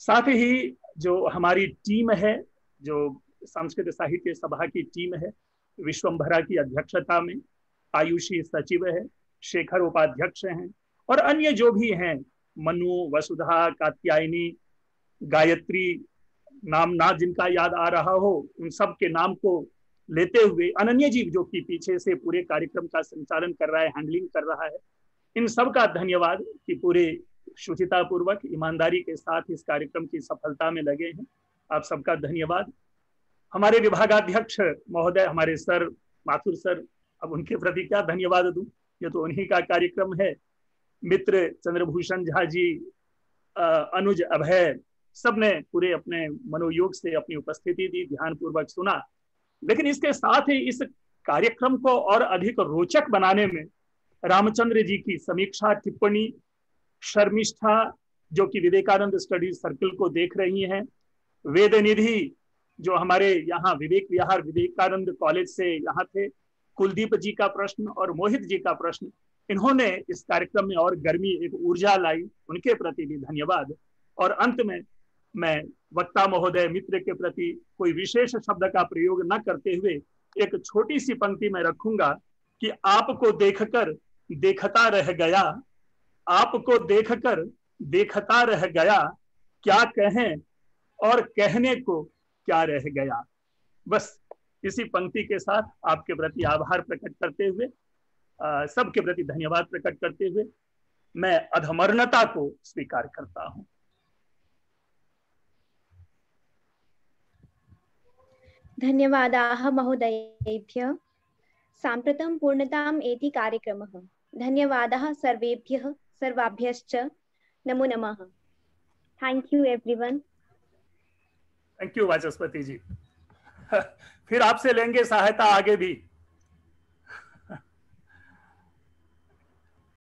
साथ ही जो हमारी टीम है, जो संस्कृत साहित्य सभा की टीम है, विश्वम्भरा की अध्यक्षता में आयुषी सचिव है, शेखर उपाध्यक्ष हैं और अन्य जो भी हैं, मनु, वसुधा, कात्यायनी, गायत्री, नाम ना जिनका याद आ रहा हो उन सब के नाम को लेते हुए अनन्य जी जो कि पीछे से पूरे कार्यक्रम का संचालन कर रहा है, हैंडलिंग कर रहा है, इन सब का धन्यवाद कि पूरे शुचिता पूर्वक ईमानदारी के साथ इस कार्यक्रम की सफलता में लगे हैं। आप सबका धन्यवाद। हमारे विभागाध्यक्ष महोदय, हमारे सर माथुर सर, अब उनके प्रति क्या धन्यवाद दूं, ये तो उन्हीं का कार्यक्रम है। मित्र चंद्रभूषण झा जी, अनुज, अभय, सबने पूरे अपने मनोयोग से अपनी उपस्थिति दी, ध्यानपूर्वक सुना। लेकिन इसके साथ ही इस कार्यक्रम को और अधिक रोचक बनाने में रामचंद्र जी की समीक्षा टिप्पणी, शर्मिष्ठा जो कि विवेकानंद स्टडीज सर्कल को देख रही हैं, वेद निधि जो हमारे यहाँ विवेक विहार विवेकानंद कॉलेज से यहाँ थे, कुलदीप जी का प्रश्न और मोहित जी का प्रश्न, इन्होंने इस कार्यक्रम में और गर्मी, एक ऊर्जा लाई, उनके प्रति भी धन्यवाद। और अंत में मैं वक्ता महोदय मित्र के प्रति कोई विशेष शब्द का प्रयोग न करते हुए एक छोटी सी पंक्ति में रखूंगा कि आपको देखकर देखता रह गया, आपको देखकर देखता रह गया, क्या कहें और कहने को क्या रह गया। बस इसी पंक्ति के साथ आपके प्रति आभार प्रकट करते हुए, सबके प्रति धन्यवाद प्रकट करते हुए मैं अधमर्णता को स्वीकार करता हूं। धन्यवादाः महोदयेभ्यः। साम्प्रतं पूर्णताम् एति कार्यक्रमः। धन्यवादाः सर्वेभ्यः सर्वाभ्यश्च नमो नमः। Thank you everyone. Thank you Vachaspati ji. फिर आपसे लेंगे सहायता आगे भी।